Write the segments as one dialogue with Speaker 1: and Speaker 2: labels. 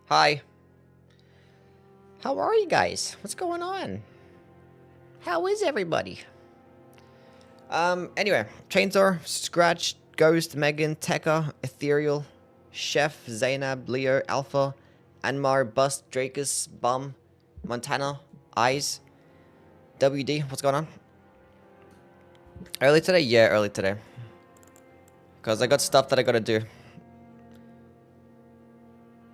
Speaker 1: Hi. How are you guys? What's going on? How is everybody? Anyway, Chainsaw, Scratch, Ghost, Megan, Tekka, Ethereal, Chef, Zainab, Leo, Alpha, Anmar, Bust, Drakus, Bum, Montana, Eyes, WD, what's going on? Early today? Yeah, early today. Because I got stuff that I gotta do.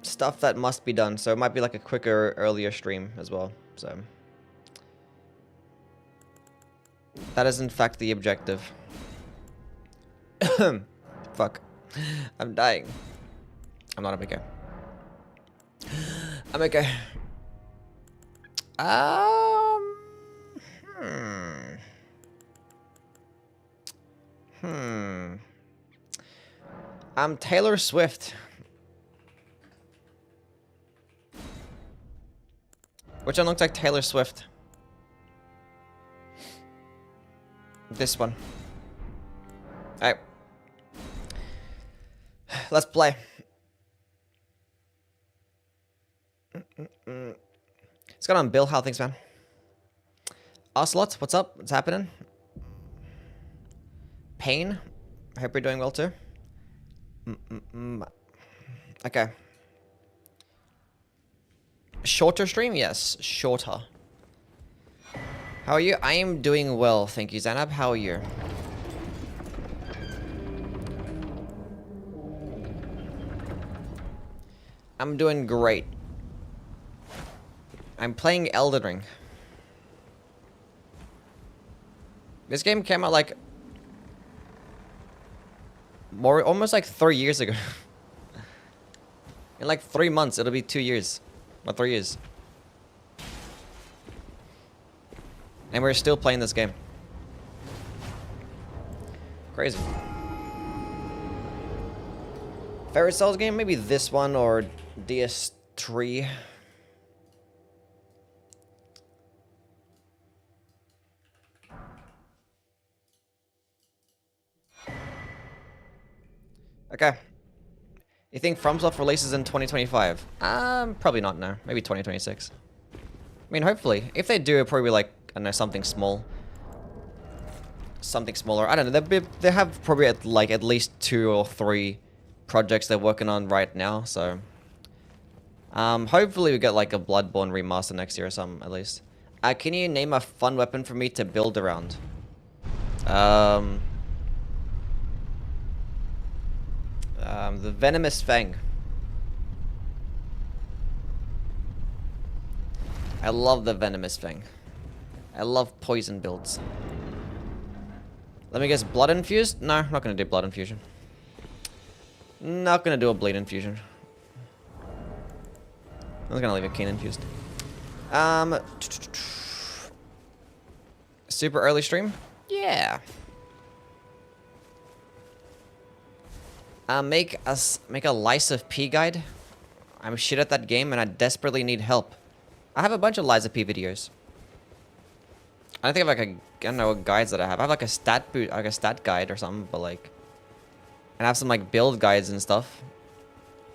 Speaker 1: Stuff that must be done, so it might be like a quicker, earlier stream as well, so. That is in fact the objective. Fuck. I'm dying. I'm not okay. I'm okay. Hmm. I'm Taylor Swift. Which one looks like Taylor Swift? This one. Alright. Let's play. What's going on, Bill? How things, man? Ocelot, what's up? What's happening? Pain? I hope you're doing well too. Okay. Shorter stream? Yes, shorter. How are you? I am doing well, thank you, Zanab. How are you? I'm doing great. I'm playing Elden Ring. This game came out like almost like 3 years ago. In like 3 months, it'll be 2 years. Or 3 years. And we're still playing this game. Crazy. Favorite Souls game? Maybe this one or DS3. Okay. You think FromSoft releases in 2025? Probably not, no. Maybe 2026. I mean, hopefully. If they do, it'll probably be like, I don't know, something small. Something smaller. I don't know. They have probably at least 2 or 3 projects they're working on right now, so... hopefully we get like a Bloodborne remaster next year or something, at least. Can you name a fun weapon for me to build around? The Venomous Fang. I love the Venomous Fang. I love poison builds. Let me guess, Blood Infused? No, not gonna do Blood Infusion. Not gonna do a Bleed Infusion. I was gonna leave it Keen Infused. Super early stream? Yeah. Make a Lies of P guide. I'm shit at that game and I desperately need help. I have a bunch of Lies of P videos. I don't think I have like I don't know what guides that I have. I have like a stat guide or something, but like, and I have some like build guides and stuff.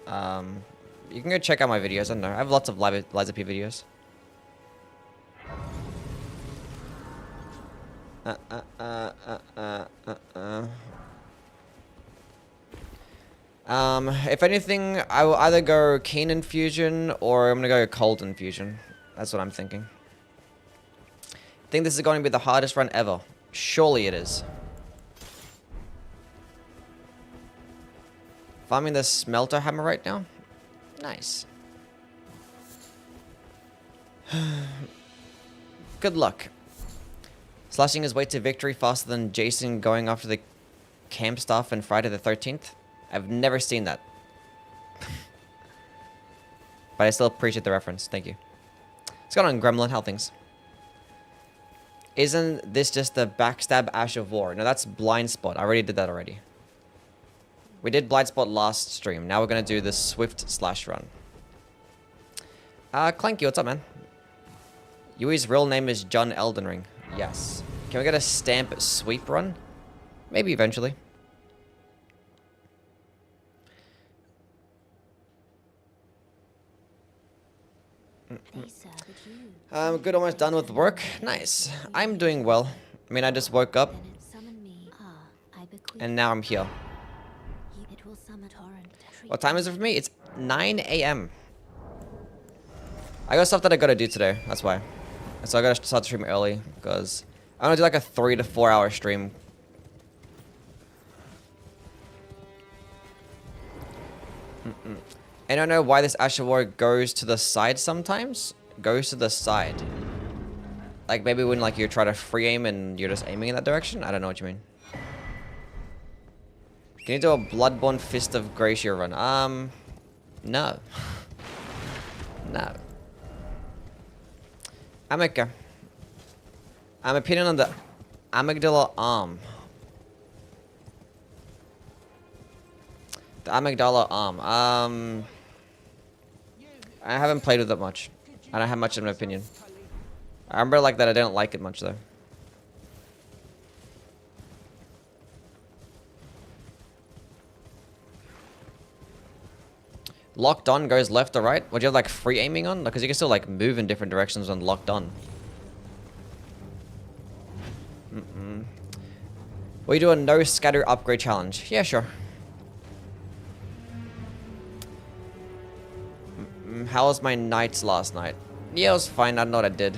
Speaker 1: You can go check out my videos. I don't know. I have lots of Lies of P videos. If anything, I will either go Keen Infusion or I'm gonna go Cold Infusion. That's what I'm thinking. I think this is going to be the hardest run ever. Surely it is. Farming the Smelter Hammer right now? Nice. Good luck. Slashing his way to victory faster than Jason going after the camp staff in Friday the 13th? I've never seen that. But I still appreciate the reference. Thank you. What's going on, Gremlin? How things? Isn't this just the Backstab Ash of War? No, that's Blind Spot. I already did that already. We did Blind Spot last stream. Now we're going to do the Swift Slash run. Clanky, what's up, man? Yui's real name is John Elden Ring. Yes. Can we get a stamp sweep run? Maybe eventually. I'm good, almost done with work. Nice. I'm doing well. I mean, I just woke up, and now I'm here. What time is it for me? It's 9 a.m. I got stuff that I gotta do today, that's why. So I gotta start the stream early, because I'm gonna do like a 3 to 4 hour stream. I don't know why this Asher War goes to the side sometimes. Goes to the side. Like maybe when like you try to free aim and you're just aiming in that direction? I don't know what you mean. Can you do a Bloodborne Fist of Gracia run? No. No. Amika. I'm opinion on the amygdala arm. The amygdala arm. I haven't played with it much. I don't have much of an opinion. I remember like that I didn't like it much though. Locked on goes left or right? Would you have like free aiming on? Because you can still like move in different directions when locked on. Will you do a no scatter upgrade challenge? Yeah, sure. How was my nights last night? Yeah, it was fine. I don't know what I did.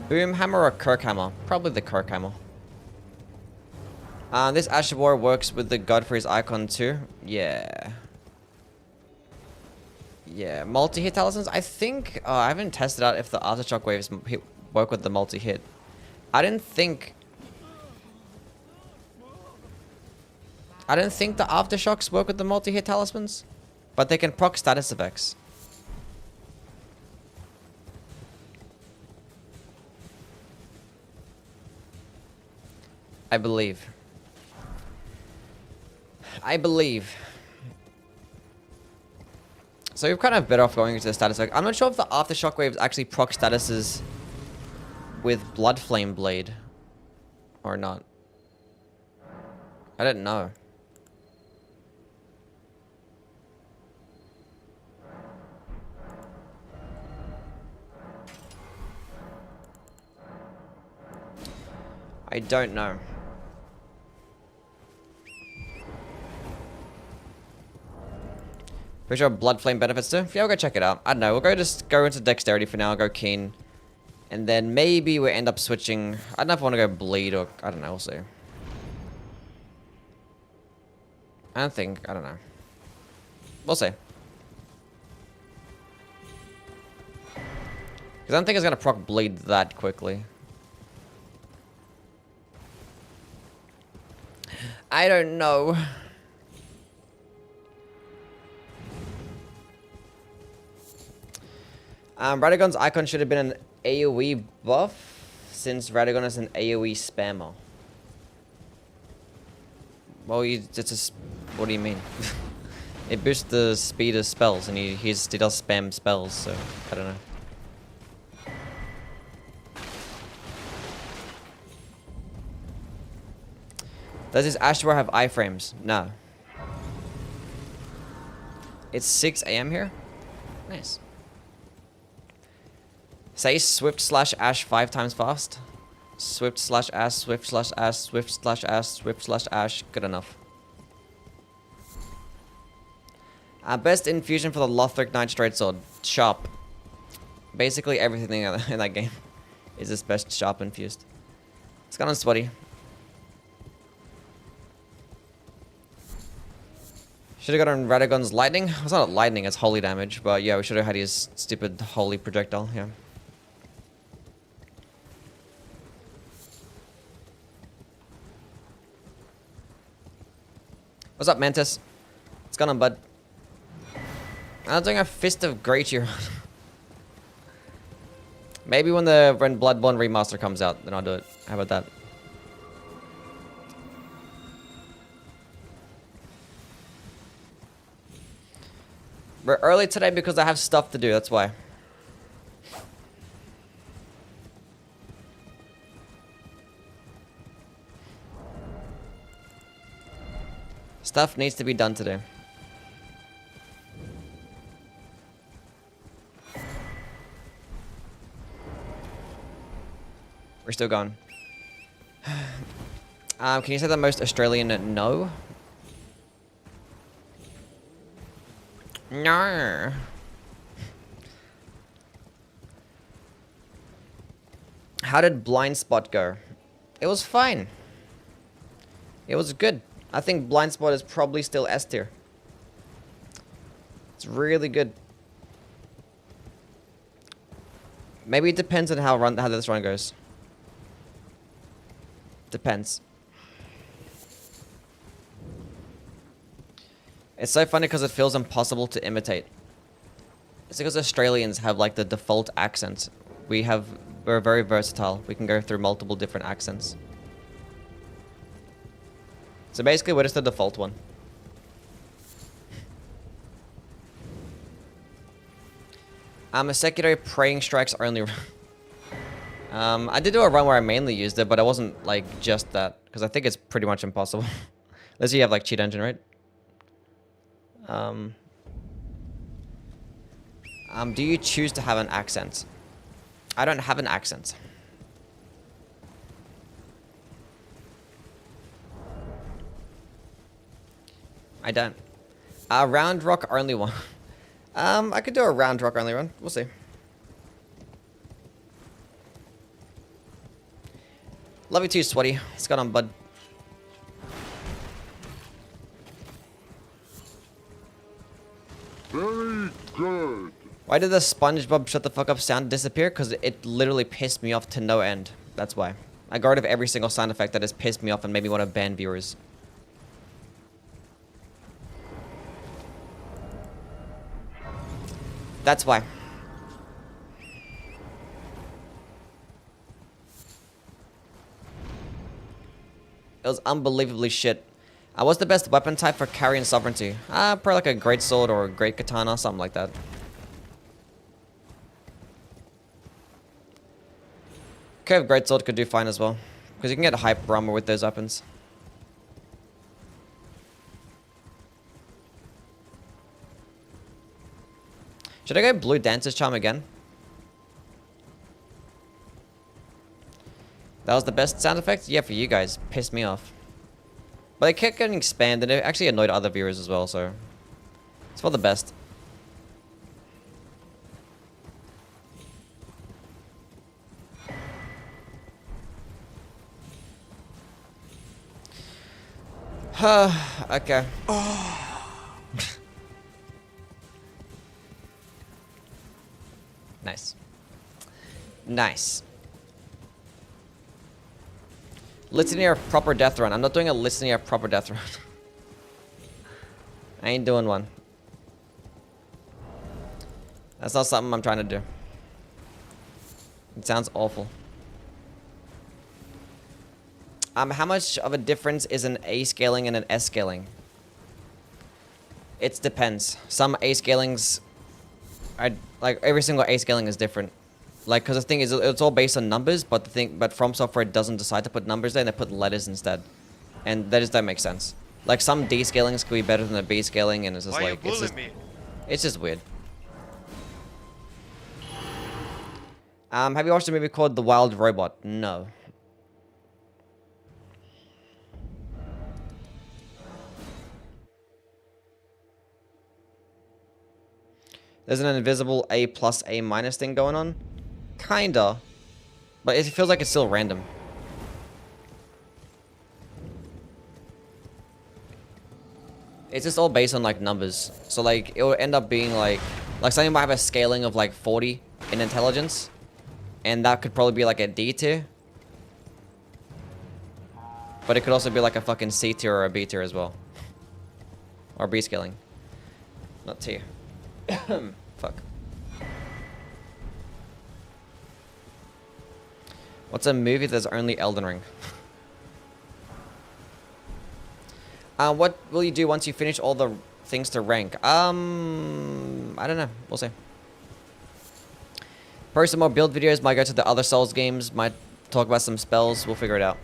Speaker 1: Boom hammer or Kirk hammer? Probably the Kirk hammer. This Asher War works with the Godfrey's icon too. Yeah. Yeah, multi-hit talismans. I think I haven't tested out if the aftershock waves work with the multi-hit. I didn't think the aftershocks work with the multi-hit talismans, but they can proc status effects. I believe. So you're kind of better off going into the status effect. I'm not sure if the aftershock waves actually proc statuses with Bloodflame Blade or not. I don't know. I don't know. Pretty sure Bloodflame benefits too. Yeah, we'll go check it out. I don't know. We'll just go into Dexterity for now. Go Keen. And then maybe we'll end up switching. I don't know if I want to go Bleed or... I don't know. We'll see. I don't know. We'll see. Because I don't think it's going to proc Bleed that quickly. I don't know. Radagon's icon should have been an AoE buff, since Radagon is an AoE spammer. Well, what do you mean? It boosts the speed of spells, and he does spam spells, so I don't know. Does this Asher have iframes? No. It's 6 a.m. here? Nice. Say Swift/Ash 5 times fast. Swift/Ash, Swift/Ash, Swift/Ash, Swift/Ash. Good enough. Best infusion for the Lothric Knight Straight Sword. Sharp. Basically everything in that game is this best sharp infused. It's kind of sweaty. Should have gotten Radagon's lightning. It's not lightning, it's holy damage. But yeah, we should have had his stupid holy projectile. Yeah. What's up, Mantis? What's going on, bud? I'm doing a Fist of Gracia. Maybe when Bloodborne Remaster comes out, then I'll do it. How about that? We're early today because I have stuff to do, that's why. Stuff needs to be done today. We're still going. Can you say the most Australian no? No. How did Blind Spot go? It was fine. It was good. I think Blind Spot is probably still S tier. It's really good. Maybe it depends on how this run goes. Depends. It's so funny because it feels impossible to imitate. It's because Australians have like the default accent. We're very versatile. We can go through multiple different accents. So basically, what is the default one? A secondary praying strikes only. I did do a run where I mainly used it, but it wasn't like just that because I think it's pretty much impossible. Unless you have like cheat engine, right? Do you choose to have an accent? I don't have an accent. I don't. Round rock only one. I could do a round rock only run. We'll see. Love you too, Sweaty. What's going on, bud?
Speaker 2: Very good.
Speaker 1: Why did the SpongeBob shut the fuck up sound disappear? Because it literally pissed me off to no end. That's why. I got rid of every single sound effect that has pissed me off and made me want to ban viewers. That's why. It was unbelievably shit. What's the best weapon type for carrying sovereignty? Probably like a great sword or a great katana, something like that. Curved greatsword could do fine as well, because you can get a hype armor with those weapons. Should I go blue dancer's charm again? That was the best sound effect? Yeah, for you guys. Pissed me off. But it kept getting spammed, and it actually annoyed other viewers as well, so... It's for the best. Okay. Nice. Nice. Litany of proper death run. I'm not doing a litany of proper death run. I ain't doing one. That's not something I'm trying to do. It sounds awful. How much of a difference is an A scaling and an S scaling? It depends. Some A scalings are like every single A scaling is different. Like, because the thing is, it's all based on numbers, but From Software doesn't decide to put numbers there, and they put letters instead, and that just don't make sense. Like some D scalings could be better than the B scaling, and it's just like it's just weird. Have you watched a movie called The Wild Robot? No. There's an invisible A plus A minus thing going on. Kinda. But it feels like it's still random. It's just all based on like numbers. So like it will end up being like something might have a scaling of like 40 in intelligence. And that could probably be like a D tier. But it could also be like a fucking C tier or a B tier as well. Or B scaling. Not tier. Fuck. What's a movie that's only Elden Ring? What will you do once you finish all the things to rank? I don't know. We'll see. Probably some more build videos. Might go to the other Souls games. Might talk about some spells. We'll figure it out.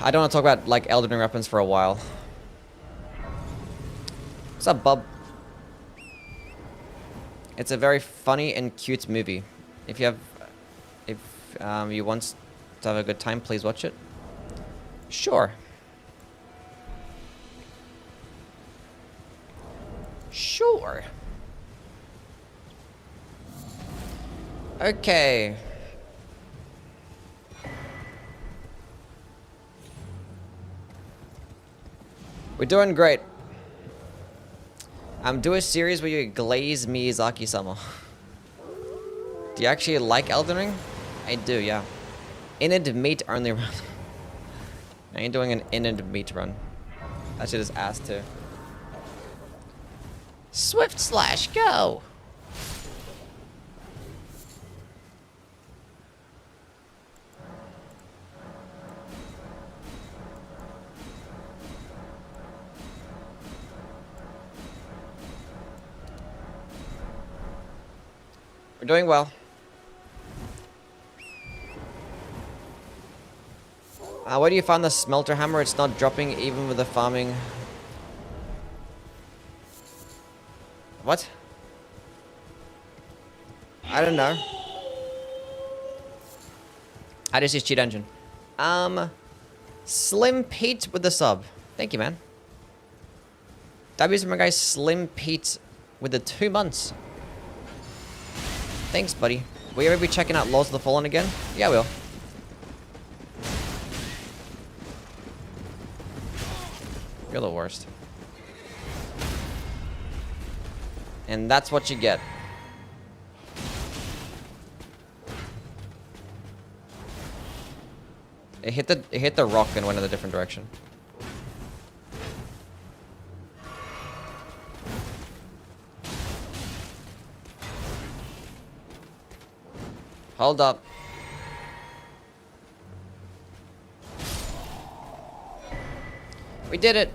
Speaker 1: I don't want to talk about like Elden Ring weapons for a while. What's up, bub? It's a very funny and cute movie. If You want to have a good time, please watch it. Sure. Sure. Okay. We're doing great. Do a series where you glaze Miyazaki-sama. Do you actually like Elden Ring? I do, yeah. Inned meat only run. I ain't doing an inned meat run. That shit is ass too. Swift slash go! We're doing well. Where do you find the smelter hammer? It's not dropping even with the farming. What? I don't know. How does this cheat engine? Slim Pete with the sub. Thank you, man. W's from my guy Slim Pete with the 2 months. Thanks, buddy. Will you ever be checking out Laws of the Fallen again? Yeah, I will. You're the worst. And that's what you get. It hit the rock and went in a different direction. Hold up. We did it.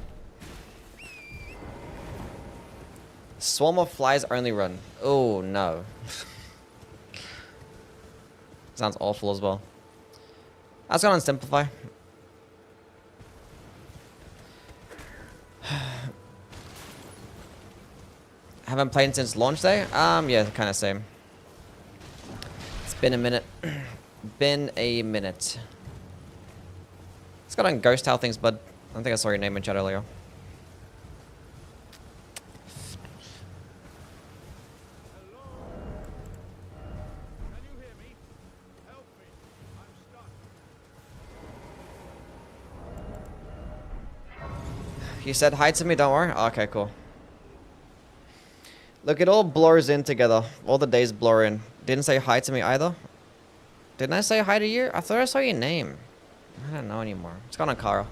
Speaker 1: Swarm of flies only run. Oh no. Sounds awful as well. I was gonna simplify. Haven't played since launch day? Yeah, kind of same. It's been a minute. Been a minute. Let's go on ghost how things, bud. I don't think I saw your name in chat earlier. You said hi to me, don't worry. Okay, cool. Look, it all blurs in together. All the days blur in. Didn't say hi to me either. Didn't I say hi to you? I thought I saw your name. I don't know anymore. What's going on, Kara?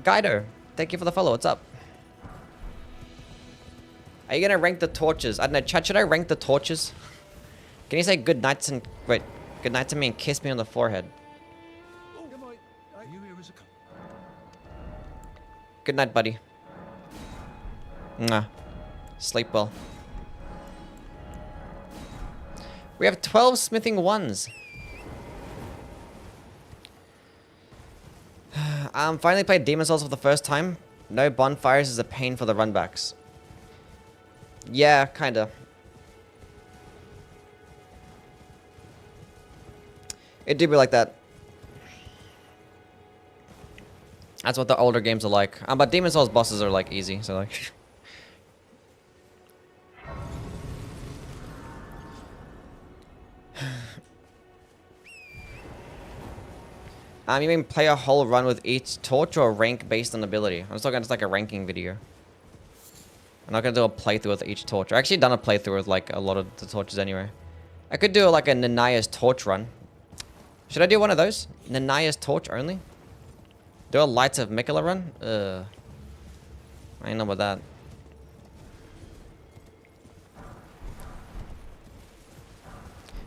Speaker 1: Guido, thank you for the follow. What's up? Are you gonna rank the torches? I don't know, chat, should I rank the torches? Can you say good night and wait, good night to me and kiss me on the forehead? Good night, buddy. Mwah. Sleep well. We have 12 smithing ones. Finally played Demon's Souls for the first time. No bonfires is a pain for the runbacks. Yeah, kinda. It do be like that. That's what the older games are like. But Demon's Souls bosses are like easy, so like. You mean play a whole run with each torch or rank based on ability? I'm just talking just like a ranking video. I'm not gonna do a playthrough with each torch. I've actually done a playthrough with like a lot of the torches anyway. I could do like a Nanaya's torch run. Should I do one of those? Nanaya's torch only? Do a Lights of Mikula run? I ain't know about that.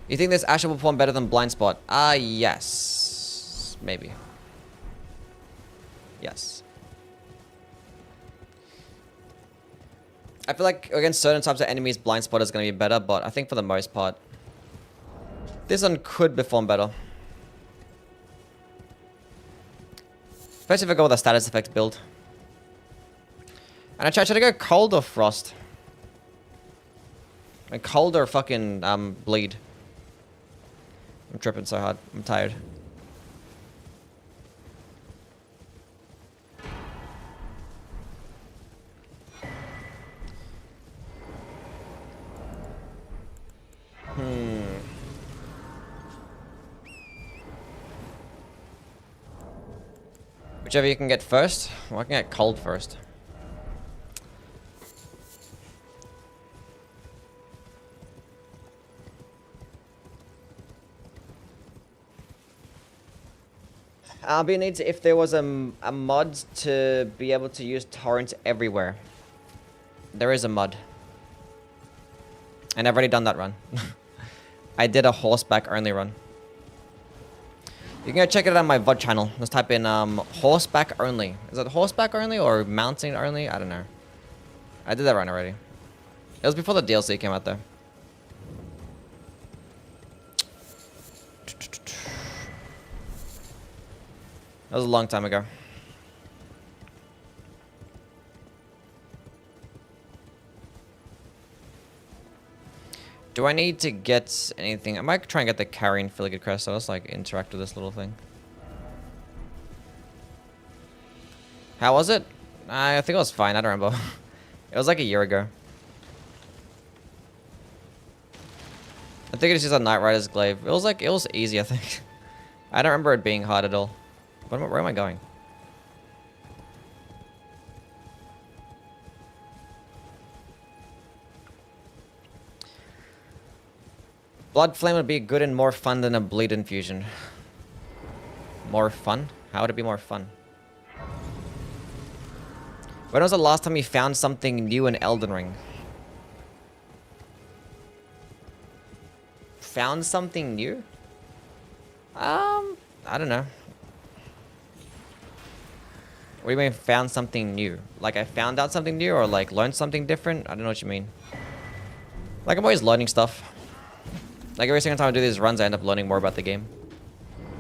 Speaker 1: You think this Asher will perform better than Blind Spot? Yes. Maybe. Yes. I feel like against certain types of enemies, Blind Spot is going to be better, but I think for the most part, this one could perform better. Especially if I go with a status effect build. And I tried to go cold or frost. And cold or fucking bleed. I'm tripping so hard. I'm tired. Whichever you can get first. Well, I can get cold first. Albia needs if there was a mod to be able to use torrents everywhere. There is a mod. And I've already done that run. I did a horseback only run. You can go check it out on my VOD channel. Let's type in horseback only. Is it horseback only or mountain only? I don't know. I did that run already. It was before the DLC came out though. That was a long time ago. Do I need to get anything? I might try and get the carrying filigree crest, so let's like interact with this little thing. How was it? I think it was fine, I don't remember. It was like a year ago. I think it's just a Knight Rider's glaive. It was easy, I think. I don't remember it being hard at all. Where am I going? Blood Flame would be good and more fun than a Bleed Infusion. More fun? How would it be more fun? When was the last time you found something new in Elden Ring? Found something new? I don't know. What do you mean found something new? Like I found out something new or like learned something different? I don't know what you mean. Like I'm always learning stuff. Like every single time I do these runs I end up learning more about the game.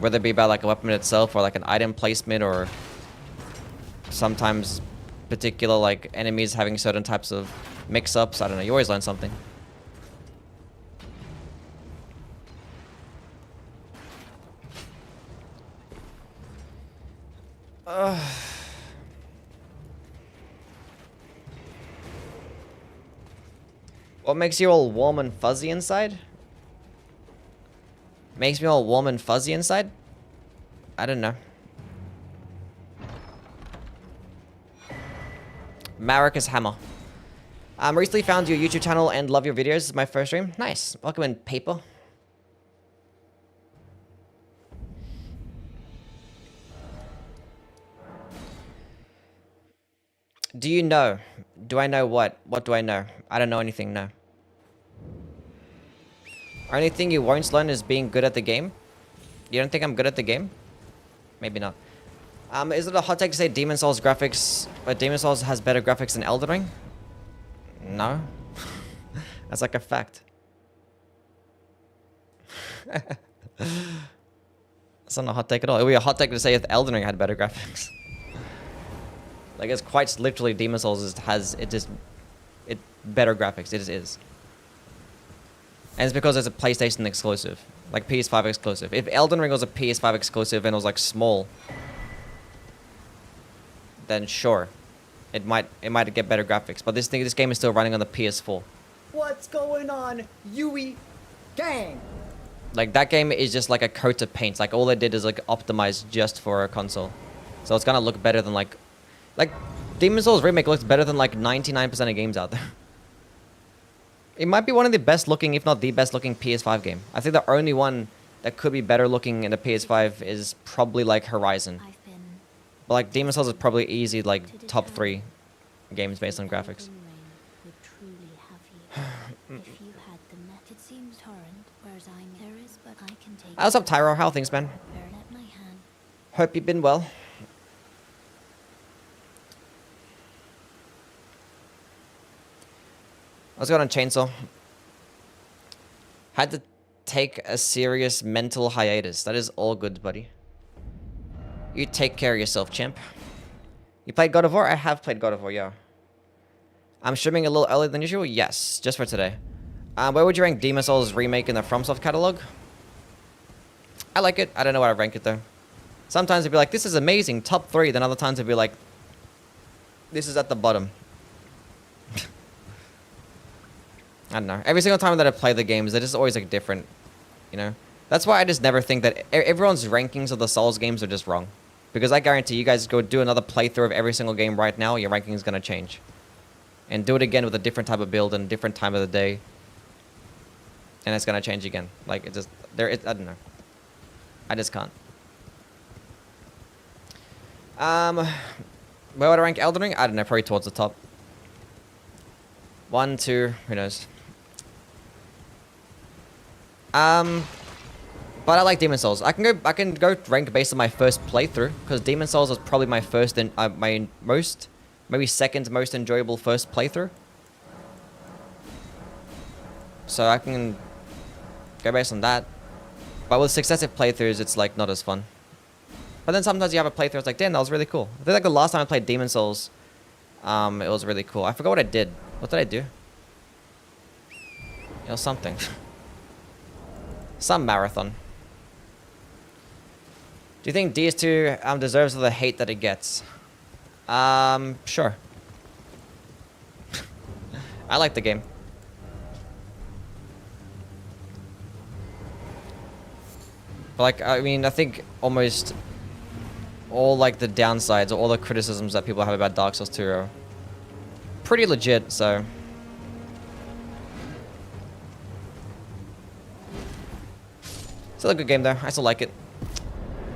Speaker 1: Whether it be about like a weapon itself or like an item placement or sometimes particular like enemies having certain types of mix-ups. I don't know, you always learn something. What makes you all warm and fuzzy inside? Makes me all warm and fuzzy inside? I don't know. Maracus Hammer. Recently found your YouTube channel and love your videos. This is my first stream. Nice. Welcome in, Paper. Do you know? Do I know what? What do I know? I don't know anything, no. Only thing you won't learn is being good at the game? You don't think I'm good at the game? Maybe not. Is it a hot take to say Demon Souls graphics, but Demon Souls has better graphics than Elden Ring? No. That's like a fact. That's not a hot take at all. It would be a hot take to say if Elden Ring had better graphics. Like it's quite literally Demon Souls has better graphics. It just is. And it's because it's a PlayStation exclusive. Like PS5 exclusive. If Elden Ring was a PS5 exclusive and it was like small, then sure. It might get better graphics. But this game is still running on the PS4.
Speaker 2: What's going on, Yui gang?
Speaker 1: Like that game is just like a coat of paint. Like all they did is like optimize just for a console. So it's gonna look better than like Demon Souls Remake looks better than like 99% of games out there. It might be one of the best looking, if not the best looking PS5 game. I think the only one that could be better looking in the PS5 is probably like Horizon. But like Demon Souls is probably easy like top 3 games based on graphics. What's up, Tyro? How are things, man? Hope you've been well. Let's go on Chainsaw. Had to take a serious mental hiatus. That is all good, buddy. You take care of yourself, champ. You played God of War? I have played God of War, yeah. I'm streaming a little earlier than usual. Yes, just for today. Where would you rank Demon Souls remake in the FromSoft catalog? I like it. I don't know what I rank it though. Sometimes it'd be like, this is amazing, top 3. Then other times it'd be like, this is at the bottom. I don't know. Every single time that I play the games, they're just always like different, you know? That's why I just never think that everyone's rankings of the Souls games are just wrong. Because I guarantee you guys go do another playthrough of every single game right now, your ranking is going to change. And do it again with a different type of build and a different time of the day. And it's going to change again. Like, it just, I don't know. I just can't. Where would I rank Elden Ring? I don't know, probably towards the top. 1, 2, who knows. But I like Demon Souls. I can go rank based on my first playthrough, because Demon Souls was probably my first and my most, maybe second most enjoyable first playthrough. So I can go based on that. But with successive playthroughs, it's like not as fun. But then sometimes you have a playthrough, it's like, damn, that was really cool. I think like the last time I played Demon Souls, it was really cool. I forgot what I did. What did I do? It was something. Some marathon. Do you think DS2 deserves the hate that it gets? Sure. I like the game. But like, I mean, I think almost all like the downsides or all the criticisms that people have about Dark Souls 2 are pretty legit, so. Still a good game though. I still like it.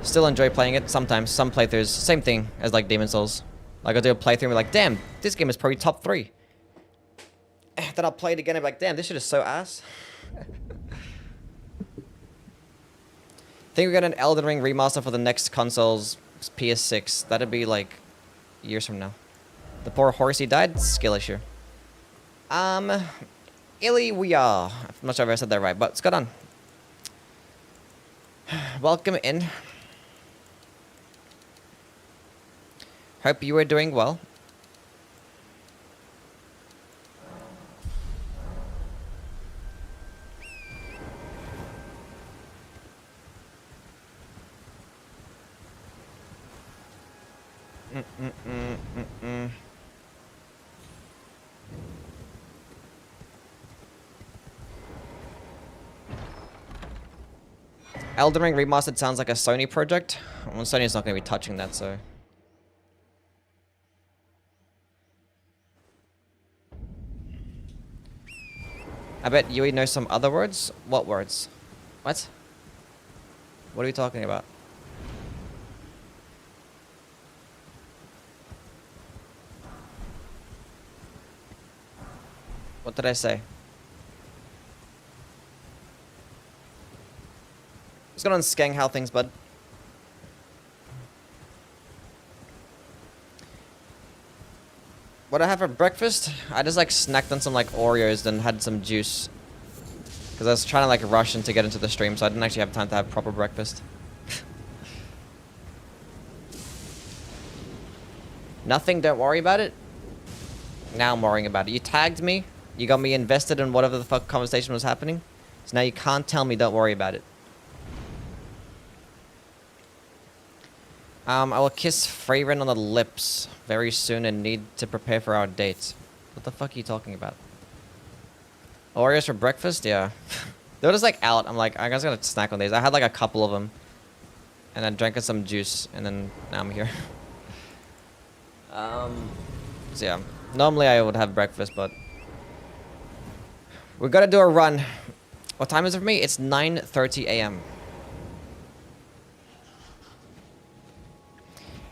Speaker 1: Still enjoy playing it sometimes. Some playthroughs, same thing as like Demon Souls. Like I'll do a playthrough and be like, damn, this game is probably top 3. Then I'll play it again and be like, damn, this shit is so ass. Think we got an Elden Ring remaster for the next console's PS6. That'd be like years from now. The poor horsey died. Skill issue. Illy we are. I'm not sure if I said that right, but it's got on. Welcome in. Hope you are doing well. Elden Ring Remastered sounds like a Sony project. Well, Sony's not going to be touching that, so. I bet Yui knows some other words. What words? What? What are we talking about? What did I say? What's going on, Skeng? How things, bud? What I have for breakfast? I just like snacked on some like Oreos and had some juice. Because I was trying to like rush and to get into the stream, so I didn't actually have time to have proper breakfast. Nothing, don't worry about it. Now I'm worrying about it. You tagged me. You got me invested in whatever the fuck conversation was happening. So now you can't tell me don't worry about it. I will kiss Freyren on the lips very soon and need to prepare for our date. What the fuck are you talking about? Oreos for breakfast? Yeah. They were just like out. I'm like, I was gonna snack on these. I had like a couple of them. And I drank some juice. And then now I'm here. So yeah. Normally I would have breakfast, but we gotta do a run. What time is it for me? It's 9:30 a.m.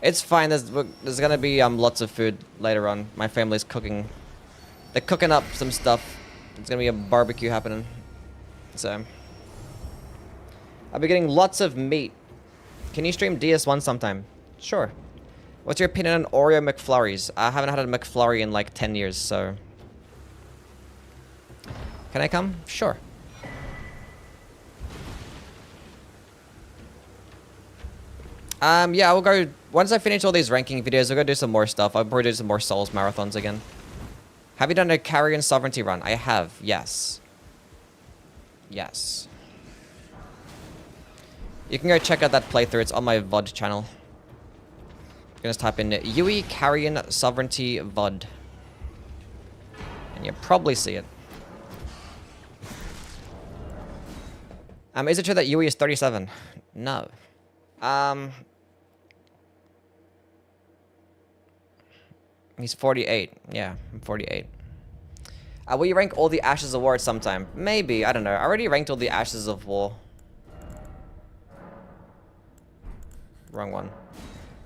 Speaker 1: It's fine. There's gonna be lots of food later on. My family's cooking. They're cooking up some stuff. It's gonna be a barbecue happening. So I'll be getting lots of meat. Can you stream DS1 sometime? Sure. What's your opinion on Oreo McFlurries? I haven't had a McFlurry in like 10 years, so. Can I come? Sure. Yeah, I will go. Once I finish all these ranking videos, I'll go do some more stuff. I'll probably do some more Souls marathons again. Have you done a Carrion Sovereignty run? I have, yes. Yes. You can go check out that playthrough. It's on my VOD channel. You can just type in Yui Carrion Sovereignty VOD. And you'll probably see it. Is it true that Yui is 37? No. He's 48. Yeah, I'm 48. Will you rank all the Ashes of War at some time? Maybe, I don't know. I already ranked all the Ashes of War. Wrong one.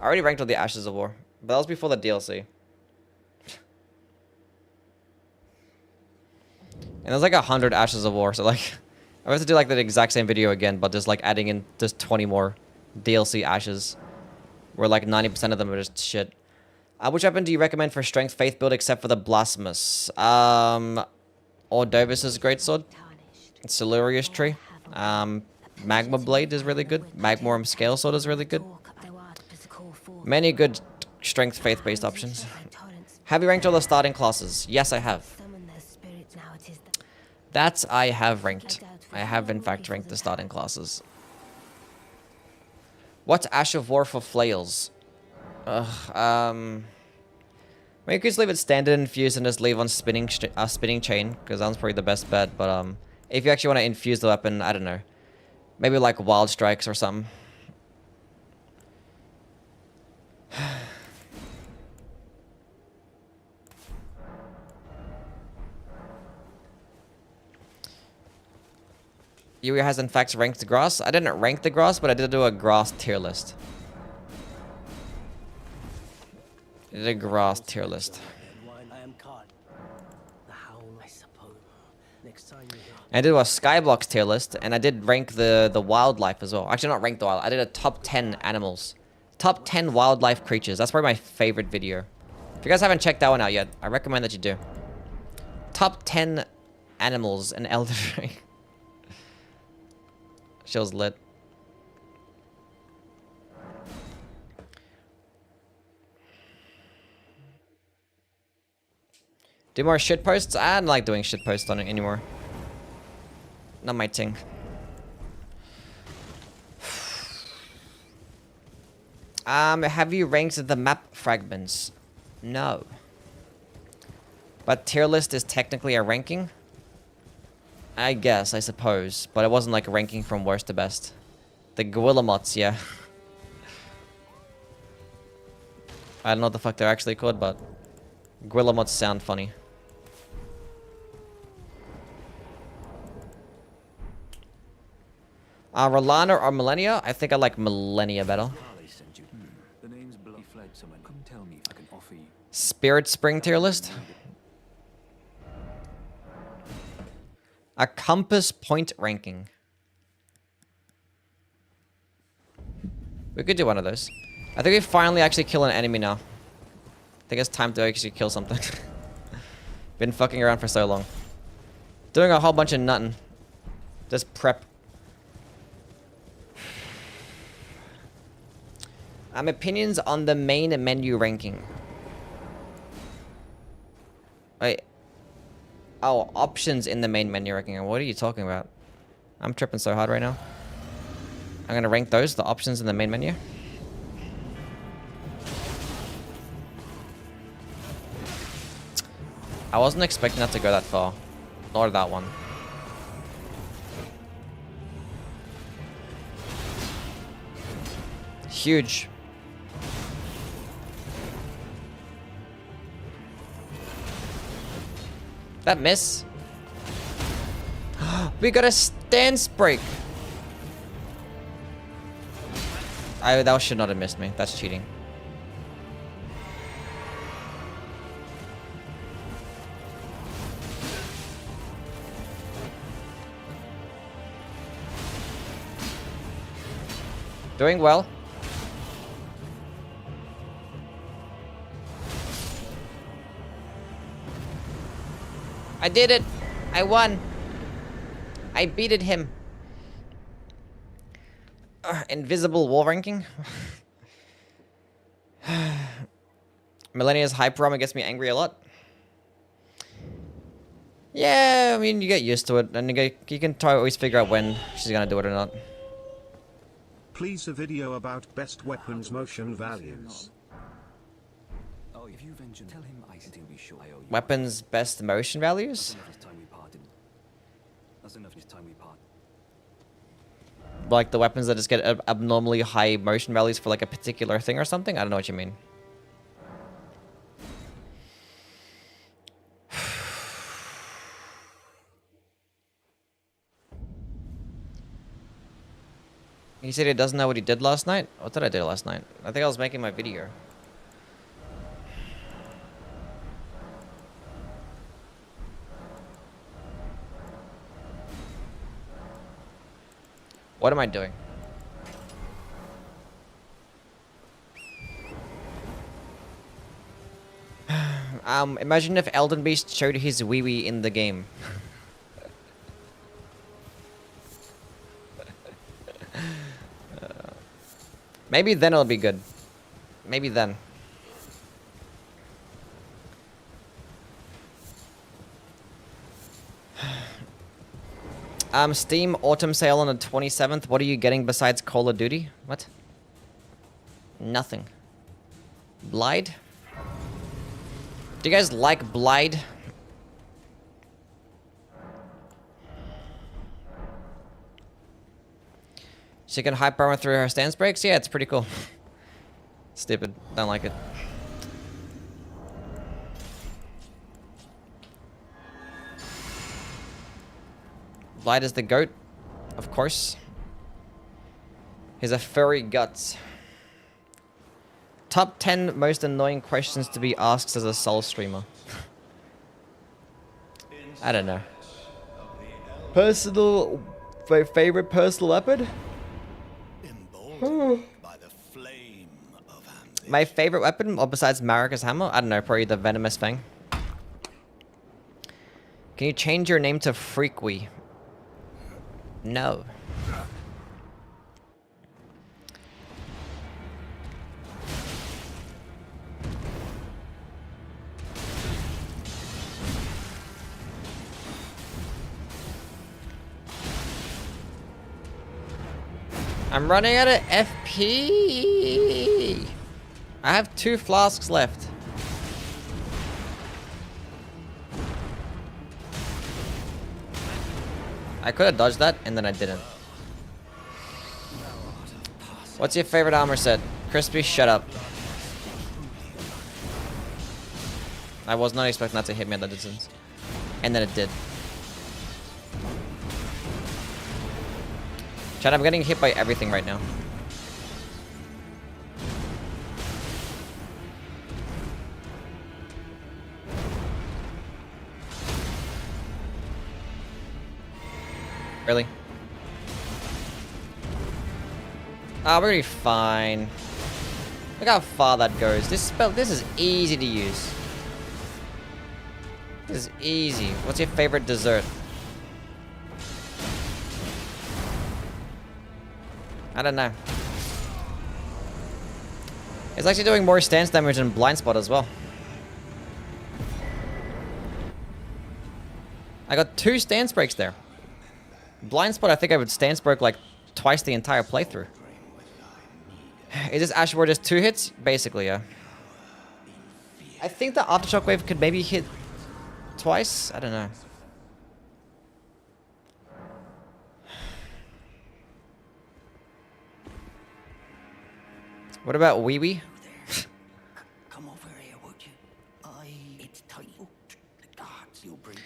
Speaker 1: I already ranked all the Ashes of War. But that was before the DLC. And there's like 100 Ashes of War, so like... I have to do like the exact same video again, but just like adding in just 20 more DLC Ashes. Where like 90% of them are just shit. Which weapon do you recommend for strength faith build except for the Blasphemous? Ordovis's Greatsword. Silurius Tree. Magma Blade is really good. Magmorum Scale Sword is really good. Many good strength faith based options. Have you ranked all the starting classes? Yes, I have. That I have ranked. I have in fact ranked the starting classes. What's Ash of War for flails? Maybe you could just leave it standard infused and just leave on spinning chain, because that's probably the best bet. But if you actually want to infuse the weapon, I don't know, maybe like wild strikes or something. Yui has in fact ranked the grass. I didn't rank the grass, but I did do a grass tier list. I did a grass tier list. I did a Skyblocks tier list, and I did rank the wildlife as well. Actually, not rank the wild. I did a top 10 animals. Top 10 wildlife creatures. That's probably my favorite video. If you guys haven't checked that one out yet, I recommend that you do. Top 10 animals in Elden Ring. Show's lit. Do more shit posts? I don't like doing shit posts on it anymore. Not my thing. Have you ranked the map fragments? No. But tier list is technically a ranking? I guess, I suppose. But it wasn't like a ranking from worst to best. The Guillemots, yeah. I don't know what the fuck they're actually called, but... Guillemots sound funny. Rolana or Millennia? I think I like Millennia better. Spirit Spring tier list? A compass point ranking. We could do one of those. I think we finally actually kill an enemy now. I think it's time to actually kill something. Been fucking around for so long. Doing a whole bunch of nothing. Just prep. Opinions on the main menu ranking. Wait. Oh, options in the main menu ranking. What are you talking about? I'm tripping so hard right now. I'm gonna rank those, the options in the main menu. I wasn't expecting that to go that far. Nor that one. Huge. That miss? We got a stance break. That should not have missed me. That's cheating. Doing well. I did it. I won. I beated him. Invisible wall ranking. Millennia's hyper armor gets me angry a lot. Yeah, I mean, you get used to it, and you can try always figure out when she's gonna do it or not.
Speaker 3: Please a video about best weapons motion values.
Speaker 4: Oh, if you venture, tell him I still be sure I owe you.
Speaker 1: Weapons best motion values?
Speaker 4: That's enough this time we parted. That's enough this time we part.
Speaker 1: Like the weapons that just get abnormally high motion values for like a particular thing or something? I don't know what you mean. He said he doesn't know what he did last night? What did I do last night? I think I was making my video. What am I doing? Imagine if Elden Beast showed his wee-wee in the game. Maybe then it'll be good. Maybe then. Steam Autumn Sale on the 27th. What are you getting besides Call of Duty? What? Nothing. Blide? Do you guys like Blide? She can high power through her stance breaks? Yeah, it's pretty cool. Stupid. Don't like it. Blide is the goat. Of course. He's a furry guts. Top 10 most annoying questions to be asked as a Soul streamer. I don't know. Personal... favorite personal weapon? My favorite weapon, or besides Marika's hammer? I don't know, probably the Venomous Fang. Can you change your name to Freakwee? No. I'm running out of FP. I have 2 flasks left. I could have dodged that, and then I didn't. What's your favorite armor set? Crispy, shut up. I was not expecting that to hit me at that distance. And then it did. Chad, I'm getting hit by everything right now. Really? Ah, we're gonna be fine. Look how far that goes. This is easy to use. This is easy. What's your favorite dessert? I don't know. It's actually doing more stance damage than blind spot as well. I got 2 stance breaks there. Blind spot, I think I would stance break like twice the entire playthrough. Is this Ash War just 2 hits? Basically, yeah. I think the Aftershock Wave could maybe hit twice? I don't know. What about Wee Wee?
Speaker 4: Come over here, would you? It's tight. The guards, you'll breathe.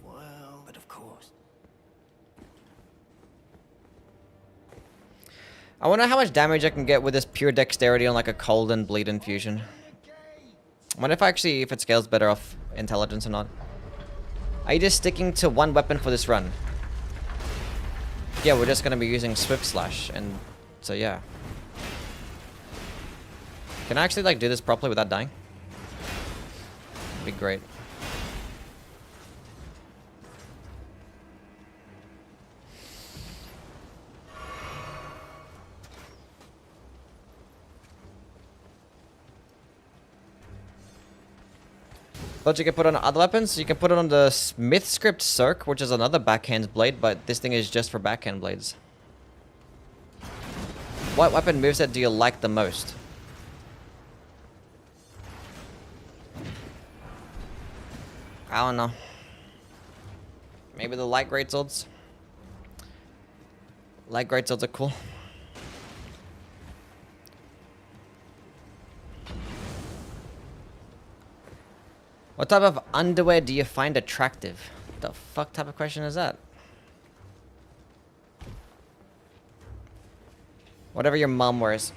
Speaker 4: Well, but of course.
Speaker 1: I wonder how much damage I can get with this pure dexterity on like a cold and bleed infusion. I wonder if it scales better off intelligence or not. Are you just sticking to one weapon for this run? Yeah, we're just gonna be using Swift Slash, and so yeah. Can I actually like do this properly without dying? That'd be great. But you can put it on other weapons. You can put it on the Smith Script Circ, which is another backhand blade, but this thing is just for backhand blades. What weapon moveset do you like the most? I don't know. Maybe the light greatswords. Light greatswords are cool. What type of underwear do you find attractive? The fuck type of question is that? Whatever your mom wears.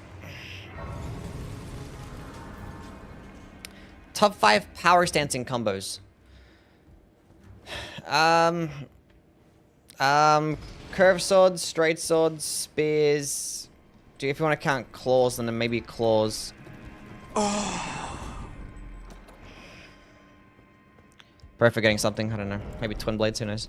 Speaker 1: Top 5 power stancing combos. Curved swords, straight swords, spears. If you want to count claws, then maybe claws. Probably forgetting something. I don't know. Maybe twin blades. Who knows?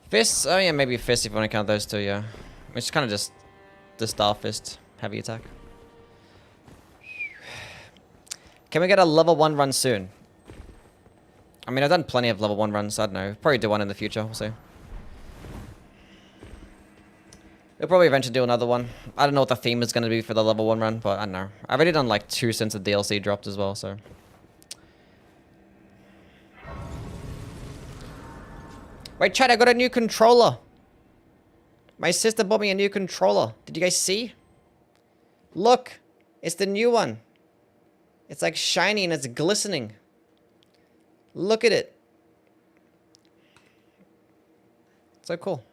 Speaker 1: Fists? Oh yeah, maybe fists if you want to count those two, yeah. It's kind of just the Star Fist heavy attack. Can we get a level 1 run soon? I mean, I've done plenty of level 1 runs, so I don't know. Probably do one in the future, we'll see. We'll probably eventually do another one. I don't know what the theme is going to be for the level 1 run, but I don't know. I've already done like 2 since the DLC dropped as well, so... Wait, chat, I got a new controller. My sister bought me a new controller. Did you guys see? Look, it's the new one. It's like shiny and it's glistening. Look at it. So cool.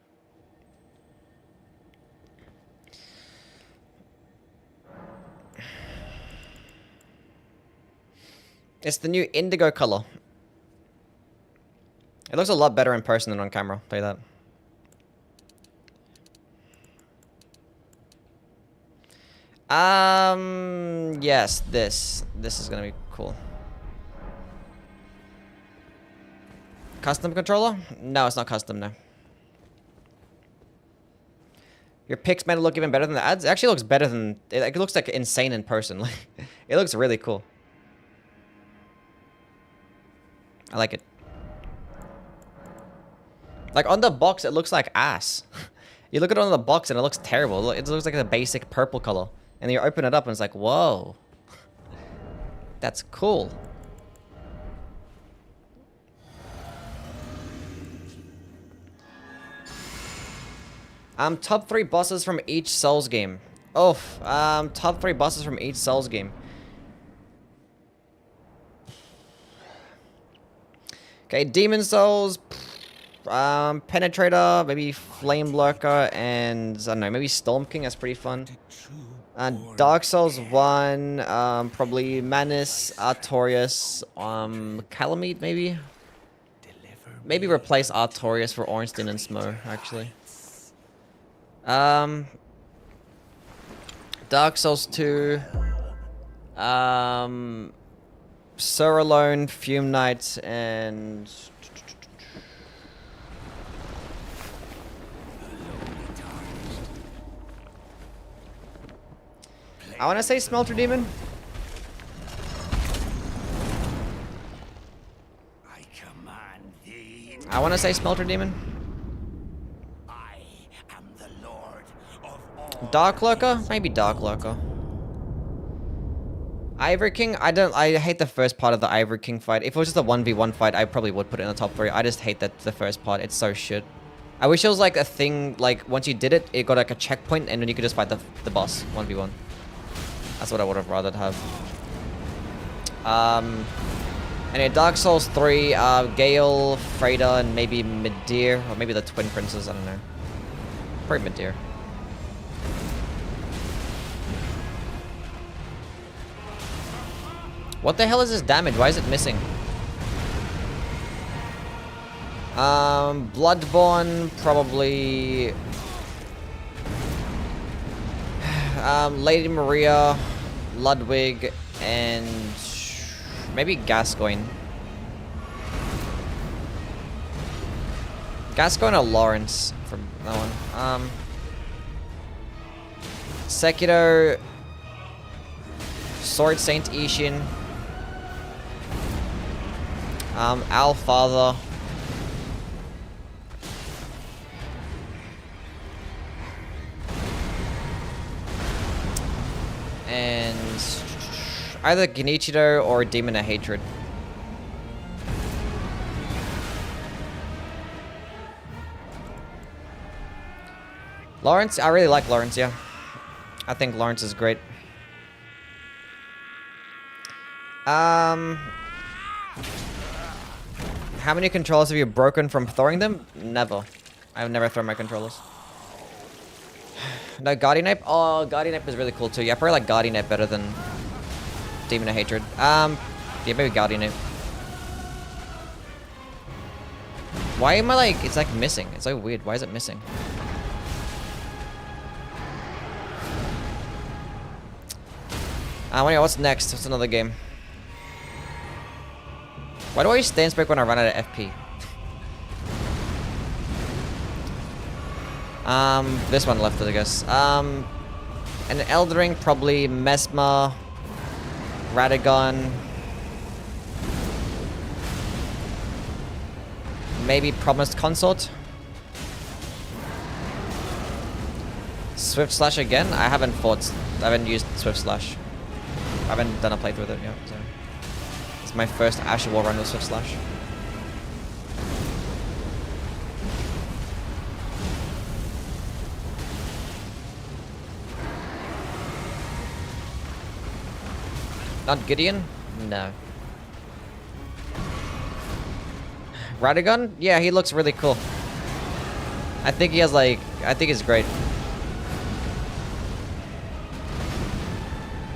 Speaker 1: It's the new indigo color. It looks a lot better in person than on camera, I'll tell you that. Yes, this is gonna be cool. Custom controller? No, it's not custom, no. Your pics made it look even better than the ads? It actually looks better than... It looks like insane in person. Like, it looks really cool. I like it. Like, on the box, it looks like ass. You look at it on the box and it looks terrible. It looks like a basic purple color. And then you open it up and it's like, whoa. That's cool. Top 3 bosses from each Souls game. Oh, top 3 bosses from each Souls game. Okay, Demon Souls, Penetrator, maybe Flame Lurker, and I don't know, maybe Storm King. That's pretty fun. Dark Souls 1, probably Manus, Artorias, Calamite, maybe. Maybe replace Artorias for Ornstein and Smo, actually. Dark Souls 2, Sur Alone, Fume Knight, and I want to say Smelter Demon. I want to say Smelter Demon. Dark Lurker? Maybe Dark Lurker. Ivory King? I hate the first part of the Ivory King fight. If it was just a 1v1 fight, I probably would put it in the top 3. I just hate the first part. It's so shit. I wish it was like a thing, like once you did it, it got like a checkpoint and then you could just fight the boss 1v1. That's what I would have rather have. And in Dark Souls 3, Gale, Freda, and maybe Midir, or maybe the Twin Princes, I don't know. Probably Midir. What the hell is this damage? Why is it missing? Bloodborne, probably... Lady Maria, Ludwig, and... Maybe Gascoigne. Gascoigne or Lawrence from that one. Sekiro, Sword Saint Ishin, Alfather, and either Genichiro or Demon of Hatred. Lawrence, I really like Lawrence, yeah. I think Lawrence is great. How many controllers have you broken from throwing them? Never. I've never thrown my controllers. No, Guardian Ape? Oh, Guardian Ape is really cool too. Yeah, I probably like Guardian Ape better than Demon of Hatred. Yeah, maybe Guardian Ape. Why am I like, it's like missing. It's so weird. Why is it missing? What's next? What's another game? Why do I always stand back when I run out of FP? This one left, I guess. An Elden Ring, probably Mesmer, Radagon, maybe Promised Consort. Swift Slash again? I haven't used Swift Slash. I haven't done a playthrough with it yet, so it's my first Asher War run with Swift Slash. Not Gideon? No. Radagon? Yeah, he looks really cool. I think he has like, I think he's great.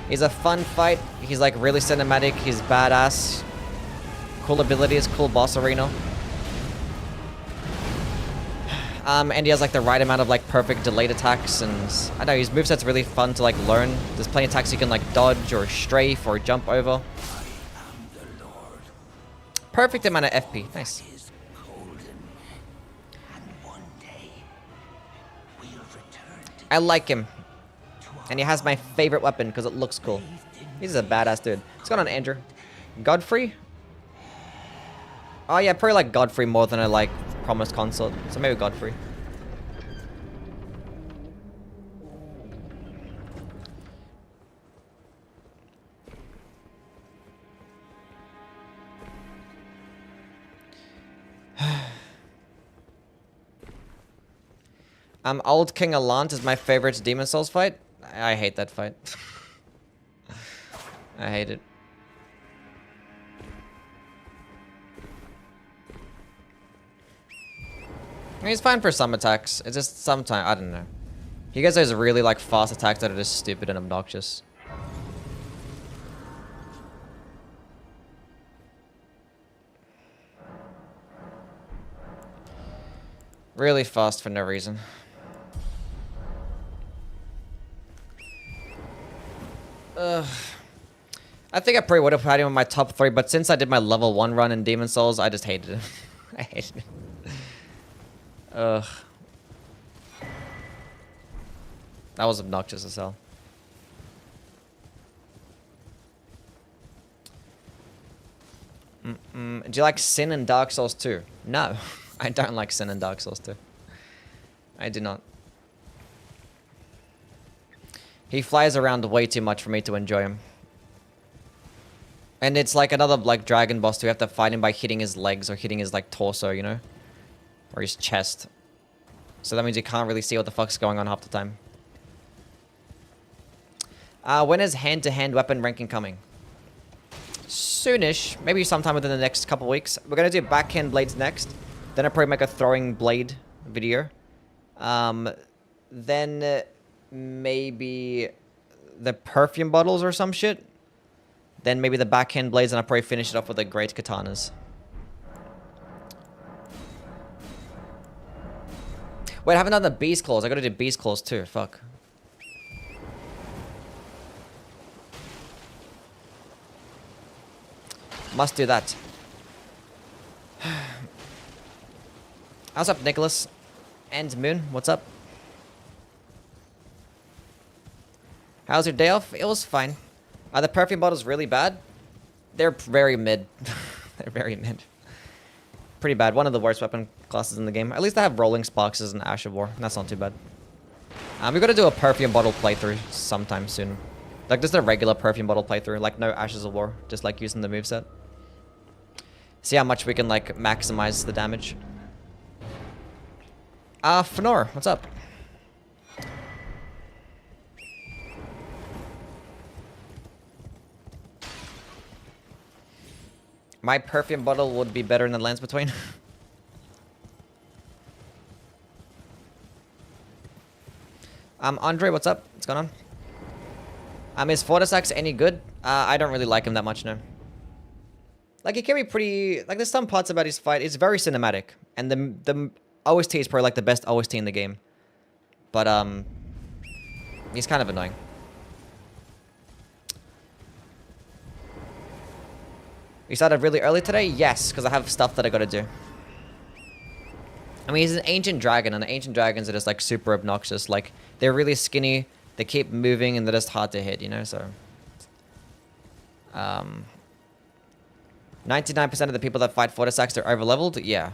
Speaker 1: He's a fun fight. He's like really cinematic. He's badass. Cool abilities, cool boss arena. And he has like the right amount of like perfect delayed attacks, and I know his moveset's really fun to like learn. There's plenty of attacks you can like dodge or strafe or jump over. Perfect amount of FP. Nice. I like him. And he has my favorite weapon because it looks cool. He's a badass dude. What's going on, Andrew? Godfrey? Oh yeah, probably like Godfrey more than I like Promised Consort. So maybe Godfrey. Old King Alant is my favorite Demon Souls fight. I hate that fight. I hate it. I mean, he's fine for some attacks. It's just sometimes, I don't know. He gets those really like fast attacks that are just stupid and obnoxious. Really fast for no reason. I think I probably would have had him in my top 3, but since I did my level 1 run in Demon Souls, I just hated him. I hated him. Ugh. That was obnoxious as hell. Do you like Sin in Dark Souls 2? No. I don't like Sin in Dark Souls 2. I do not. He flies around way too much for me to enjoy him. And it's like another like dragon boss, so you have to fight him by hitting his legs or hitting his like torso, you know? Or his chest. So that means you can't really see what the fuck's going on half the time. When is hand-to-hand weapon ranking coming? Soonish. Maybe sometime within the next couple weeks. We're gonna do backhand blades next. Then I'll probably make a throwing blade video. Then maybe the perfume bottles or some shit. Then maybe the backhand blades, and I'll probably finish it off with the great katanas. Wait, I haven't done the beast claws. I gotta do beast claws too. Fuck. Must do that. How's up, Nicholas? And Moon, what's up? How's your day off? It was fine. Are the perfume bottles really bad? They're very mid. They're very mid. Pretty bad. One of the worst weapon classes in the game. At least I have Rolling Sparks as an Ash of War. That's not too bad. We gotta do a perfume bottle playthrough sometime soon. Like just a regular perfume bottle playthrough. Like no Ashes of War. Just like using the moveset. See how much we can like maximize the damage. Fenor, what's up? My perfume bottle would be better in the Lands Between. Andre, what's up? What's going on? Is Fortisax any good? I don't really like him that much, no. Like, he can be pretty... Like, there's some parts about his fight. It's very cinematic. And the OST is probably, like, the best OST in the game. But, he's kind of annoying. You started really early today? Yes, because I have stuff that I gotta do. I mean, he's an ancient dragon, and the ancient dragons are just, like, super obnoxious. Like, they're really skinny, they keep moving, and they're just hard to hit, you know, so... 99% of the people that fight Fortisax are overleveled? Yeah.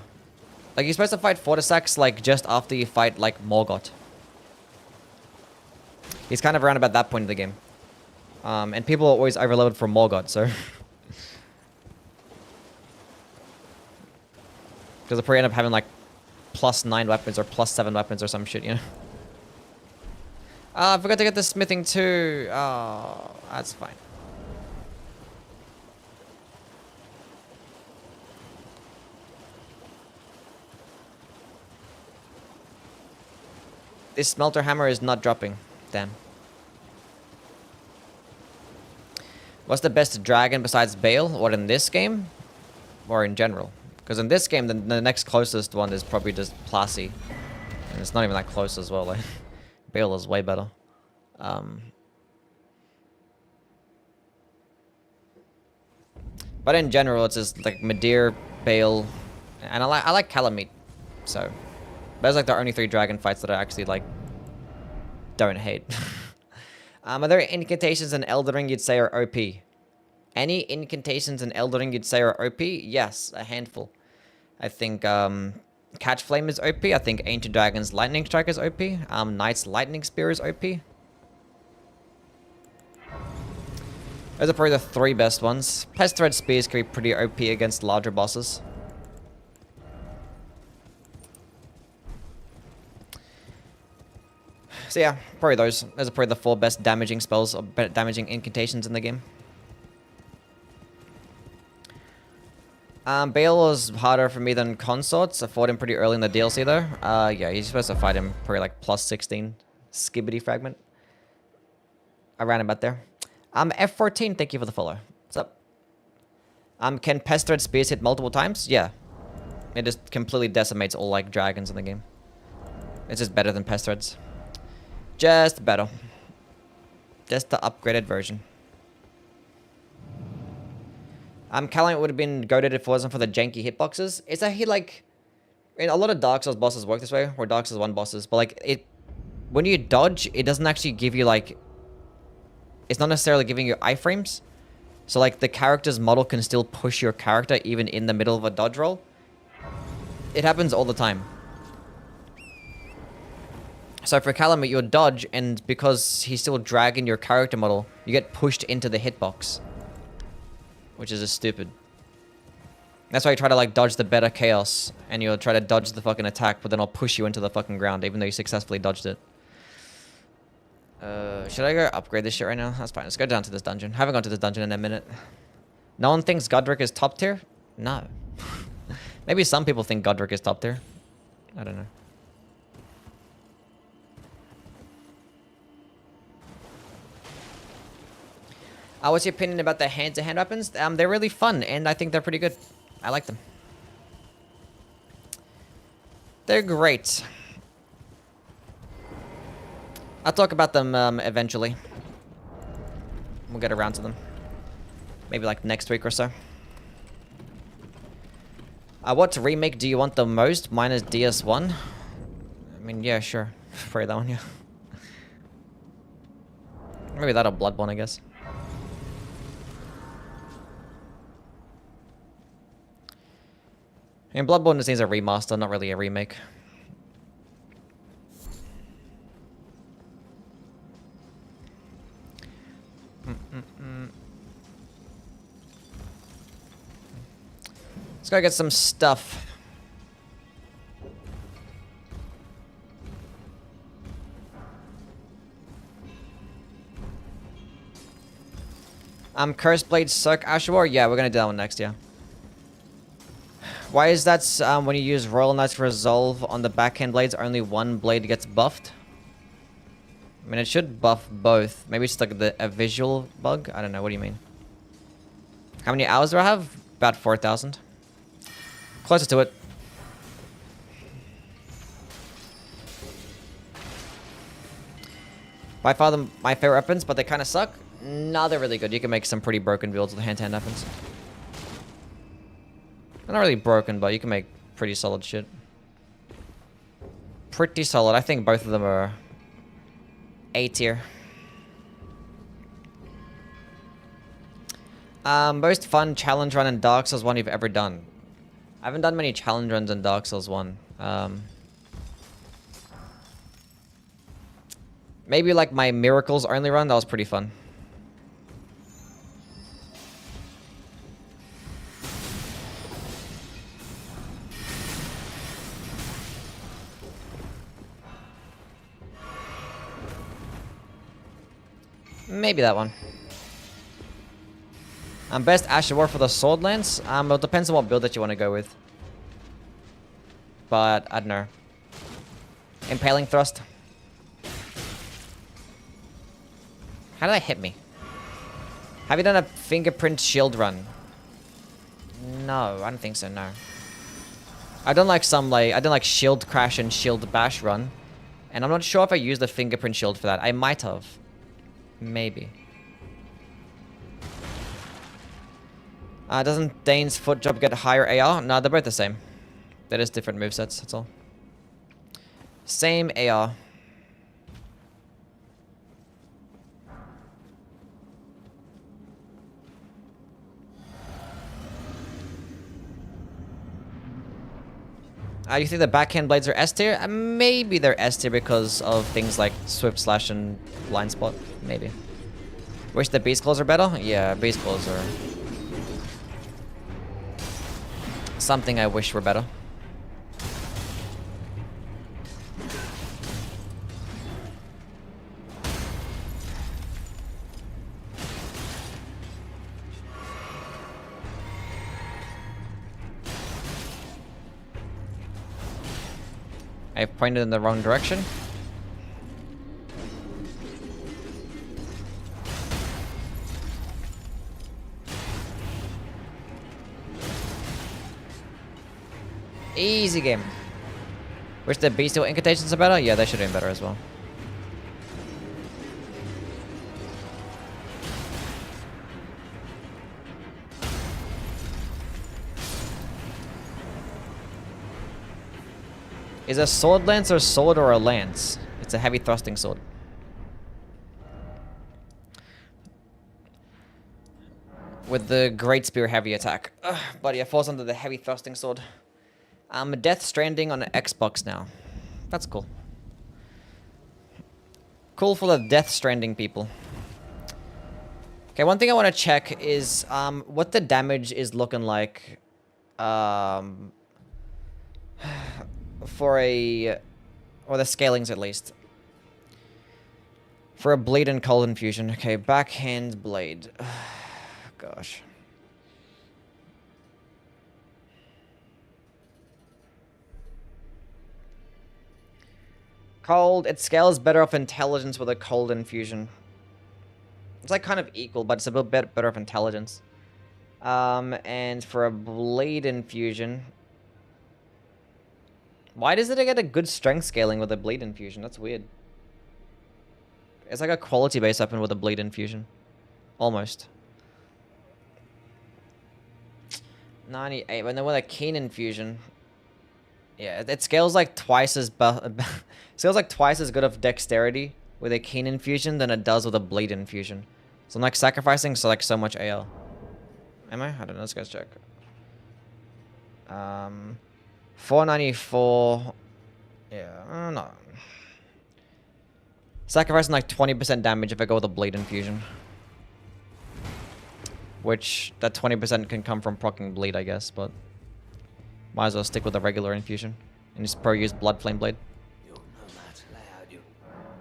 Speaker 1: Like, you're supposed to fight Fortisax, like, just after you fight, like, Morgott. He's kind of around about that point of the game. And people are always overleveled from Morgott, so... Because they'll probably end up having, like, +9 weapons or +7 weapons or some shit, you know? I forgot to get the smithing too. Oh, that's fine. This smelter hammer is not dropping. Damn. What's the best dragon besides Bale? What, in this game? Or in general? Because in this game, the next closest one is probably just Plassey. And it's not even that close as well. Like, Bale is way better. But in general, it's just like Midir, Bale, and I like Calamite. So, those are like the only 3 dragon fights that I actually like don't hate. Are there incantations in Elden Ring you'd say are OP? Any incantations in Elden Ring you'd say are OP? Yes, a handful. I think Catch Flame is OP. I think Ancient Dragon's Lightning Strike is OP. Knight's Lightning Spear is OP. Those are probably the 3 best ones. Pest Thread Spears can be pretty OP against larger bosses. So yeah, probably those. Those are probably the 4 best damaging spells or damaging incantations in the game. Bale was harder for me than Consorts. I fought him pretty early in the DLC though. Yeah, you're supposed to fight him probably like +16. Skibbity fragment. Around about there. F14, thank you for the follow. What's up? Can Pest Thread Spears hit multiple times? Yeah. It just completely decimates all like dragons in the game. It's just better than Pest Threads. Just better. Just the upgraded version. Calamite would have been goated if it wasn't for the janky hitboxes. It's actually like... I mean, a lot of Dark Souls bosses work this way, or Dark Souls 1 bosses, but like, it... When you dodge, it doesn't actually give you like... It's not necessarily giving you iframes. So like, the character's model can still push your character even in the middle of a dodge roll. It happens all the time. So for Calamite, you'll dodge, and because he's still dragging your character model, you get pushed into the hitbox. Which is just stupid. That's why you try to like dodge the better chaos, and you'll try to dodge the fucking attack, but then I'll push you into the fucking ground, even though you successfully dodged it. Should I go upgrade this shit right now? That's fine. Let's go down to this dungeon. Haven't gone to this dungeon in a minute. No one thinks Godric is top tier? No. Maybe some people think Godric is top tier. I don't know. What's your opinion about the hand-to-hand weapons? They're really fun, and I think they're pretty good. I like them. They're great. I'll talk about them eventually. We'll get around to them. Maybe like next week or so. What remake do you want the most? Mine is DS1. I mean, yeah, sure. Probably that one, yeah. Maybe that or Bloodborne, I guess. I mean, Bloodborne just needs a remaster, not really a remake. Let's go get some stuff. Cursed Blade Soak Ashwar? Yeah, we're gonna do that one next, yeah. Why is that when you use Royal Knight's Resolve on the backhand blades, only one blade gets buffed? I mean, it should buff both. Maybe it's like a visual bug? I don't know, what do you mean? How many hours do I have? About 4,000. Closer to it. By far my favorite weapons, but they kind of suck. Nah, they're really good. You can make some pretty broken builds with hand-to-hand weapons. They're not really broken, but you can make pretty solid shit. Pretty solid. I think both of them are A tier. Most fun challenge run in Dark Souls 1 you've ever done. I haven't done many challenge runs in Dark Souls 1. Maybe like my Miracles only run, that was pretty fun. Maybe that one. Best Ashwar for the Sword Lance? It depends on what build that you want to go with. But, I don't know. Impaling Thrust. How did that hit me? Have you done a Fingerprint Shield run? No, I don't think so, no. I've done like I done like Shield Crash and Shield Bash run. And I'm not sure if I used the Fingerprint Shield for that. I might have. Maybe. Doesn't Dane's foot job get higher AR? No, they're both the same. They're just different movesets, that's all. Same AR. You think the backhand blades are S tier? Maybe they're S tier because of things like Swift Slash and Blind Spot. Maybe. Wish the Beast Claws are better? Yeah, Beast Claws are something I wish were better. I've pointed in the wrong direction. Easy game. Wish the bestial incantations are better? Yeah, they should have been better as well. Is a sword lance or sword or a lance? It's a heavy thrusting sword. With the great spear heavy attack. Ugh, but yeah, falls under the heavy thrusting sword. Death Stranding on Xbox now. That's cool. Cool for the Death Stranding people. Okay, one thing I want to check is what the damage is looking like for a... or the scalings at least. For a Bleed and Cold Infusion. Okay, backhand blade. Gosh. Cold, it scales better off intelligence with a cold infusion. It's like kind of equal, but it's a bit better off intelligence. And for a blade infusion... Why does it get a good strength scaling with a bleed infusion? That's weird. It's like a quality base weapon with a bleed infusion. Almost. 98. But then with a keen infusion, yeah, it scales like twice as scales like twice as good of dexterity with a keen infusion than it does with a bleed infusion. So I'm like sacrificing so like so much AL. Am I? I don't know. Let's go check. 494. Yeah, no. Sacrificing like 20% damage if I go with a bleed infusion. Which, that 20% can come from proccing bleed, I guess, but... Might as well stick with a regular infusion. And just pro-use Blood Flame Blade.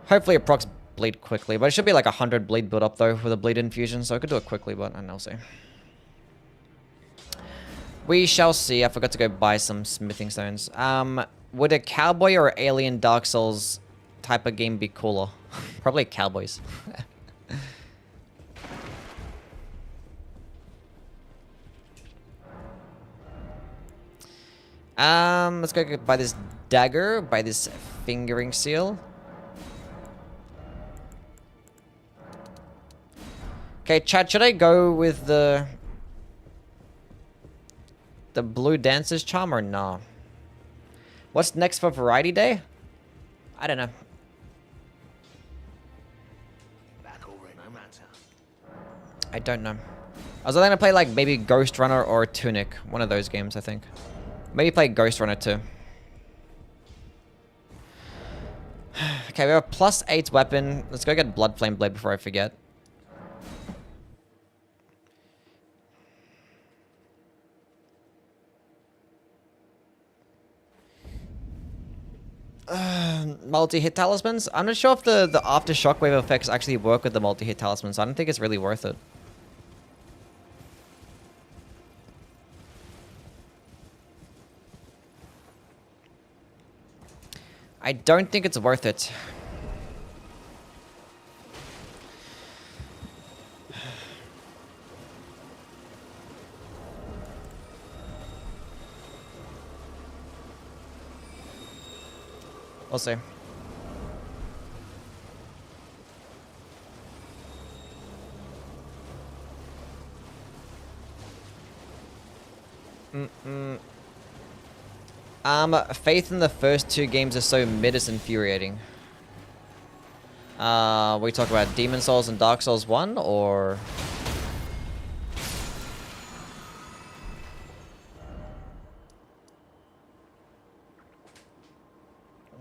Speaker 1: Hopefully it procs bleed quickly, but it should be like 100 bleed build up though with a bleed infusion, so I could do it quickly, but I don't know, see. We shall see. I forgot to go buy some smithing stones. Would a cowboy or alien Dark Souls type of game be cooler? Probably cowboys. Let's go buy this dagger, buy this fingering seal. Okay, chat, should I go with the blue dancer's charm or no? What's next for Variety Day? I don't know. I don't know. I was gonna play like maybe Ghost Runner or Tunic, one of those games I think. Maybe play Ghost Runner too. Okay, we have a +8 weapon. Let's go get Blood Flame Blade before I forget. Multi-hit talismans? I'm not sure if the after shockwave effects actually work with the multi-hit talismans. I don't think it's really worth it. I don't think it's worth it. We'll see. Faith in the first two games is so mid is infuriating. We talk about Demon Souls and Dark Souls 1, or...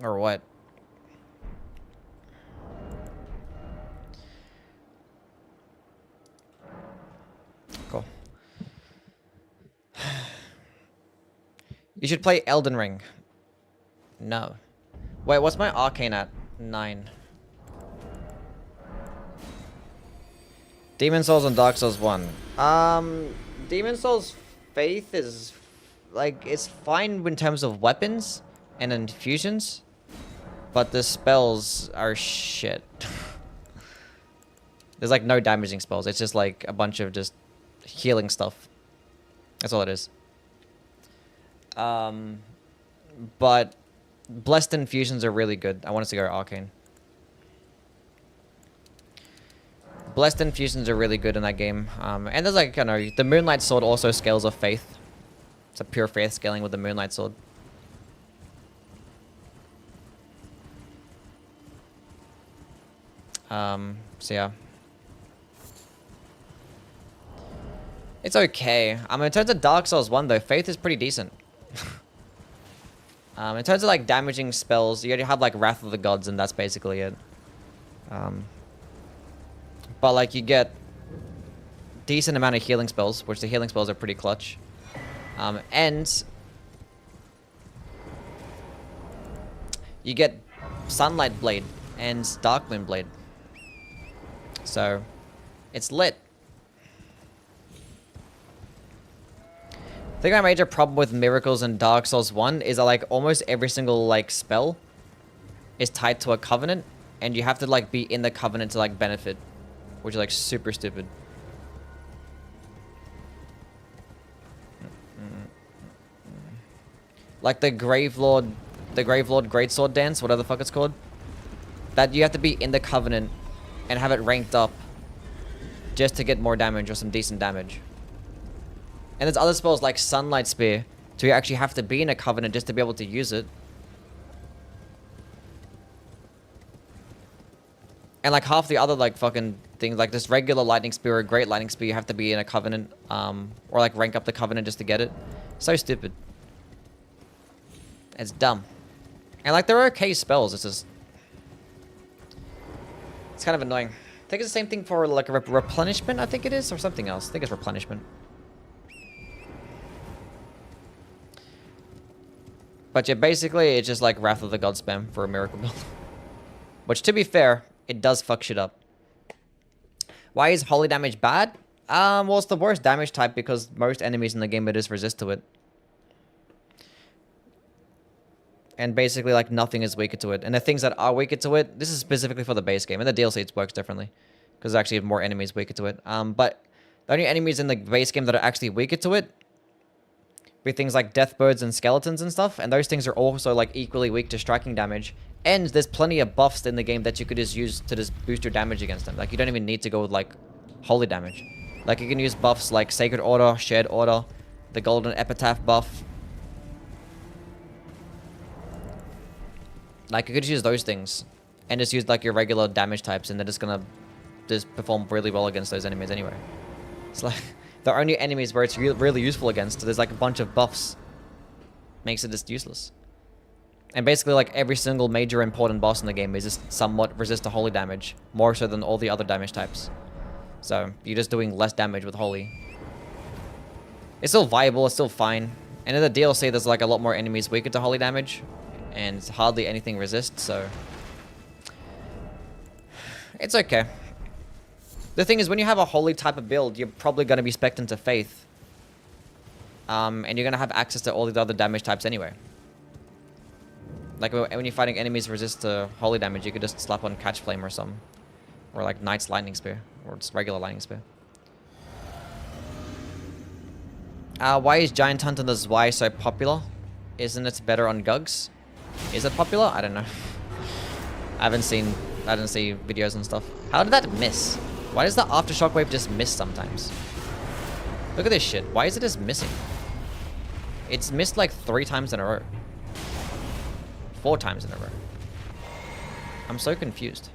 Speaker 1: Or what? Cool. You should play Elden Ring. No. Wait, what's my arcane at? 9. Demon Souls and Dark Souls 1. Demon Souls Faith is... like, it's fine in terms of weapons and infusions. But the spells are shit. There's like no damaging spells. It's just like a bunch of just healing stuff. That's all it is. But blessed infusions are really good. I want us to go arcane. Blessed infusions are really good in that game. And there's like, you know, the Moonlight Sword also scales of faith. It's a pure faith scaling with the Moonlight Sword. So yeah. It's okay. In terms of Dark Souls 1 though, Faith is pretty decent. In terms of like damaging spells, you already have like Wrath of the Gods and that's basically it. But like you get decent amount of healing spells, which the healing spells are pretty clutch. And you get Sunlight Blade and Darkmoon Blade. So, it's lit. I think my major problem with Miracles in Dark Souls 1 is that like almost every single like spell is tied to a covenant, and you have to like be in the covenant to like benefit, which is like super stupid. Like the Gravelord Greatsword Dance, whatever the fuck it's called. That you have to be in the covenant and have it ranked up just to get more damage or some decent damage. And there's other spells like Sunlight Spear, so you actually have to be in a covenant just to be able to use it. And like half the other like fucking things, like this regular lightning spear or great lightning spear, you have to be in a covenant, or like rank up the covenant just to get it. So stupid. It's dumb. And like they're okay spells, it's just... It's kind of annoying. I think it's the same thing for like a replenishment, I think it is, or something else. I think it's replenishment. But yeah, basically it's just like Wrath of the God spam for a miracle build. Which, to be fair, it does fuck shit up. Why is holy damage bad? Well, it's the worst damage type because most enemies in the game just resist to it. And basically, like, nothing is weaker to it. And the things that are weaker to it, this is specifically for the base game. And the DLC, it works differently. Because there's actually more enemies weaker to it. But the only enemies in the base game that are actually weaker to it be things like deathbirds and skeletons and stuff. And those things are also, like, equally weak to striking damage. And there's plenty of buffs in the game that you could just use to just boost your damage against them. Like, you don't even need to go with, like, holy damage. Like, you can use buffs like Sacred Order, Shared Order, the Golden Epitaph buff. Like, you could just use those things. And just use, like, your regular damage types. And they're just gonna just perform really well against those enemies anyway. It's like, the only enemies where it's really useful against, there's, like, a bunch of buffs. Makes it just useless. And basically, like, every single major important boss in the game is just somewhat resist to holy damage. More so than all the other damage types. So, you're just doing less damage with holy. It's still viable, it's still fine. And in the DLC, there's, like, a lot more enemies weaker to holy damage. And hardly anything resists, so... It's okay. The thing is, when you have a holy type of build, you're probably going to be spec'd into Faith. And you're going to have access to all the other damage types anyway. Like, when you're fighting enemies resist to holy damage, you could just slap on Catch Flame or something. Or, like, Knight's Lightning Spear. Or just regular Lightning Spear. Why is Giant Hunt and the Zwei so popular? Isn't it better on Gugs? Is it popular? I don't know. I didn't see videos and stuff. How did that miss? Why does the Aftershock Wave just miss sometimes? Look at this shit. Why is it just missing? It's missed like 3 times in a row. 4 times in a row. I'm so confused.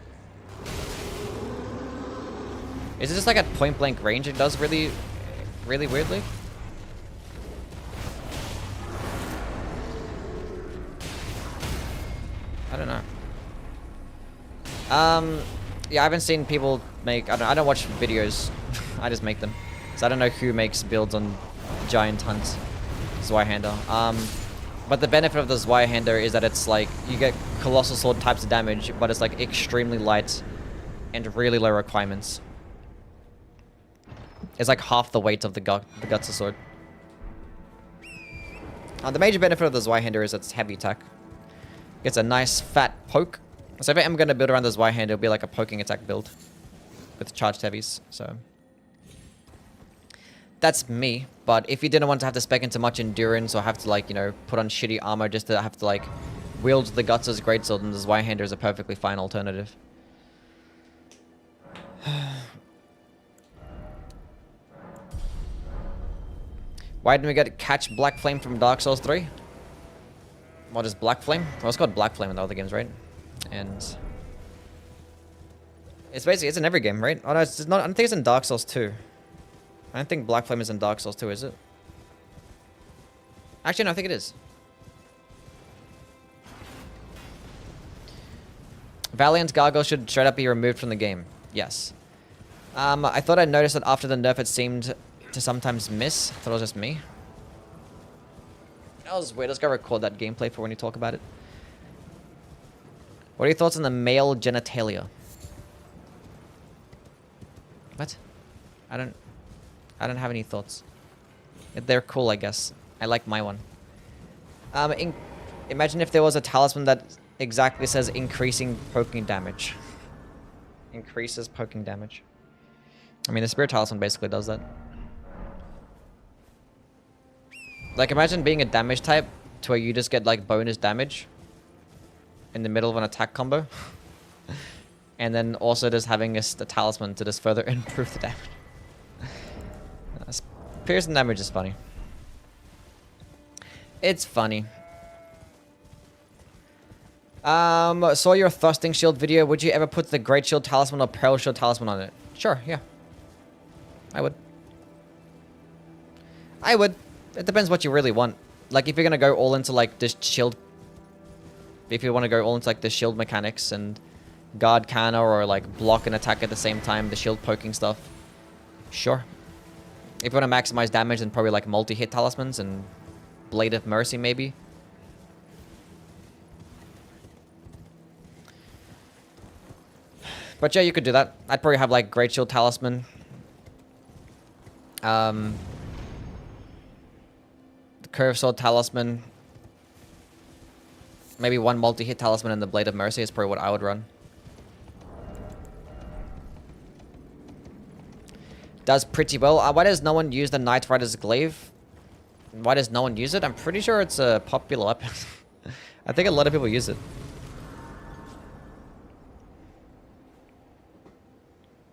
Speaker 1: Is it just like at point blank range it does really weirdly? I don't know. Yeah, I haven't seen people make... I don't watch videos. I just make them. So I don't know who makes builds on Giant Hunt Zweihander. But the benefit of the Zweihander is that it's like... You get Colossal Sword types of damage, but it's like extremely light and really low requirements. It's like half the weight of the Guts of Sword. The major benefit of the Zweihander is its heavy attack. It's a nice fat poke. So if I'm going to build around the Zweihander, it'll be like a poking attack build. With charged heavies, so... That's me, but if you didn't want to have to spec into much endurance or have to, like, you know, put on shitty armor just to have to, like, wield the Guts as greatsword, then the Zweihander is a perfectly fine alternative. Why didn't we get Catch Black Flame from Dark Souls 3? What is Black Flame? Well, it's called Black Flame in the other games, right? And... It's basically, it's in every game, right? Oh no, it's not, I don't think it's in Dark Souls 2. I don't think Black Flame is in Dark Souls 2, is it? Actually, no, I think it is. Valiant Gargoyle should straight up be removed from the game. Yes. I thought I noticed that after the nerf it seemed to sometimes miss. I thought it was just me. That was weird. Let's go record that gameplay for when you talk about it. What are your thoughts on the male genitalia? What? I don't have any thoughts. They're cool, I guess. I like my one. Imagine if there was a talisman that exactly says increasing poking damage. Increases poking damage. I mean, the Spirit Talisman basically does that. Like, imagine being a damage type to where you just get, like, bonus damage in the middle of an attack combo. And then also just having a talisman to just further improve the damage. That's Piercing damage is funny. It's funny. Saw your thrusting shield video. Would you ever put the Great Shield Talisman or Pearl Shield Talisman on it? Sure, yeah. I would. I would. It depends what you really want. Like, if you're gonna go all into, like, this shield... If you want to go all into, like, the shield mechanics and guard counter or, like, block and attack at the same time, the shield poking stuff. Sure. If you want to maximize damage, then probably, like, multi-hit talismans and Blade of Mercy, maybe. But yeah, you could do that. I'd probably have, like, Great Shield Talisman. The Curve Sword Talisman. Maybe one multi-hit talisman and the Blade of Mercy is probably what I would run. Does pretty well. Why does no one use the Knight Rider's Glaive? Why does no one use it? I'm pretty sure it's a popular weapon. I think a lot of people use it.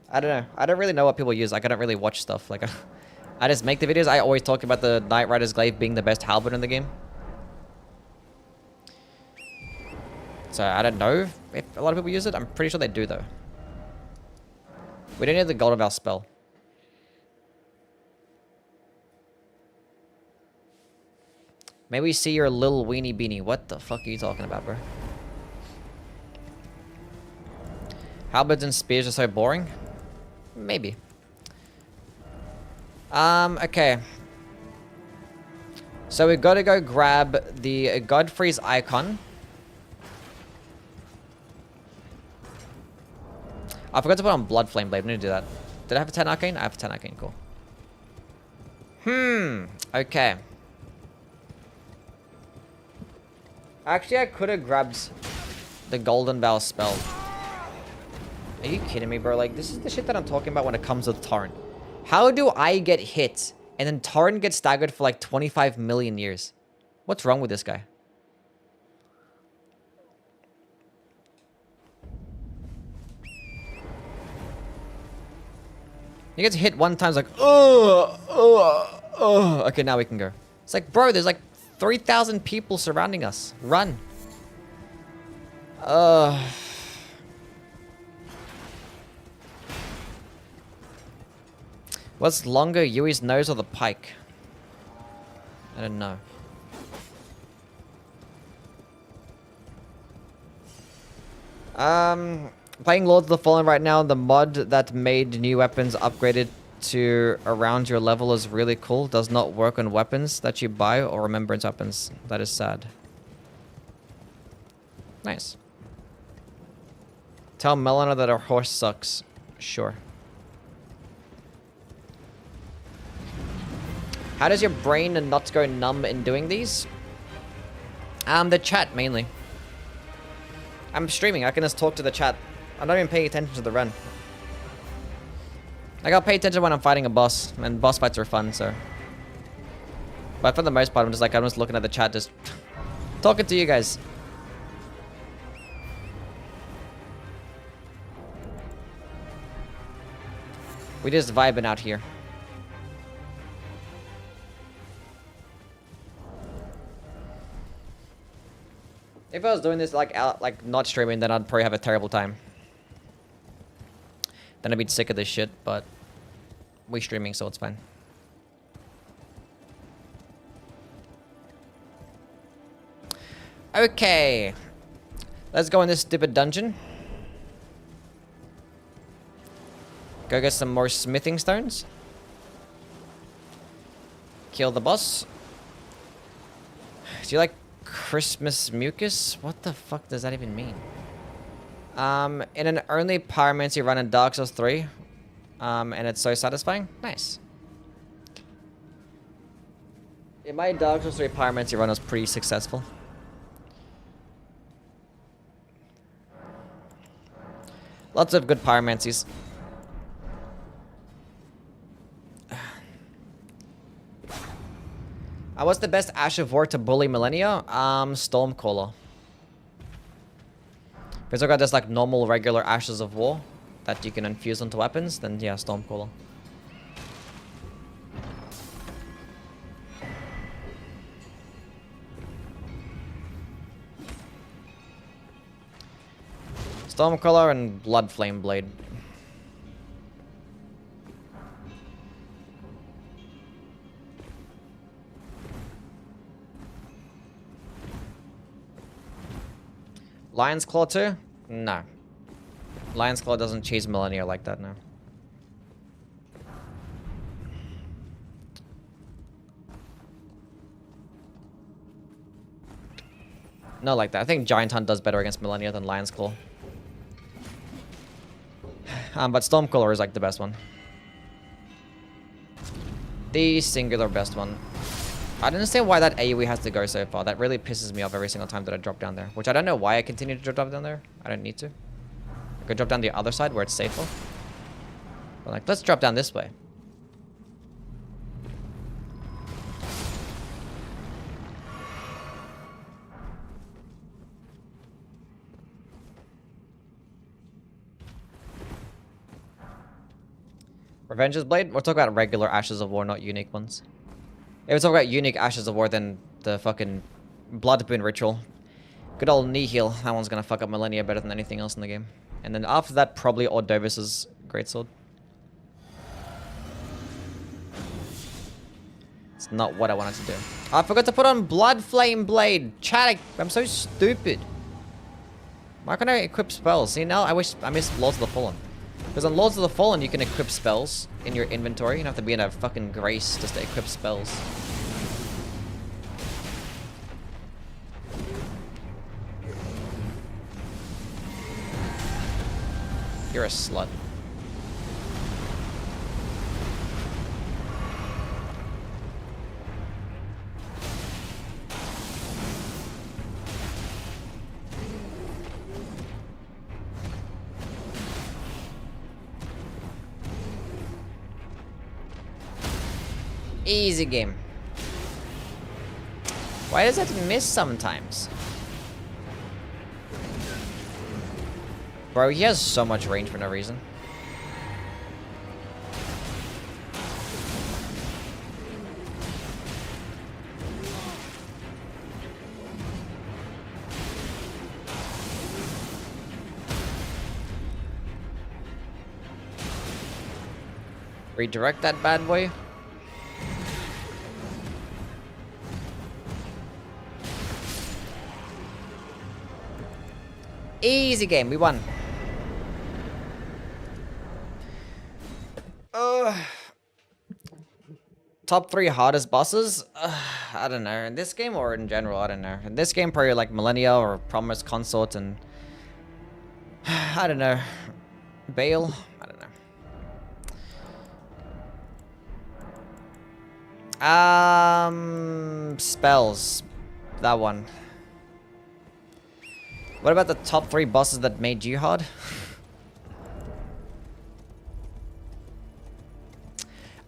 Speaker 1: I don't know. I don't really know what people use. Like, I don't really watch stuff. Like, I just make the videos. I always talk about the Knight Rider's Glaive being the best halberd in the game. So, I don't know if a lot of people use it. I'm pretty sure they do, though. We don't need the Golden Vow spell. Maybe we see your little weenie beanie. What the fuck are you talking about, bro? Halberds and spears are so boring? Maybe. Okay. So we gotta go grab the Godfrey's icon. I forgot to put on Bloodflame Blade. We need to do that. Did I have a 10 arcane? I have a 10 arcane. Cool. Okay. Actually, I could have grabbed the Golden Vow spell. Are you kidding me, bro? Like, this is the shit that I'm talking about when it comes to Torrent. How do I get hit and then Torrent gets staggered for like 25 million years? What's wrong with this guy? He gets hit one time, it's like, okay, now we can go. It's like, bro, there's like 3,000 people surrounding us. Run. What's longer, Yui's nose or the pike? I don't know. Playing Lords of the Fallen right now, the mod that made new weapons upgraded to around your level is really cool. Does not work on weapons that you buy or remembrance weapons. That is sad. Nice. Tell Melina that her horse sucks. Sure. How does your brain not go numb in doing these? The chat mainly. I'm streaming. I can just talk to the chat. I'm not even paying attention to the run. Like, I'll pay attention when I'm fighting a boss, and boss fights are fun, so. But for the most part, I'm just looking at the chat, just talking to you guys. We just vibing out here. If I was doing this like not streaming, then I'd probably have a terrible time. Then I'd be sick of this shit, but we streaming, so it's fine. Okay. Let's go in this stupid dungeon. Go get some more smithing stones. Kill the boss. Do you like Christmas mucus? What the fuck does that even mean? In an only pyromancy run in Dark Souls 3. And it's so satisfying. Nice. In my Dark Souls 3 pyromancy run was pretty successful. Lots of good pyromancies. What's the best Ash of War to bully Millennia? Stormcaller. If it's got just like normal, regular Ashes of War that you can infuse into weapons, then yeah, Stormcaller. Stormcaller and Blood Flame Blade. Lion's Claw too? No. Lion's Claw doesn't cheese Millennia like that, no. Not like that. I think Giant Hunt does better against Millennia than Lion's Claw. But Stormcaller is like the best one. The singular best one. I don't understand why that AoE has to go so far. That really pisses me off every single time that I drop down there. Which I don't know why I continue to drop down there. I don't need to. I could drop down the other side where it's safer. But like, let's drop down this way. Revenge's Blade? We'll talk about regular Ashes of War, not unique ones. If we talk about unique Ashes of War, then the fucking Blood Boon Ritual. Good old Nihil. That one's gonna fuck up Millennia better than anything else in the game. And then after that, probably Ordovis's Greatsword. It's not what I wanted to do. I forgot to put on Blood Flame Blade. Chat, I'm so stupid. Why can't I equip spells? See, now I missed Lords of the Fallen. Because on Lords of the Fallen, you can equip spells in your inventory. You don't have to be in a fucking grace just to equip spells. You're a slut. Easy game. Why does it miss sometimes? Bro, he has so much range for no reason. Redirect that bad boy. Easy game, we won. Top 3 hardest bosses? I don't know. In this game or in general, I don't know. In this game, probably like Millennia or Promised Consort and... I don't know. Bale? I don't know. Spells. That one. What about the top 3 bosses that made you hard?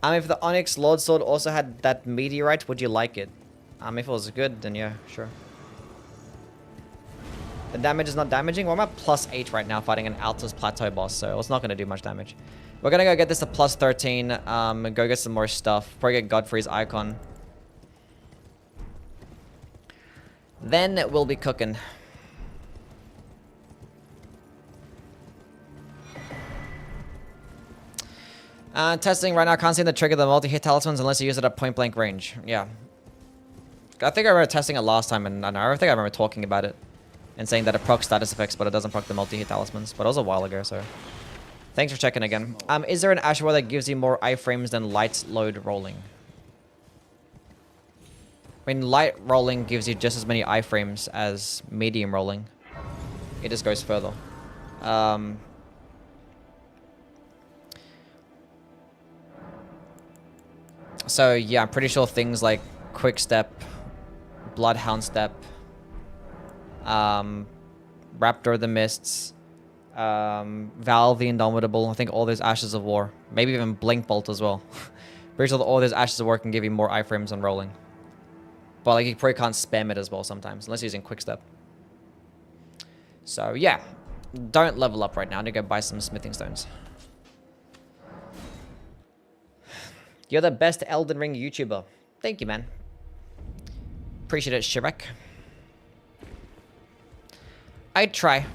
Speaker 1: If the Onyx Lord Sword also had that meteorite, would you like it? If it was good, then yeah, sure. The damage is not damaging. Well, I'm at +8 right now fighting an Altus Plateau boss, so it's not going to do much damage. We're going to go get this to +13, go get some more stuff. Probably get Godfrey's Icon. Then we'll be cooking. Testing right now, can't seem to trigger the multi-hit talismans unless you use it at point-blank range. Yeah. I think I remember testing it last time, and I think I remember talking about it. And saying that it procs status effects, but it doesn't proc the multi-hit talismans. But it was a while ago, so... Thanks for checking again. Is there an Asher War that gives you more iframes than light load rolling? I mean, light rolling gives you just as many iframes as medium rolling. It just goes further. So yeah, I'm pretty sure things like Quick Step, Bloodhound Step, Raptor of the Mists, Valve the Indomitable, I think all those Ashes of War, maybe even Blink Bolt as well. Pretty sure that all those Ashes of War can give you more iframes on rolling. But like you probably can't spam it as well sometimes, unless you're using Quick Step. So yeah, don't level up right now, I need to go buy some smithing stones. You're the best Elden Ring YouTuber. Thank you, man. Appreciate it, Shirek. I try.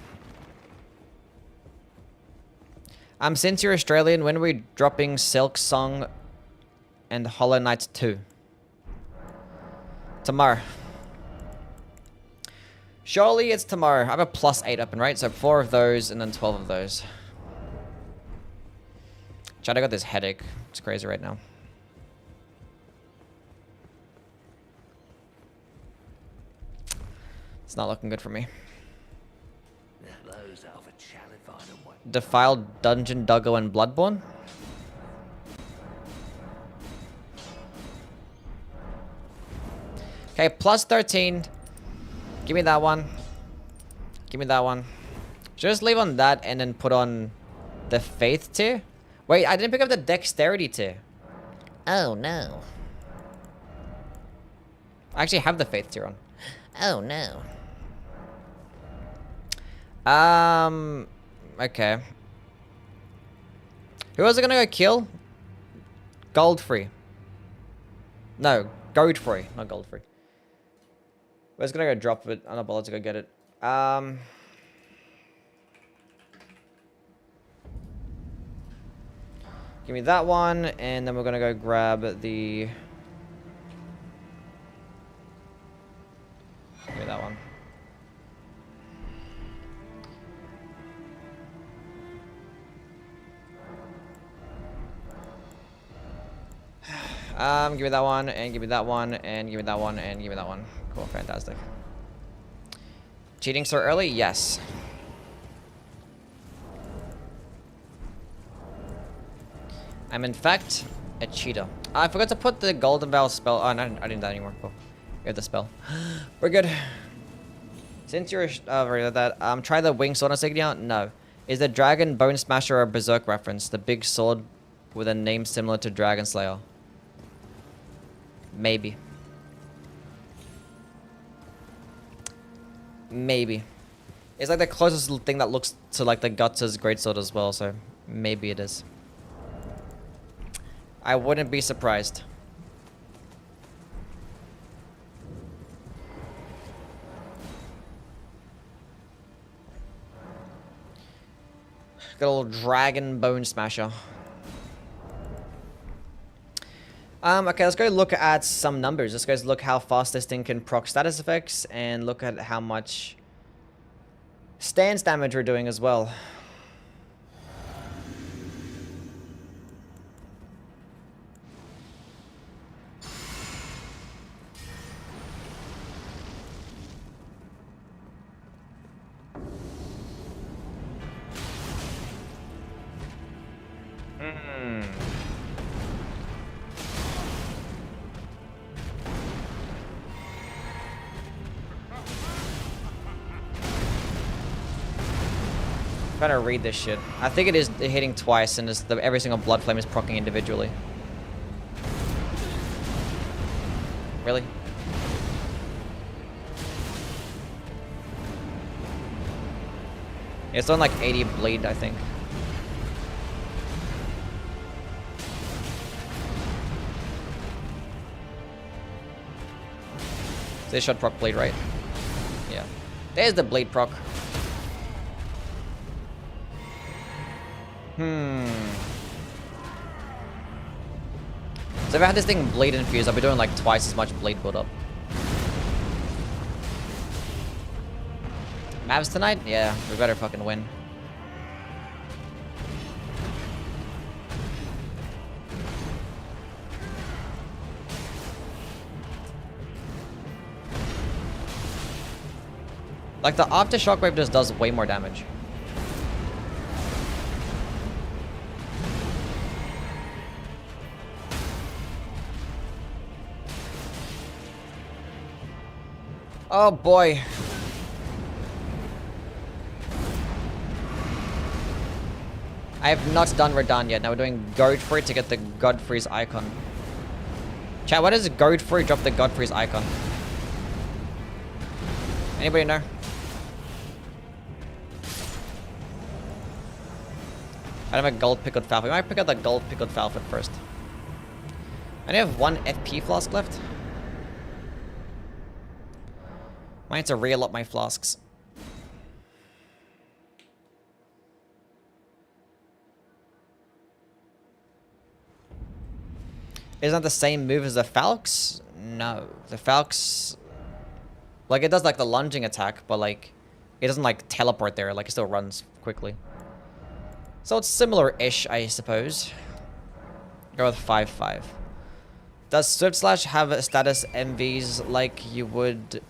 Speaker 1: Since you're Australian, when are we dropping Silk Song and Hollow Knight 2? Tomorrow. Surely it's tomorrow. I have a +8 open, right? So 4 of those and then 12 of those. Chad, I got this headache. It's crazy right now. It's not looking good for me. Defiled Dungeon Duggo and Bloodborne. Okay, +13. Give me that one. Give me that one. Just leave on that and then put on the Faith tier. Wait, I didn't pick up the Dexterity tier. Oh, no. I actually have the Faith tier on. Oh, no. Okay. Who was I gonna go kill? Goldfree. No, Goldfree, not Goldfree. I was gonna go drop it. I'm not bothered to go get it. Give me that one, and then we're gonna go grab the... Give me that one. Give me that one, and give me that one, and give me that one, and give me that one. Cool, fantastic. Cheating so early? Yes. I'm in fact a cheater. I forgot to put the Golden Veil spell. Oh, no, I didn't do that anymore. Cool. We have the spell. We're good. Since you're over that, try the Wing Sword insignia. No. Is the Dragon Bone Smasher a Berserk reference? The big sword with a name similar to Dragon Slayer. Maybe. Maybe. It's like the closest thing that looks to like the Guts' greatsword as well, so maybe it is. I wouldn't be surprised. Got a little Dragon Bone Smasher. Okay, let's go look at some numbers. Let's go look how fast this thing can proc status effects and look at how much stance damage we're doing as well. Trying to read this shit. I think it is hitting twice, and every single blood flame is proccing individually. Really? It's on like 80 bleed, I think. They should proc bleed, right? Yeah. There's the bleed proc. So if I had this thing bleed infused, I'll be doing like twice as much bleed build up. Mavs tonight? Yeah, we better fucking win. Like the after shockwave just does way more damage. Oh boy. I have not done Radahn yet. Now we're doing Godfrey to get the Godfrey's icon. Chat, what does Godfrey drop the Godfrey's icon? Anybody know? I have a gold pickled falcon. I might pick up the gold pickled falcon first. I only have 1 FP flask left. Might have to reel up my flasks. Isn't that the same move as the Falx? No. The Falx... Like, it does, like, the lunging attack, but, like, it doesn't, like, teleport there. Like, it still runs quickly. So it's similar-ish, I suppose. Go with 5-5. Does Swift Slash have a status MVs like you would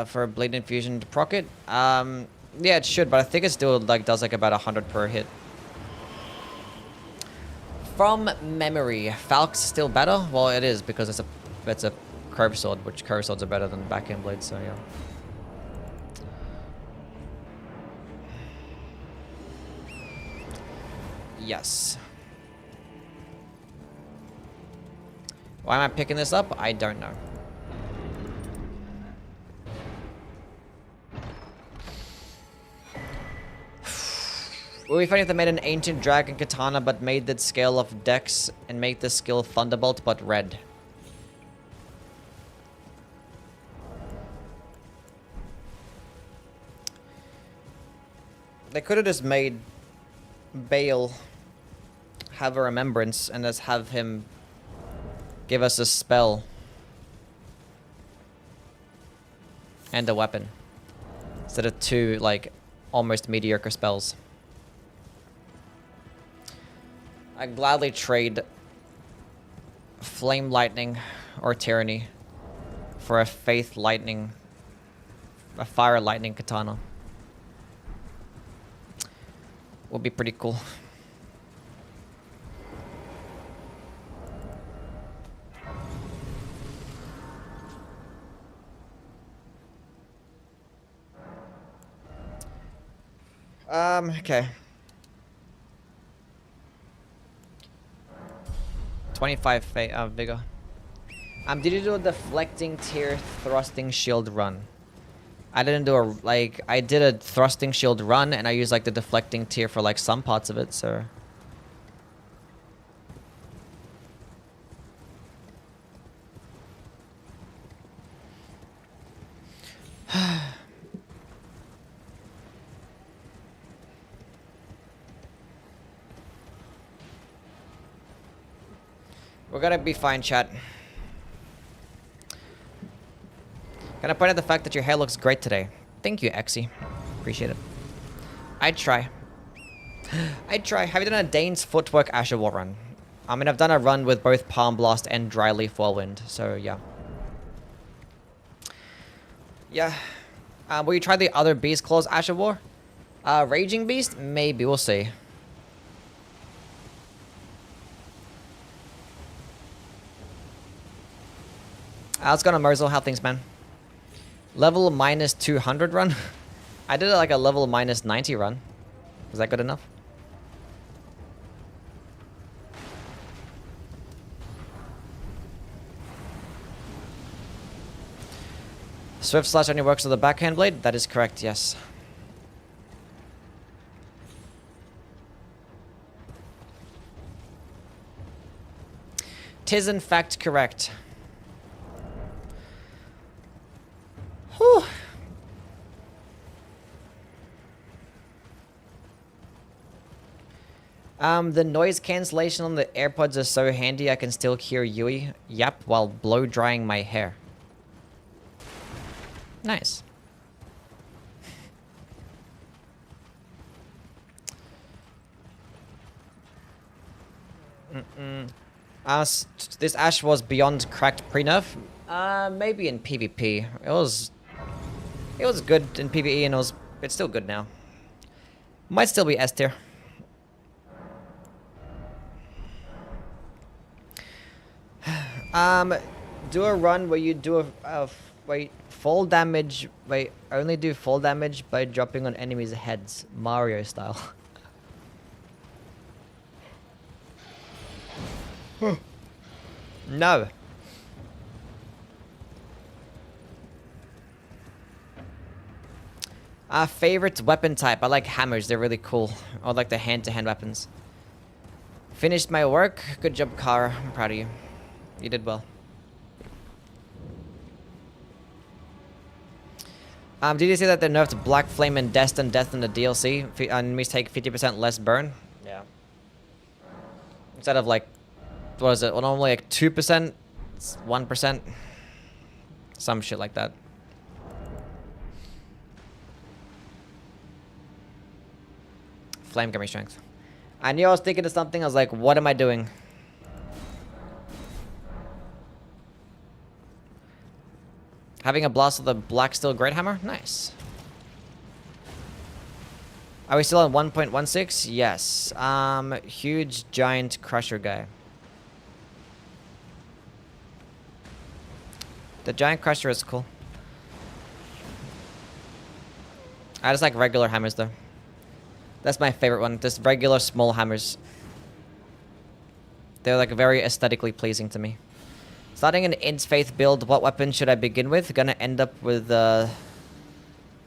Speaker 1: for Blade Infusion to proc it? Yeah, it should, but I think it still, like, does, like, about 100 per hit. From memory, Falx still better? Well, it is, because it's a curved sword, which curved swords are better than backhand blades, so yeah. Yes. Why am I picking this up? I don't know. It would be funny if they made an ancient dragon katana but made the scale of dex and make the skill Thunderbolt but red. They could have just made Bale have a remembrance and just have him give us a spell and a weapon instead of two, like, almost mediocre spells. I'd gladly trade Flame Lightning or Tyranny for a Faith Lightning, a Fire Lightning katana. Would be pretty cool. Okay. 25 vigor. Did you do a deflecting tier thrusting shield run? I didn't do a, like, I did a thrusting shield run and I used, like, the deflecting tier for, like, some parts of it, so. We're gonna be fine, chat. Can I point out the fact that your hair looks great today? Thank you, Exy. Appreciate it. I'd try. I'd try. Have you done a Dane's Footwork Asher War run? I mean, I've done a run with both Palm Blast and Dry Leaf Whirlwind, so yeah. Yeah. Will you try the other Beast Claws Asher War? Raging Beast? Maybe. We'll see. Let's go to Mosul. How things, man? Level minus 200 run? I did like a level minus 90 run. Was that good enough? Swift Slash only works with the backhand blade? That is correct, yes. Tis in fact correct. Whew. The noise cancellation on the AirPods is so handy I can still hear Yui yap while blow drying my hair. Nice. This Ash was beyond cracked pre-nerf. Maybe in PvP. It was good in PvE and it's still good now. Might still be S tier. Do a run where you do fall damage. Wait, only do fall damage by dropping on enemies' heads, Mario style. No. Favorite weapon type? I like hammers. They're really cool. I like the hand-to-hand weapons. Finished my work. Good job, Kara. I'm proud of you. You did well. Did you see that they nerfed Black Flame and Destined Death in the DLC? Enemies take 50% less burn? Yeah. Instead of, like, what is it? Well, normally like 2%, 1%, some shit like that. Flame gave me strength. I knew I was thinking of something. I was like, what am I doing? Having a blast with a black steel great hammer? Nice. Are we still on 1.16? Yes. Huge giant crusher guy. The giant crusher is cool. I just like regular hammers though. That's my favorite one. Just regular small hammers. They're like very aesthetically pleasing to me. Starting an Int Faith build, what weapon should I begin with? Gonna end up with the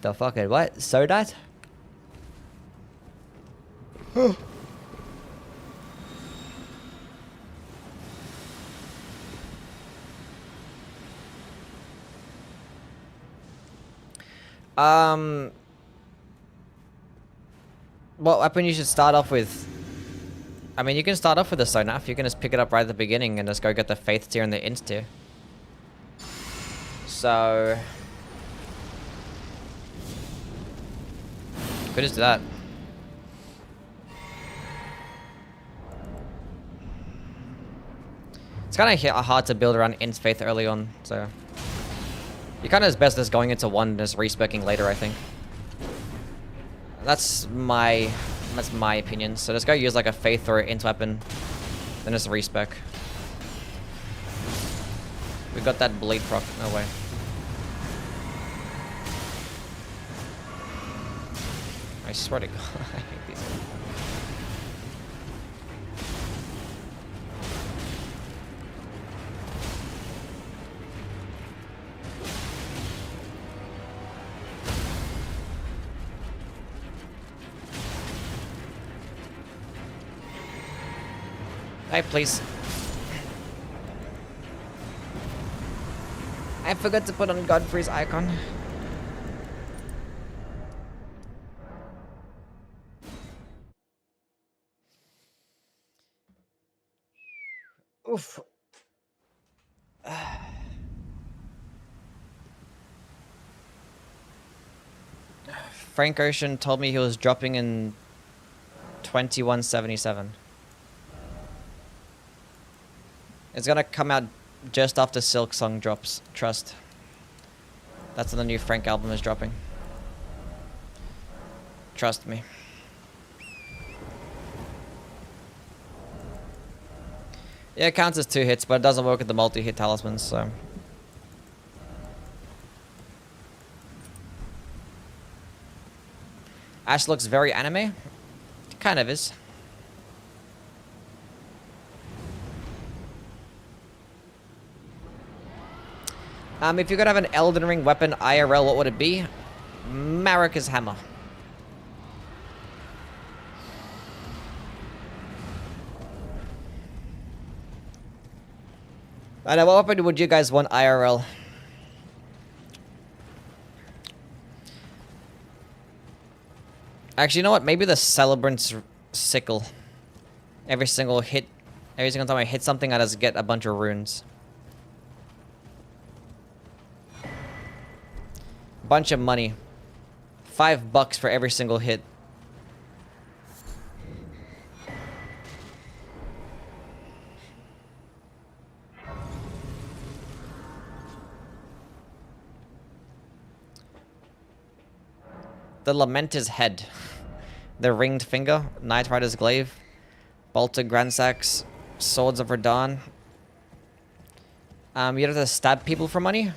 Speaker 1: fucking what? Sodat? What weapon you should start off with? I mean, you can start off with the Sonaf. You can just pick it up right at the beginning and just go get the Faith tier and the Int tier. So... could just do that. It's kind of hard to build around Int Faith early on, so... you kind of is best just going into one and just respeccing later, I think. That's my opinion. So just go use like a Faith or Int weapon, then just respec. We got that blade proc. No way. I swear to God, I hate these. Hey, please. I forgot to put on Godfrey's icon. Oof. Frank Ocean told me he was dropping in 2177. It's gonna come out just after Silk Song drops. Trust. That's when the new Frank album is dropping. Trust me. Yeah, it counts as 2 hits, but it doesn't work with the multi-hit talismans, so... Ash looks very anime. It kind of is. If you could have an Elden Ring weapon IRL, what would it be? Marika's hammer. I know, what weapon would you guys want IRL? Actually, you know what? Maybe the Celebrant's sickle. Every single time I hit something, I just get a bunch of runes. Bunch of money. $5 for every single hit. The Lamenter's head. The ringed finger. Night Rider's glaive. Bolter Grandsax. Swords of Radahn. You have to stab people for money?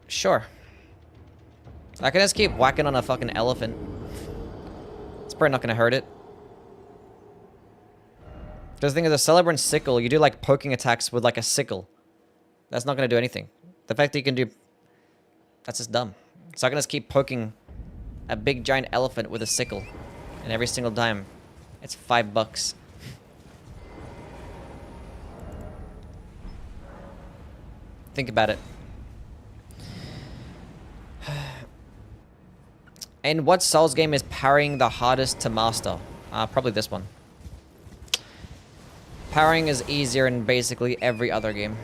Speaker 1: Sure. I can just keep whacking on a fucking elephant. It's probably not gonna hurt it. The thing is, a Celebrant's sickle, you do like poking attacks with like a sickle. That's not gonna do anything. The fact that you can do... that's just dumb. So I can just keep poking a big giant elephant with a sickle. And every single time, it's $5. Think about it. And what Souls game is parrying the hardest to master? Probably this one. Parrying is easier in basically every other game.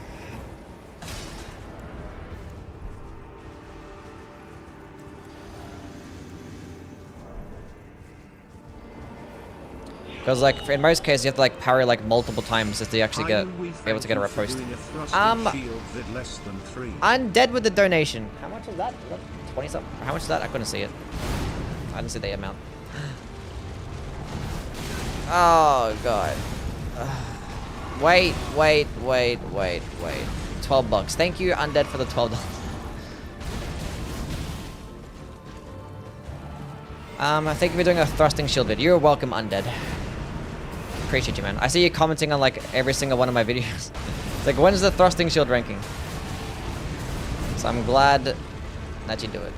Speaker 1: Because like in most cases you have to like parry like multiple times just to actually be able to get a rep post. Undead with the donation. How much is that? 20 something? How much is that? I couldn't see it. I didn't see the amount. Oh god. Wait. 12 bucks. Thank you, Undead, for the $12. I think we're doing a thrusting shield vid. You're welcome, Undead. Appreciate you, man. I see you commenting on like every single one of my videos. It's like, when's the thrusting shield ranking? So I'm glad that you do it.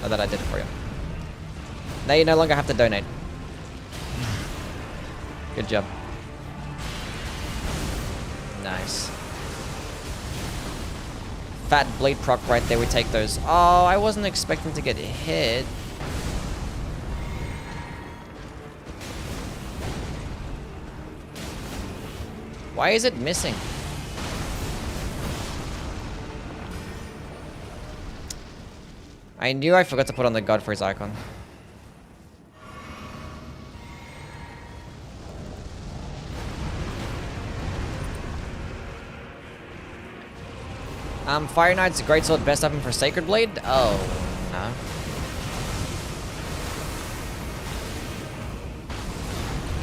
Speaker 1: Or that I did it for you. Now you no longer have to donate. Good job. Nice. Fat blade proc right there. We take those. Oh, I wasn't expecting to get hit. Why is it missing? I knew I forgot to put on the Godfrey's icon. Fire Knight's Greatsword best weapon for Sacred Blade? Oh, no.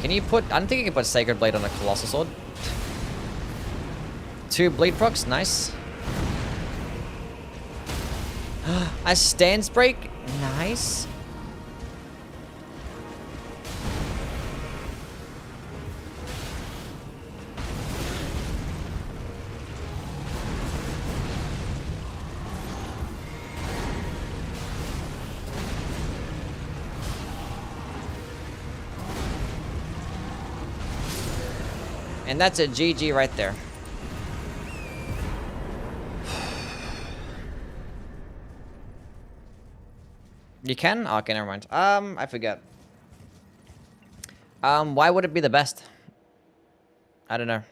Speaker 1: Can you put... I don't think you can put Sacred Blade on a Colossal Sword. 2 bleed procs, nice. A stance break, nice. And that's a GG right there. You can? Oh, okay, never mind. I forget. Why would it be the best? I don't know.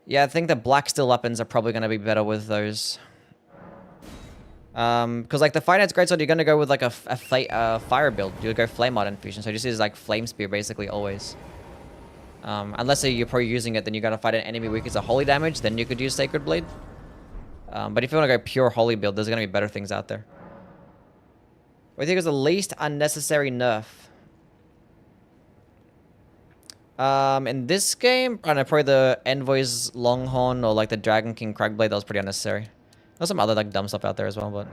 Speaker 1: Yeah, I think the black steel weapons are probably going to be better with those. Because like the Fire Knight's Greatsword, you're going to go with like a fire build. You'll go Flame Art Infusion, so you just use like Flame Spear basically always. Unless you're probably using it, then you're going to fight an enemy weak as a holy damage, then you could use Sacred Blade. But if you want to go pure holy build, there's going to be better things out there. What do you think is the least unnecessary nerf? In this game, I don't know, probably the Envoy's Longhorn or like the Dragon King Cragblade, that was pretty unnecessary. There's some other like dumb stuff out there as well, but...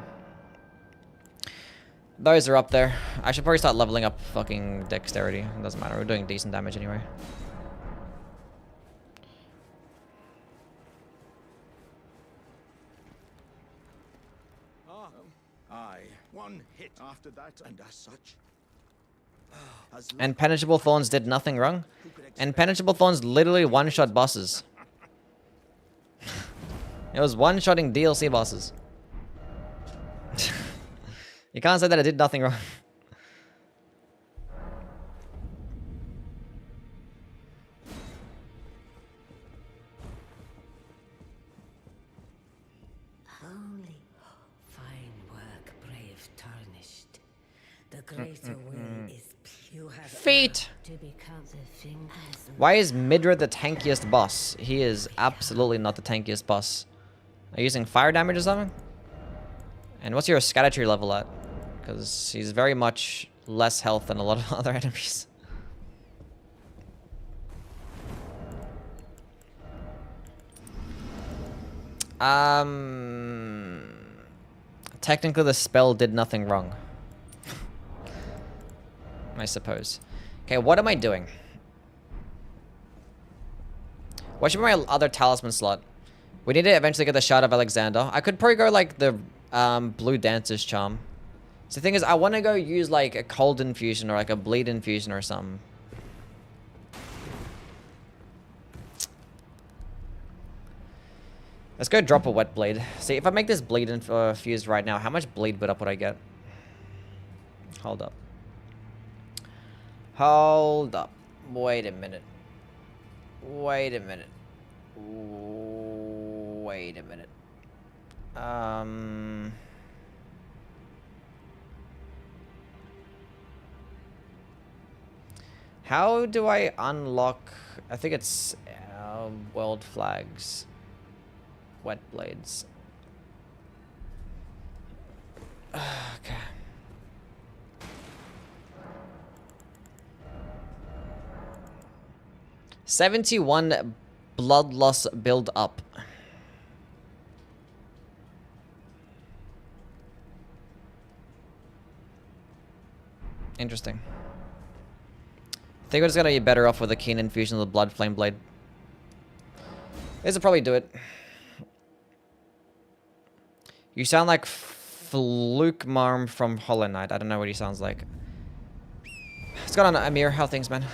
Speaker 1: those are up there. I should probably start leveling up fucking dexterity. It doesn't matter, we're doing decent damage anyway.
Speaker 3: One hit after that, and as such.
Speaker 1: And Penetrable Thorns did nothing wrong. And Penetrable Thorns literally one-shot bosses. It was one-shotting DLC bosses. You can't say that it did nothing wrong. Feet! Why is Midra the tankiest boss? He is absolutely not the tankiest boss. Are you using fire damage or something? And what's your scatter tree level at? Because he's very much less health than a lot of other enemies. Technically the spell did nothing wrong. I suppose. Okay, what am I doing? What should be my other talisman slot? We need to eventually get the Shard of Alexander. I could probably go like the Blue Dancer's Charm. So the thing is, I want to go use like a Cold Infusion or like a Bleed Infusion or something. Let's go drop a wet blade. See, if I make this bleed infused right now, how much bleed build up would I get? Hold up. Hold up. Wait a minute. Wait a minute. Wait a minute. How do I unlock... I think it's world flags. Wet blades. Okay. $71 blood loss build up. Interesting. I think we're just gonna be better off with a keen infusion of the blood flame blade. This will probably do it. You sound like Fluke Marm from Hollow Knight. I don't know what he sounds like. What's going on, Amir? How things, man?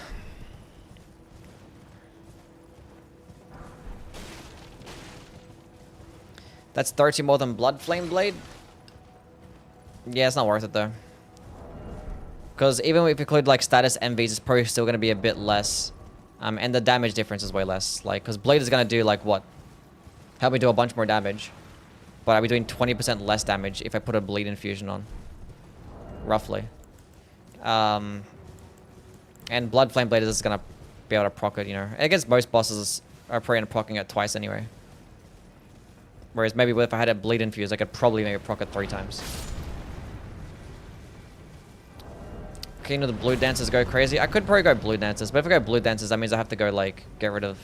Speaker 1: That's 30 more than Blood Flame Blade? Yeah, it's not worth it, though. Because even if you include, like, status MVs, it's probably still going to be a bit less. And the damage difference is way less. Like, because Blade is going to do, like, what? Help me do a bunch more damage. But I'll be doing 20% less damage if I put a Bleed Infusion on. Roughly. And Blood Flame Blade is going to be able to proc it, you know. Against most bosses, are probably going to procking it twice anyway. Whereas maybe if I had a Bleed Infuse, I could probably maybe proc it 3 times. Okay, you know the Blue Dancers go crazy. I could probably go Blue Dancers, but if I go Blue Dancers, that means I have to go, like, get rid of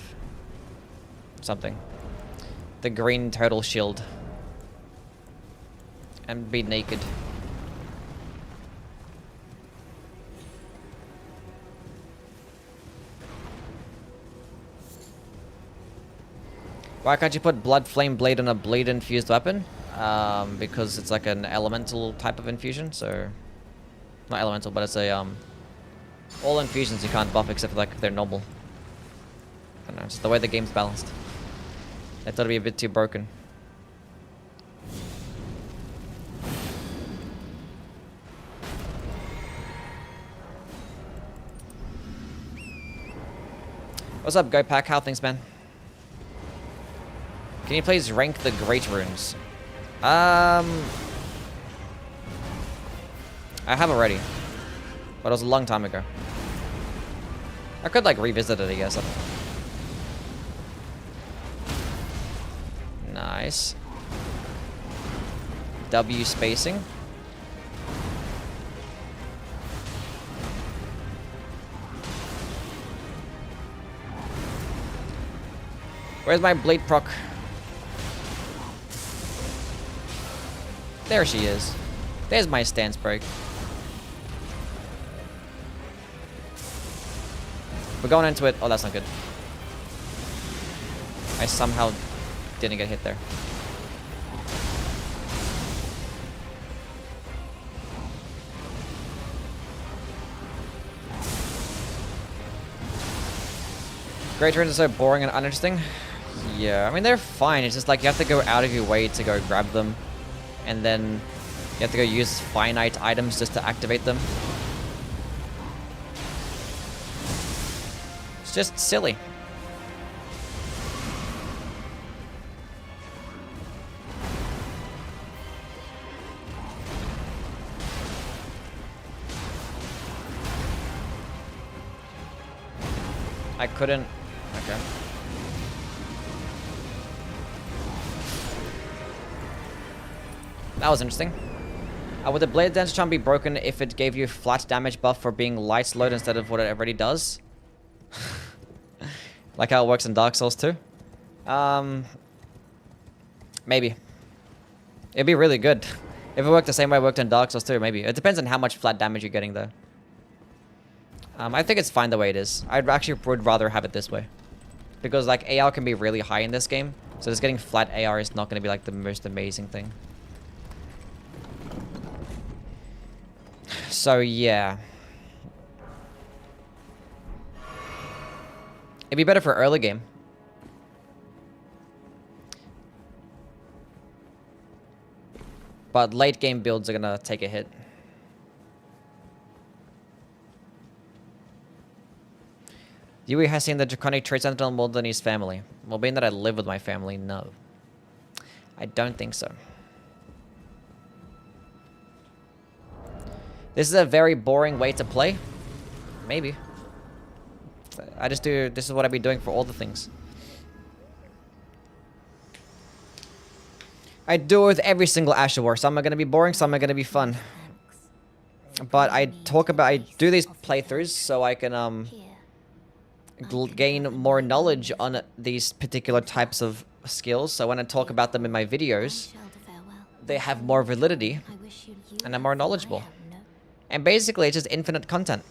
Speaker 1: something. The green Total Shield. And be naked. Why can't you put Blood Flame Blade on a Bleed Infused weapon? Because it's like an elemental type of infusion, so... Not elemental, but it's a, all infusions you can't buff except for, like, if they're normal. I don't know, it's the way the game's balanced. I thought it'd be a bit too broken. What's up, Go Pack? How things, man? Can you please rank the Great Runes? I have already. But it was a long time ago. I could, like, revisit it, I guess. Nice. W spacing. Where's my blade proc? There she is. There's my stance break. We're going into it. Oh, that's not good. I somehow didn't get hit there. Great turns are so boring and uninteresting. Yeah, I mean, they're fine. It's just like you have to go out of your way to go grab them. And then you have to go use finite items just to activate them. It's just silly. I couldn't... Okay. That was interesting. Would the Blade Dance Charm be broken if it gave you flat damage buff for being light load instead of what it already does? Like how it works in Dark Souls 2? Maybe. It'd be really good. If it worked the same way it worked in Dark Souls 2, maybe. It depends on how much flat damage you're getting though. I think it's fine the way it is. I actually would rather have it this way. Because like AR can be really high in this game. So just getting flat AR is not going to be like the most amazing thing. So yeah. It'd be better for early game. But late game builds are gonna take a hit. Yui has seen the Draconic Trade Sentinel more than his family. Well, being that I live with my family, no. I don't think so. This is a very boring way to play. Maybe. I just do... This is what I've been doing for all the things. I do it with every single Asher War. Some are going to be boring, some are going to be fun. But I do these playthroughs so I can gain more knowledge on these particular types of skills. So when I talk about them in my videos, they have more validity and I'm more knowledgeable. And basically it's just infinite content.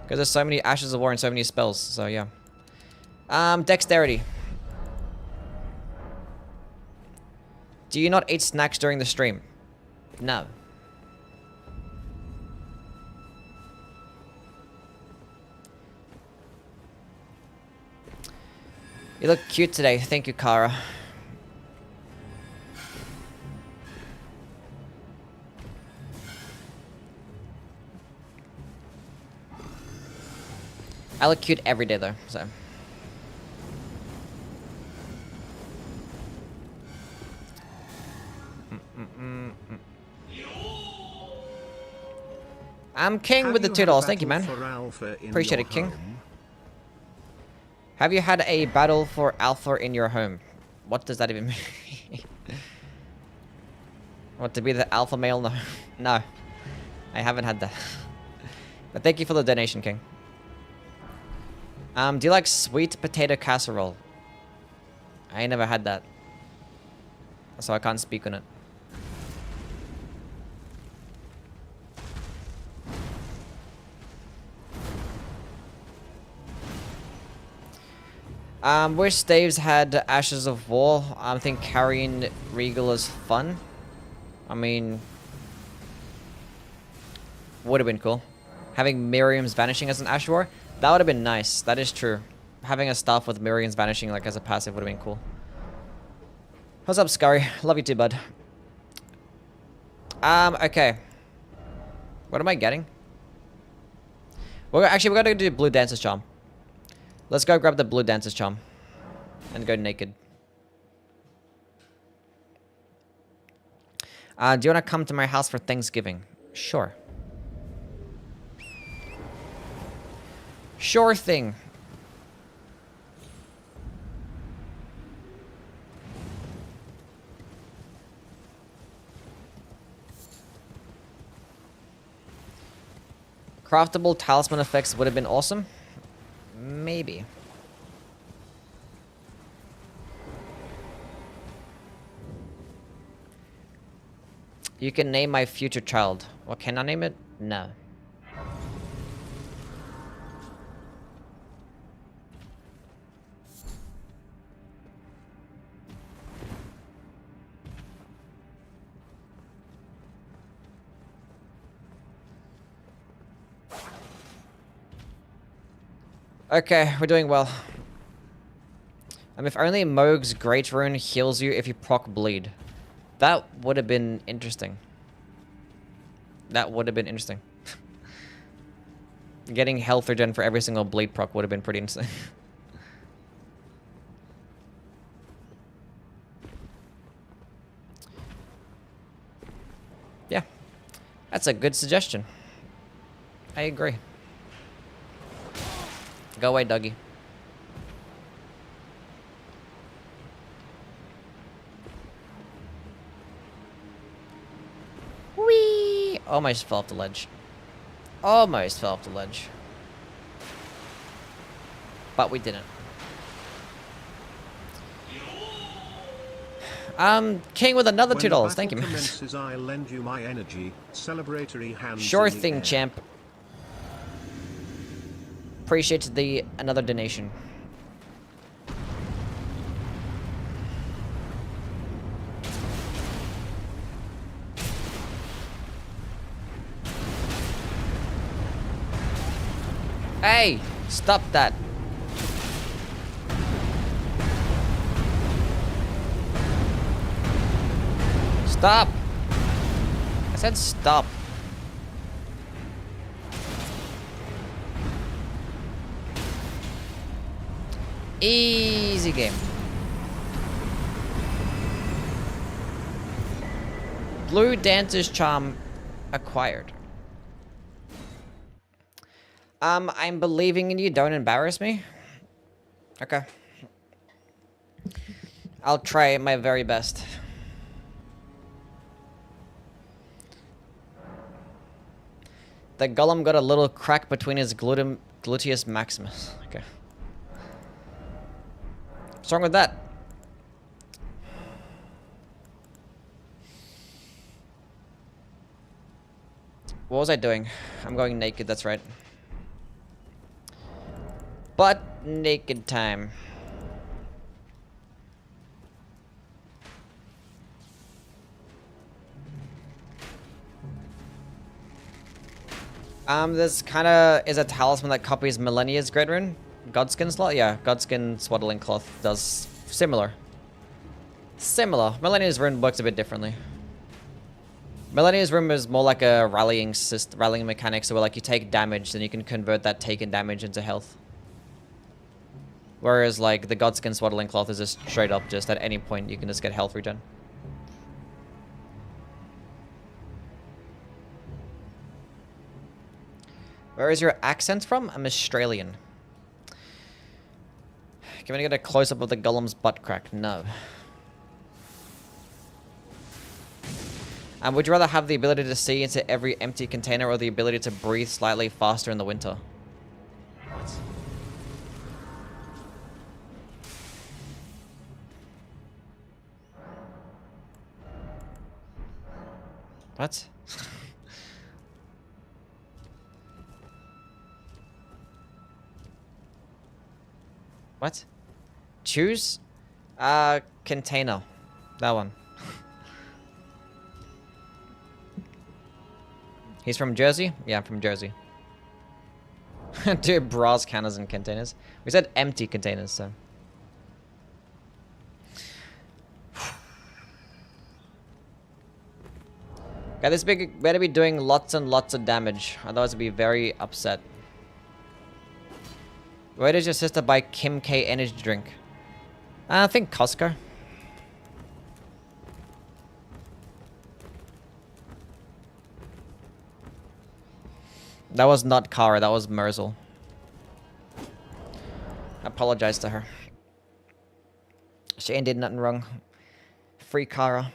Speaker 1: Because there's so many Ashes of War and so many spells, so yeah. Dexterity. Do you not eat snacks during the stream? No. You look cute today. Thank you, Kara. I look cute every day, though, so... I'm King with the $2. Thank you, man. Appreciate it, King. Have you had a battle for Alpha in your home? What does that even mean? What, to be the alpha male? No. No. I haven't had that. But thank you for the donation, King. Do you like sweet potato casserole? I ain't never had that. So I can't speak on it. Wish Staves had Ashes of War. I think carrying Regal is fun. I mean... would have been cool. Having Miriam's Vanishing as an Ash War, that would have been nice. That is true. Having a staff with Miriam's Vanishing like as a passive would have been cool. What's up, Scurry? Love you too, bud. Okay. What am I getting? Well, actually, we're gonna do Blue Dancer's Charm. Let's go grab the Blue Dancer's Charm. And go naked. Do you want to come to my house for Thanksgiving? Sure. Sure thing. Craftable talisman effects would have been awesome. Maybe. You can name my future child. Well, can I name it? No. Okay, we're doing well. If only Moog's Great Rune heals you if you proc bleed. That would have been interesting. That would have been interesting. Getting health regen for every single bleed proc would have been pretty insane. Yeah. That's a good suggestion. I agree. Go away, Dougie. Whee! Almost fell off the ledge. Almost fell off the ledge. But we didn't. King with another $2. Thank you, man.
Speaker 3: I lend you my energy. Celebratory hands
Speaker 1: Sure thing, champ. Appreciate the another donation. Hey, stop that. Stop! I said stop. Easy game. Blue Dancer's Charm acquired. I'm believing in you. Don't embarrass me. Okay. I'll try my very best. The golem got a little crack between his gluteus maximus. Okay. What's wrong with that? What was I doing? I'm going naked, that's right. But naked time. This kind of is a talisman that copies Millennia's Great Rune. Godskin slot? Yeah, Godskin Swaddling Cloth does similar. Similar. Millennia's Rune works a bit differently. Millennia's Rune is more like a rallying mechanic, so where like you take damage, then you can convert that taken damage into health. Whereas like the Godskin Swaddling Cloth is just straight up, just at any point you can just get health regen. Where is your accent from? I'm Australian. Can we get a close-up of the golem's butt crack? No. Would you rather have the ability to see into every empty container or the ability to breathe slightly faster in the winter? What? What? What? Choose? Container. That one. He's from Jersey? Yeah, I'm from Jersey. Dude, bras count as in containers. We said empty containers, so. Okay, this big better be doing lots and lots of damage. Otherwise, I'd be very upset. Where does your sister buy Kim K energy drink? I think Costco. That was not Kara, that was Merzel. I apologize to her. She ain't did nothing wrong. Free Kara.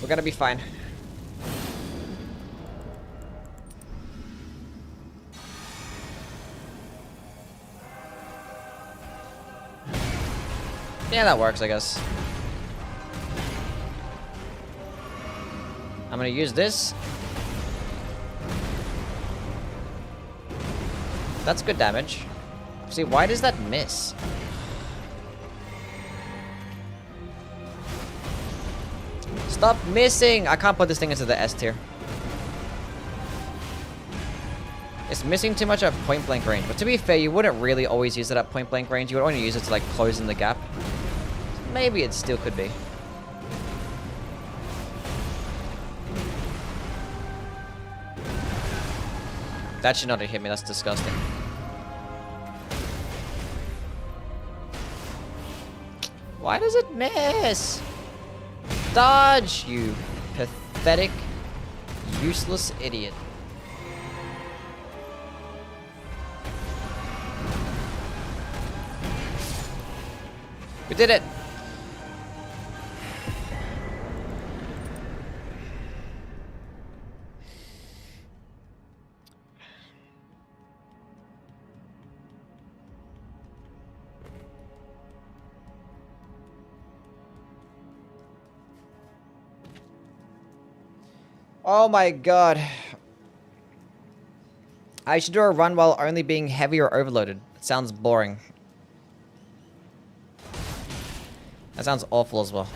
Speaker 1: We're gonna be fine. Yeah, that works, I guess. I'm gonna use this. That's good damage. See, why does that miss? Stop missing! I can't put this thing into the S tier. It's missing too much at point blank range. But to be fair, you wouldn't really always use it at point blank range. You would only use it to like close in the gap. Maybe it still could be. That should not have hit me. That's disgusting. Why does it miss? Dodge, you pathetic, useless idiot. We did it. Oh my god. I should do a run while only being heavy or overloaded. It sounds boring. That sounds awful as well.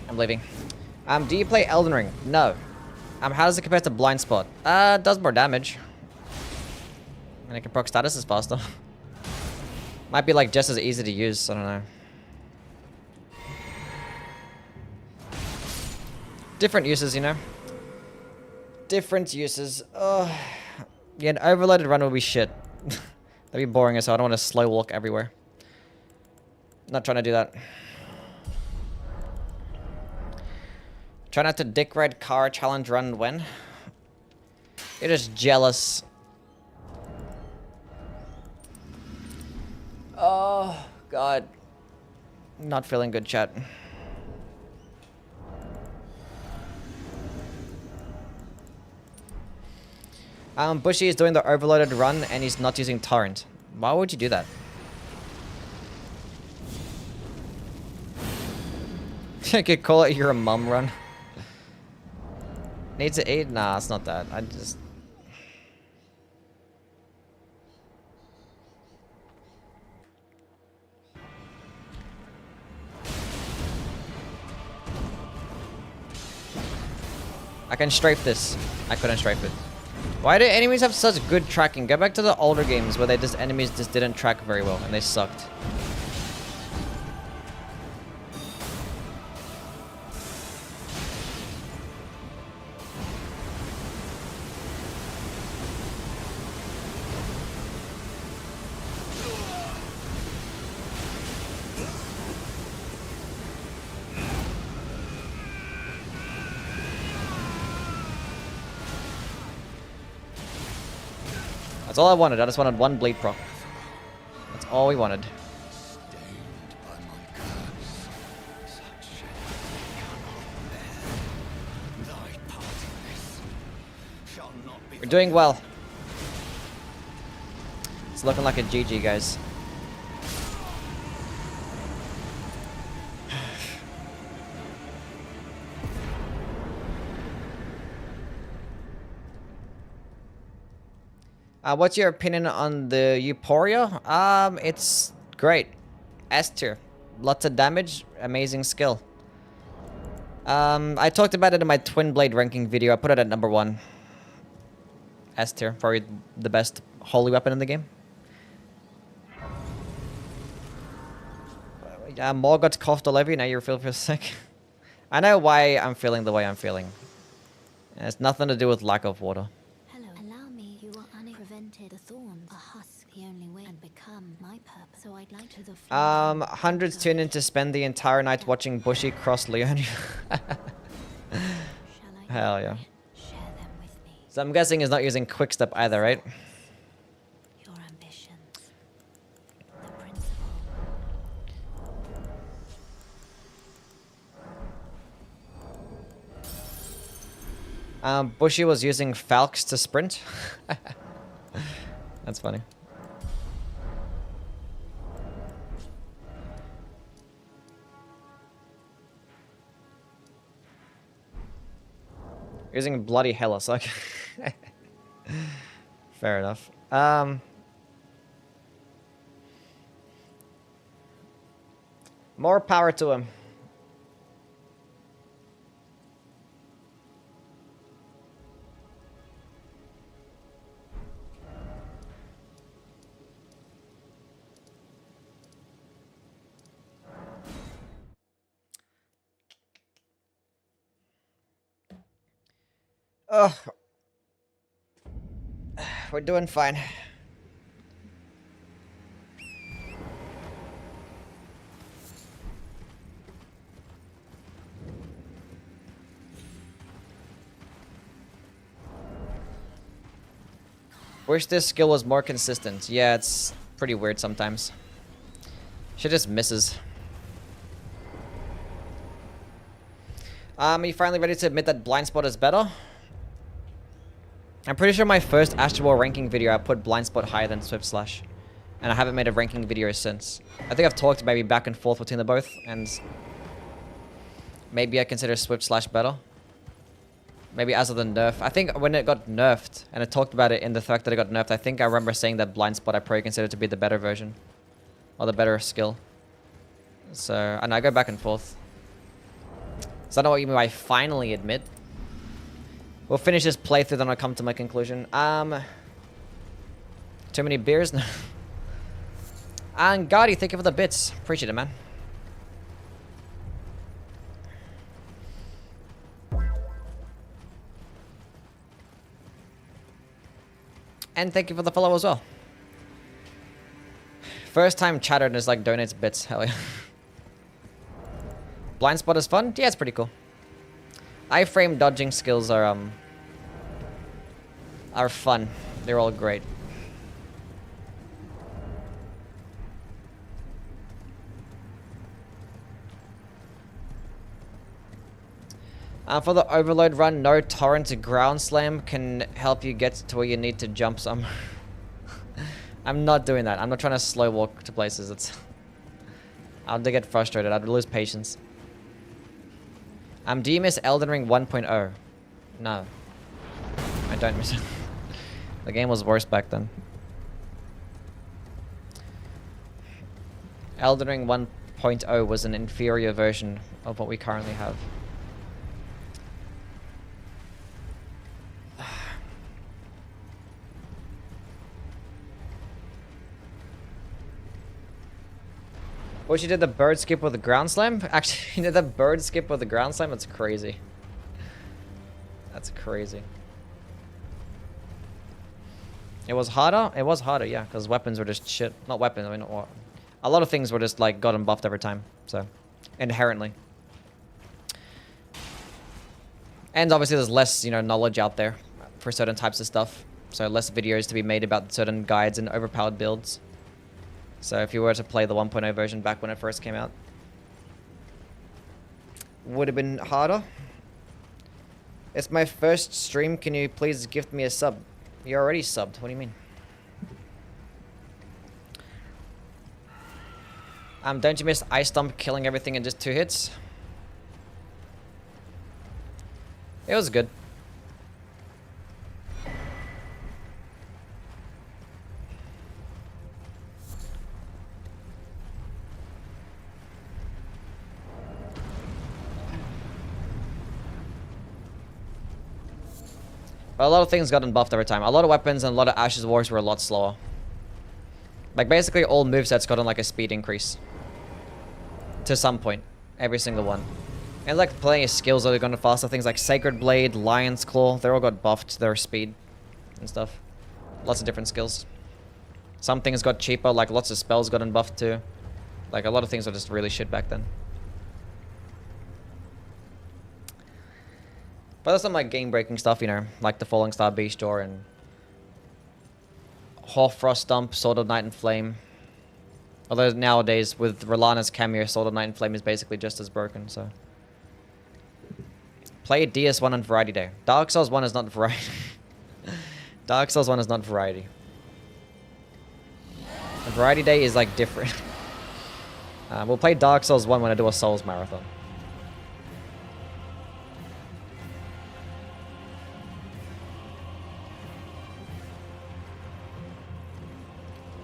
Speaker 1: I'm leaving. Do you play Elden Ring? No. How does it compare to Blind Spot? It does more damage. And it can proc statuses faster. Might be like just as easy to use, I don't know. Different uses, you know? Different uses. Yeah, an overloaded run would be shit. That'd be boring as hell. I don't want to slow walk everywhere. Not trying to do that. Try not to dick ride car challenge run when? You're just jealous. Oh, God. Not feeling good, chat. Bushy is doing the overloaded run and he's not using torrent. Why would you do that? I could call it your mum run. Need to eat? Nah, it's not that. I can strafe this. I couldn't strafe it. Why do enemies have such good tracking? Go back to the older games where enemies just didn't track very well and they sucked. That's all I wanted. I just wanted one bleed proc. That's all we wanted. We're doing well. It's looking like a GG, guys. What's your opinion on the Euphoria? It's great. S tier. Lots of damage, amazing skill. I talked about it in my Twin Blade ranking video. I put it at number 1. S tier, probably the best holy weapon in the game. More got coughed all over you, now you feel sick. I know why I'm feeling the way I'm feeling. It has nothing to do with lack of water.
Speaker 5: Hello, allow me. You are unprevented. The thorns, a husk, the only way and become my purpose. So I'd like to the
Speaker 1: Hundreds tune in to spend the entire night watching Bushy cross Leon. Hell yeah.
Speaker 5: Share them with me.
Speaker 1: So I'm guessing he's not using Quickstep either, right?
Speaker 5: Your ambitions. The principle.
Speaker 1: Bushy was using Falx to sprint. That's funny. Using bloody Hellas, okay. Fair enough. More power to him. Ugh. We're doing fine. Wish this skill was more consistent. Yeah, it's pretty weird sometimes. She just misses. Are you finally ready to admit that blind spot is better? I'm pretty sure my first Astral War ranking video I put blind spot higher than Swift Slash. And I haven't made a ranking video since. I think I've talked maybe back and forth between the both, and maybe I consider Swift Slash better. Maybe as of the nerf. I think when it got nerfed, and I talked about it in the fact that it got nerfed, I think I remember saying that blind spot I probably consider to be the better version. Or the better skill. So, and I go back and forth. So I don't know what you mean by finally admit. We'll finish this playthrough, then I'll come to my conclusion. Too many beers? No. And Gardy, thank you for the bits. Appreciate it, man. And thank you for the follow as well. First time chatter is like donates bits. Hell yeah. Blind spot is fun? Yeah, it's pretty cool. Iframe dodging skills are fun. They're all great. For the overload run, no torrent ground slam can help you get to where you need to jump some. I'm not doing that. I'm not trying to slow walk to places. I'll get frustrated. I'd lose patience. Do you miss Elden Ring 1.0? No. I don't miss it. The game was worse back then. Elden Ring 1.0 was an inferior version of what we currently have. Well, she did the bird skip with the ground slam? Actually, you did the bird skip with the ground slam? That's crazy. That's crazy. It was harder? It was harder, yeah, because weapons were just shit. Not weapons, I mean, not what. A lot of things were just, like, gotten buffed every time. So, inherently. And obviously there's less, you know, knowledge out there for certain types of stuff. So, less videos to be made about certain guides and overpowered builds. So if you were to play the 1.0 version back when it first came out, would have been harder. It's my first stream. Can you please gift me a sub? You're already subbed. What do you mean? Don't you miss Ice Stomp killing everything in just 2 hits? It was good. But a lot of things gotten buffed every time. A lot of weapons and a lot of Ashes Wars were a lot slower. Like, basically all movesets got on, like, a speed increase. To some point. Every single one. And, like, plenty of skills that are going faster. Things like Sacred Blade, Lion's Claw. They all got buffed. Their speed and stuff. Lots of different skills. Some things got cheaper. Like, lots of spells gotten buffed too. Like, a lot of things were just really shit back then. But there's some like game-breaking stuff, you know, like the Falling Star Beast Jaw and Hoarfrost Dump, Sword of Night and Flame. Although nowadays, with Rolana's cameo, Sword of Night and Flame is basically just as broken, so. Play DS1 on Variety Day. Dark Souls 1 is not Variety. Dark Souls 1 is not Variety. Variety Day is like different. We'll play Dark Souls 1 when I do a Souls marathon.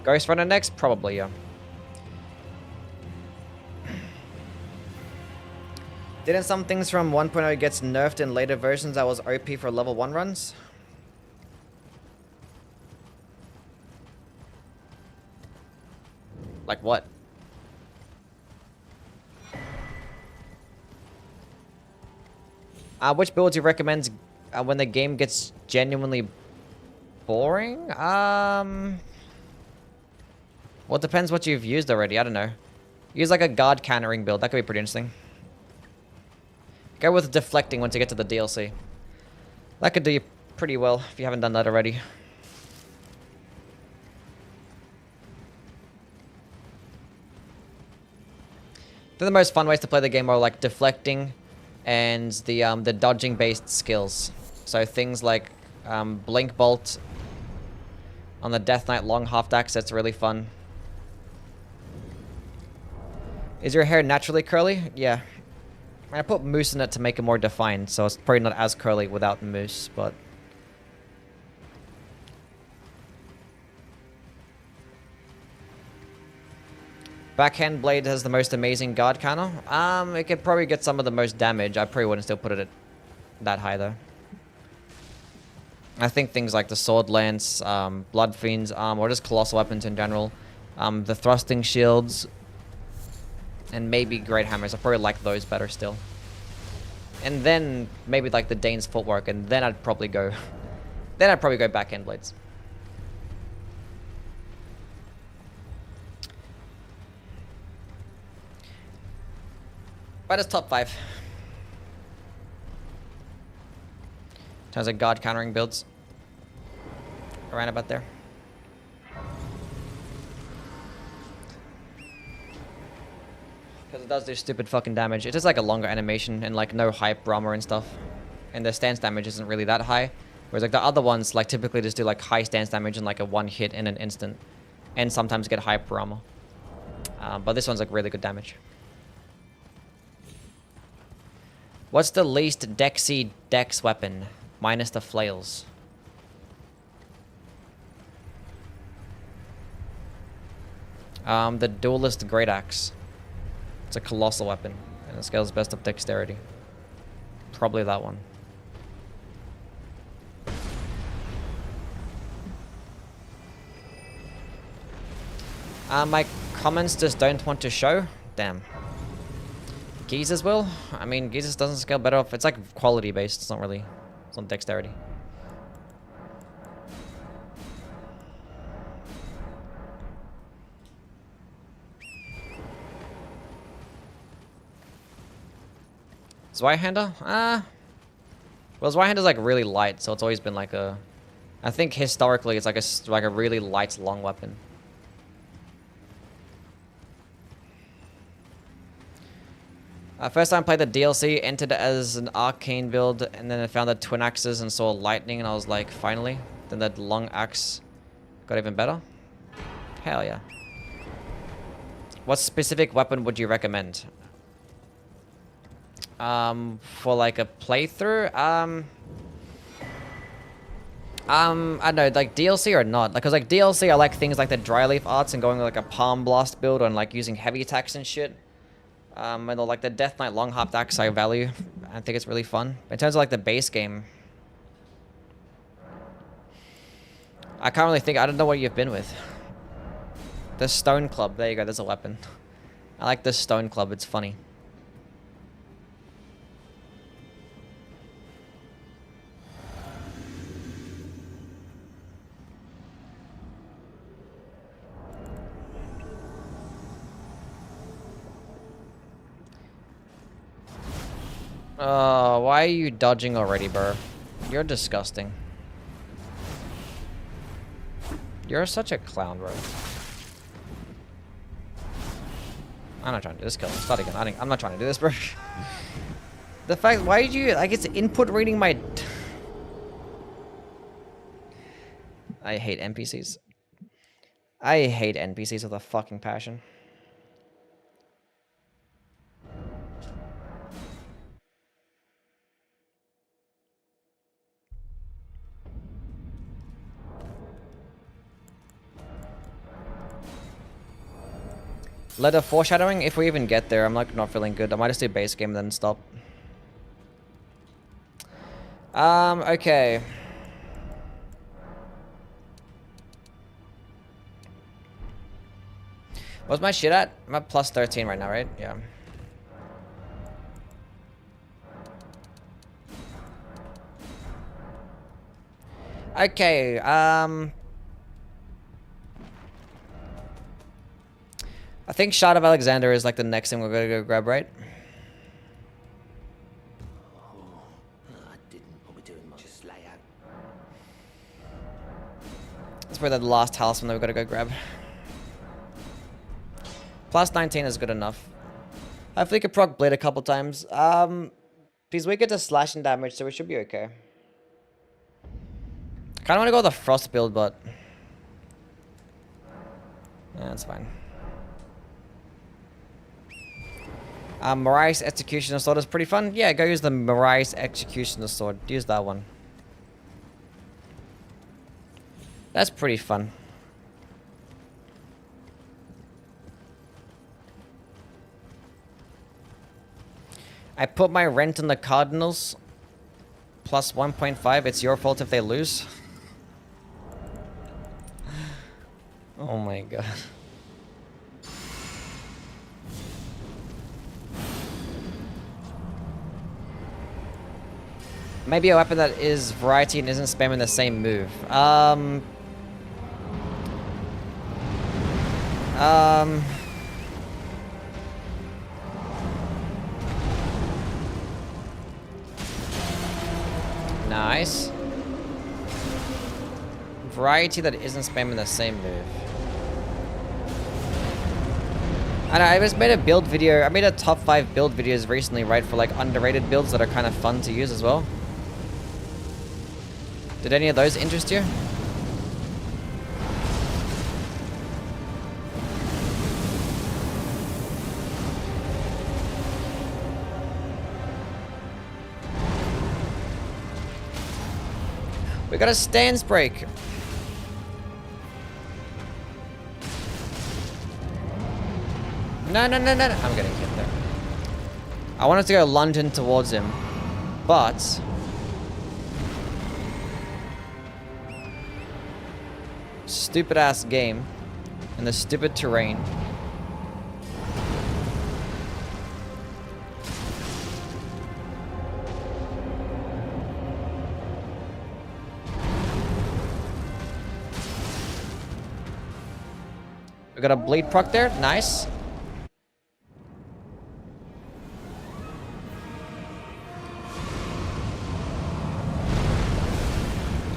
Speaker 1: Ghost Runner next? Probably, yeah. Didn't some things from 1.0 gets nerfed in later versions that was OP for level 1 runs? Like what? Which build do you recommend when the game gets genuinely boring? Well, it depends what you've used already. I don't know. Use like a guard countering build. That could be pretty interesting. Go with deflecting once you get to the DLC. That could do you pretty well if you haven't done that already. They're the most fun ways to play the game are like deflecting and the dodging based skills. So things like Blink Bolt on the Death Knight long half axe. That's really fun. Is your hair naturally curly? Yeah. I put mousse in it to make it more defined, so it's probably not as curly without mousse, but... Backhand blade has the most amazing guard counter. It could probably get some of the most damage. I probably wouldn't still put it at that high, though. I think things like the Sword Lance, Blood Fiend's Arm, or just Colossal Weapons in general, the Thrusting Shields, and maybe Great Hammers. I probably like those better still. And then maybe like the Dane's Footwork, and then I'd probably go... then I'd probably go Backhand Blades. But it's top 5. In terms of guard countering builds. Around about there. Because it does do stupid fucking damage. It is like a longer animation and like no hype armor and stuff. And the stance damage isn't really that high. Whereas like the other ones like typically just do like high stance damage and like a one hit in an instant. And sometimes get hyper armor. But this one's like really good damage. What's the least Dexy Dex weapon? Minus the flails. The Duelist Great Axe. It's a colossal weapon. And it scales best of dexterity. Probably that one. My comments just don't want to show. Damn. Geezus will? I mean, Geezus doesn't scale better off. It's like quality based. It's not really... It's on dexterity. Zweihander? Well, Zweihander's like really light, so it's always been like a... I think historically it's like a really light long weapon. First time I played the DLC, entered as an arcane build, and then I found the twin axes and saw lightning, and I was like, finally. Then that long axe got even better. Hell yeah. What specific weapon would you recommend? For like a playthrough? I don't know, like DLC or not? Like, cause like DLC, I like things like the Dryleaf arts and going like a palm blast build and like using heavy attacks and shit. And like the Death Knight long harp axe I value. I think it's really fun. In terms of like the base game, I can't really think. I don't know what you've been with. The Stone Club. There you go. There's a weapon. I like the Stone Club. It's funny. Why are you dodging already, bro? You're disgusting. You're such a clown, bro. I'm not trying to do this, kill him. Start again. I'm not trying to do this, bro. The fact, why did you, like, it's input reading my... I hate NPCs. I hate NPCs with a fucking passion. Letter foreshadowing, if we even get there. I'm like not feeling good. I might just do base game and then stop. Okay. What's my shit at? I'm at plus 13 right now, right? Yeah. Okay, I think Shard of Alexander is like the next thing we're gonna go grab, right?
Speaker 4: I didn't. What we're doing, just lay out.
Speaker 1: That's probably the last talisman that we're gonna go grab. Plus 19 is good enough. Hopefully we can proc Blade a couple times. Because we get to slashing damage, so we should be okay. Kinda wanna go with the frost build, but that's fine. Mariah's Executioner Sword is pretty fun. Yeah, go use the Mariah's Executioner Sword. Use that one. That's pretty fun. I put my rent on the Cardinals. Plus 1.5. It's your fault if they lose. Oh my god. Maybe a weapon that is variety and isn't spamming the same move. Nice. Variety that isn't spamming the same move. I just made a build video. I made a top 5 build videos recently, right, for like underrated builds that are kind of fun to use as well. Did any of those interest you? We got a stance break. No, no, no, no, no. I'm getting hit there. I wanted to go London towards him, but stupid ass game and the stupid terrain. We got a bleed proc there. Nice.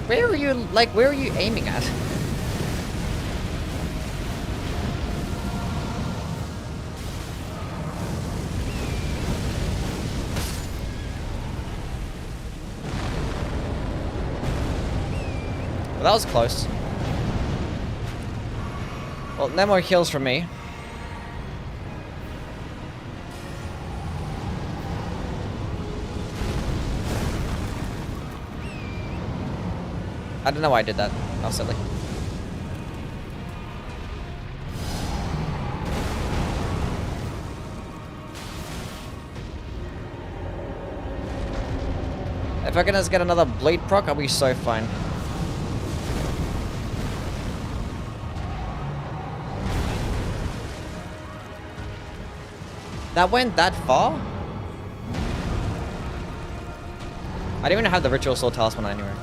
Speaker 1: Where are you, like, where are you aiming at? Well, that was close. Well, no more kills from me. I don't know why I did that. That was silly. If I can just get another bleed proc, I'll be so fine. That went that far? I didn't even have the Ritual Sword Talisman anywhere.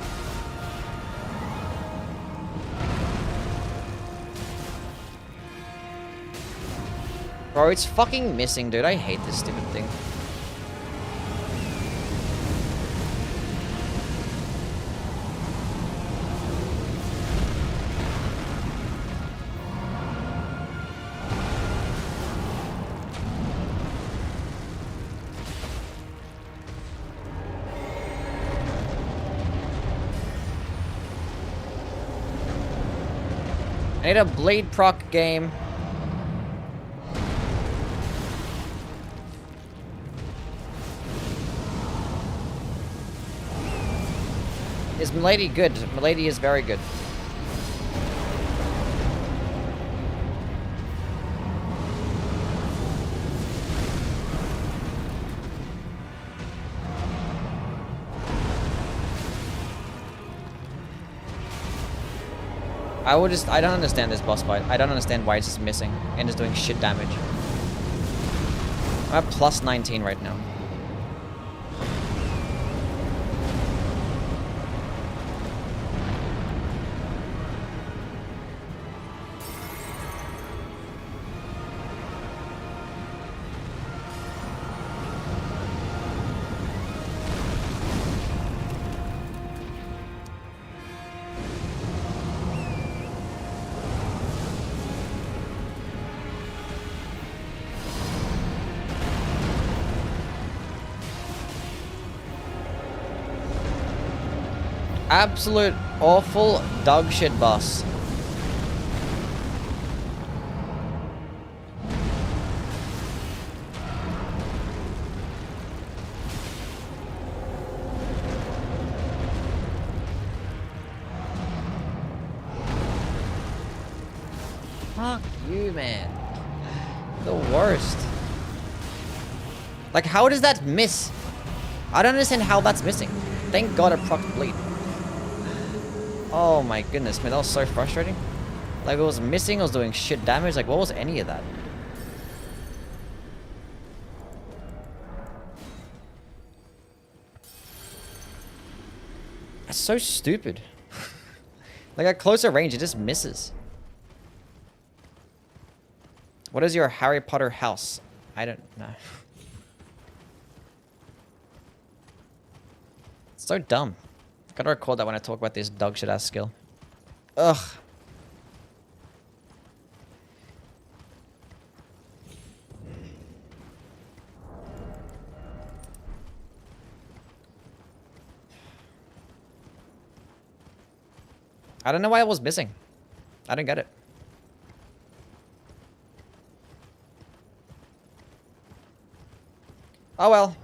Speaker 1: Bro, it's fucking missing, dude. I hate this stupid thing. I need a bleed proc game. Is Milady good? Milady is very good. I don't understand this boss fight. I don't understand why it's just missing and is doing shit damage. I'm at plus 19 right now. Absolute awful dog shit boss. Fuck you, man. The worst. Like, how does that miss? I don't understand how that's missing. Thank God it proc bleed. Oh my goodness, man, that was so frustrating. Like, it was missing, it was doing shit damage. Like, what was any of that? That's so stupid. Like, at closer range, it just misses. What is your Harry Potter house? I don't know. It's so dumb. Gotta record that when I talk about this dog shit ass skill. Ugh. I don't know why it was missing. I don't get it. Oh well.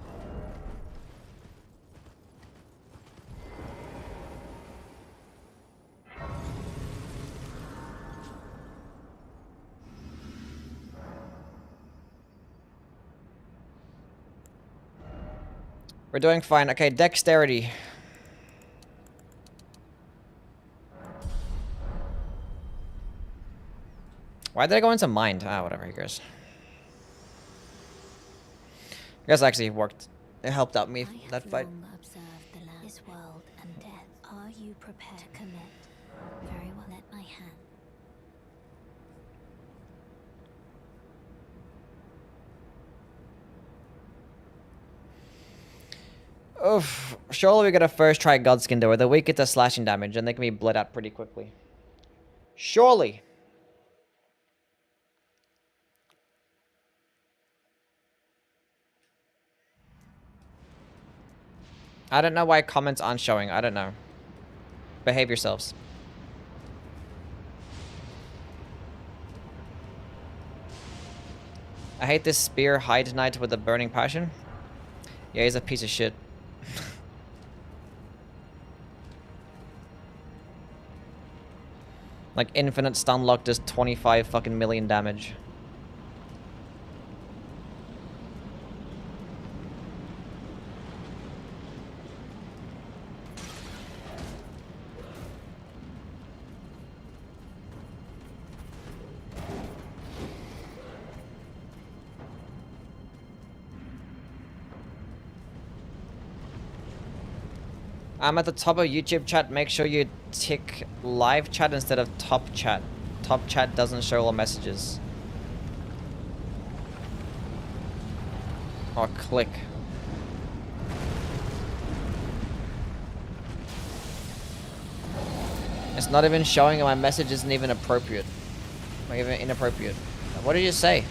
Speaker 1: We're doing fine. Okay, dexterity. Why did I go into mind? Ah, whatever, who cares. I guess actually it worked. It helped out me, that fight.
Speaker 5: I have long observed the land, this world, and death. Are you prepared to commit? Very well, let my hand.
Speaker 1: Oof. Surely we gotta first try Godskin though, where they're weaker to slashing damage and they can be bled out pretty quickly. Surely. I don't know why comments aren't showing. I don't know. Behave yourselves. I hate this spear hide knight with a burning passion. Yeah, he's a piece of shit. Like infinite stun lock does 25 fucking million damage. I'm at the top of YouTube chat. Make sure you tick live chat instead of top chat. Top chat doesn't show all messages. Or click. It's not even showing and my message isn't even appropriate. Or even inappropriate. What did you say?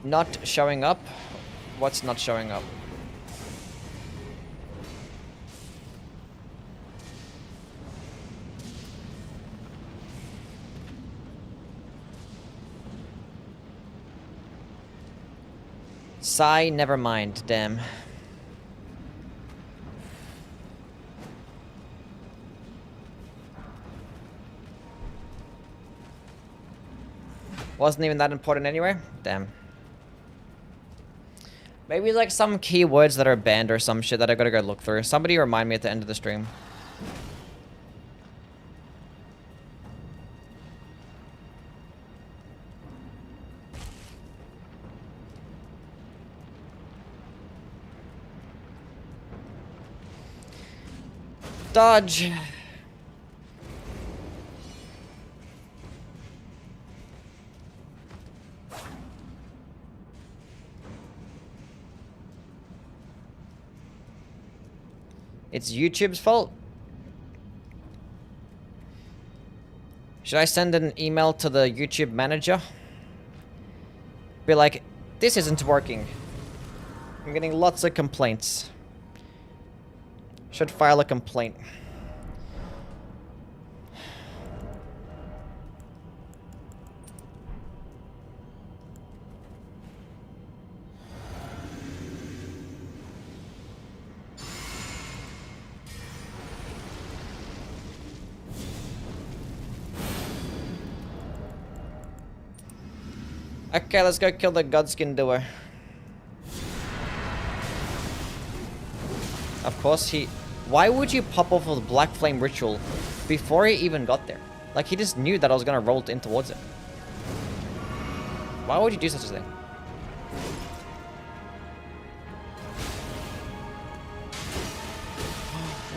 Speaker 1: Not showing up? What's not showing up? Sigh, never mind, damn. Wasn't even that important anyway? Damn. Maybe like some keywords that are banned or some shit that I gotta go look through. Somebody remind me at the end of the stream. Dodge. It's YouTube's fault. Should I send an email to the YouTube manager? Be like, this isn't working. I'm getting lots of complaints. Should file a complaint. Okay, let's go kill the Godskin doer. Of course he... Why would you pop off with the Black Flame Ritual before he even got there? Like, he just knew that I was gonna roll in towards it. Why would you do such a thing?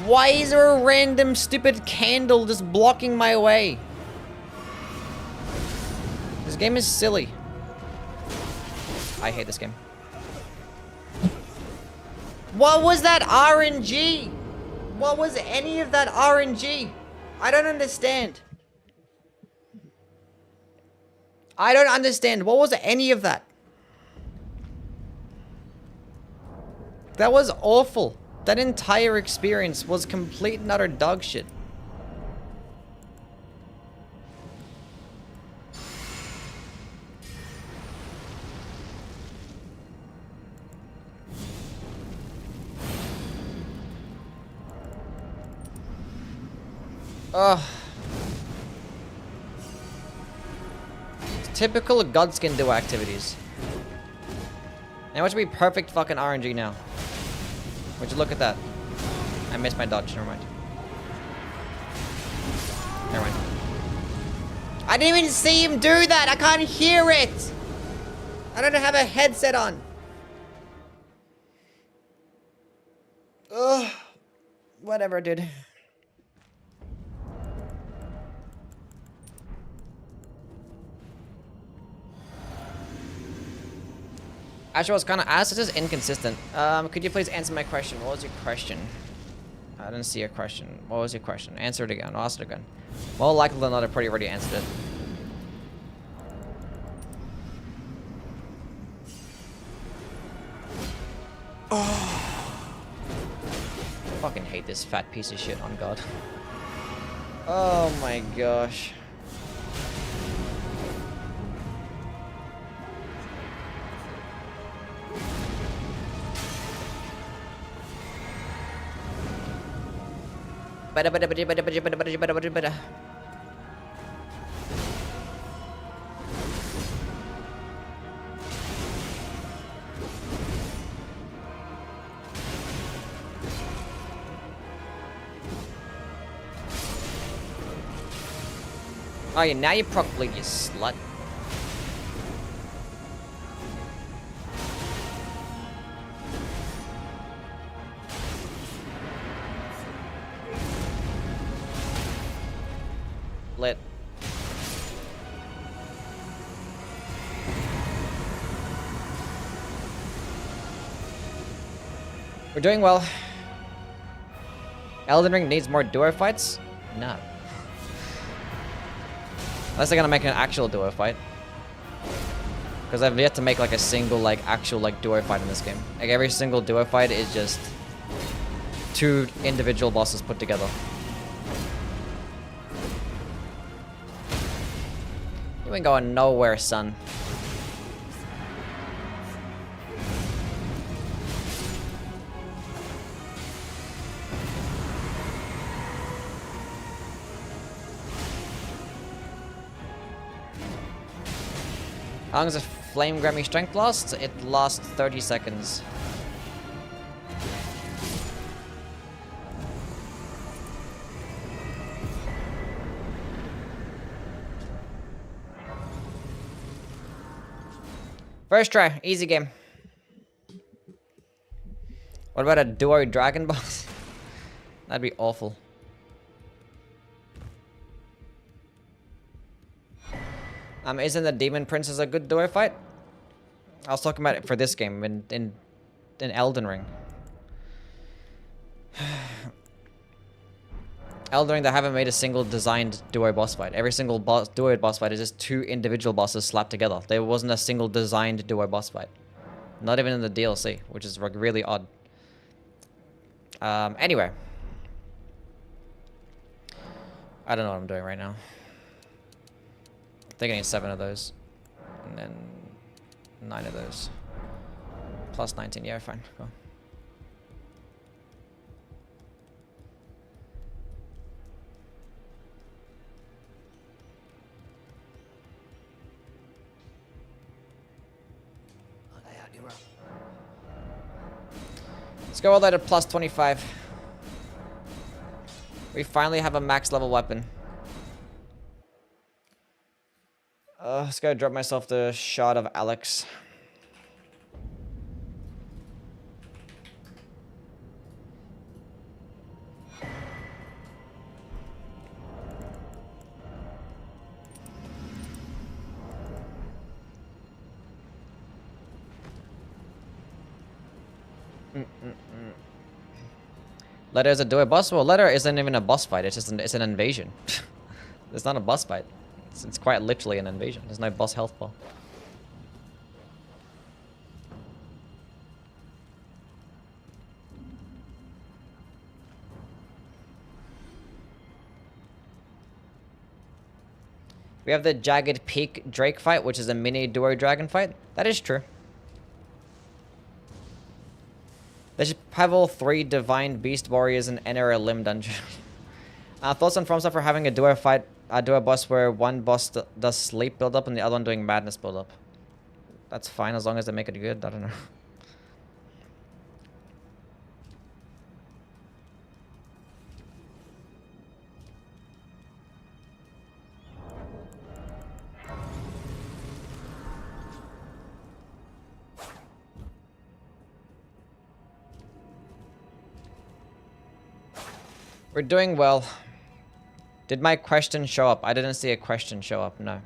Speaker 1: Why is there a random stupid candle just blocking my way? This game is silly. I hate this game. What was that RNG? What was any of that RNG? I don't understand. I don't understand. What was any of that? That was awful. That entire experience was complete and utter dog shit. Ugh. Typical Godskin do activities. Now watch me perfect fucking RNG now. Would you look at that? I missed my dodge, never mind. Never mind. I didn't even see him do that! I can't hear it! I don't have a headset on. Ugh. Whatever, dude. Actually, I was kind of asked. It's just inconsistent. Could you please answer my question? What was your question? I didn't see your question. What was your question? Answer it again. I'll ask it again. More likely than not, I probably already answered it. Oh. Fucking hate this fat piece of shit, on God. Oh my gosh. Bada. Oh yeah, now you proc bleed, you slut. Lit. We're doing well. Elden Ring needs more duo fights? No. Unless they're gonna make an actual duo fight. Because I've yet to make like a single like actual like duo fight in this game. Like every single duo fight is just two individual bosses put together. You ain't going nowhere, son. How long does a flame Grammy strength last? It lasts 30 seconds. First try, easy game. What about a duo dragon boss? That'd be awful. Isn't the Demon Princess a good duo fight? I was talking about it for this game in Elden Ring. Elden Ring, they haven't made a single designed duo boss fight. Every single duo boss fight is just two individual bosses slapped together. There wasn't a single designed duo boss fight. Not even in the DLC, which is like really odd. Anyway. I don't know what I'm doing right now. I think I need 7 of those. And then 9 of those. Plus 19, yeah, fine, cool. Let's go all the way to plus 25. We finally have a max level weapon. Let's go drop myself the shot of Alex. Letter is a duo boss? Well, Letter isn't even a boss fight. It's just it's an invasion. It's not a boss fight. It's quite literally an invasion. There's no boss health bar. We have the Jagged Peak Drake fight, which is a mini duo dragon fight. That is true. They should have all 3 Divine Beast Warriors and enter a Limb Dungeon. Thoughts on FromSoftware having a duo fight, a duo boss where one boss does sleep build up and the other one doing madness build up. That's fine as long as they make it good. I don't know. We're doing well. Did my question show up? I didn't see a question show up, no.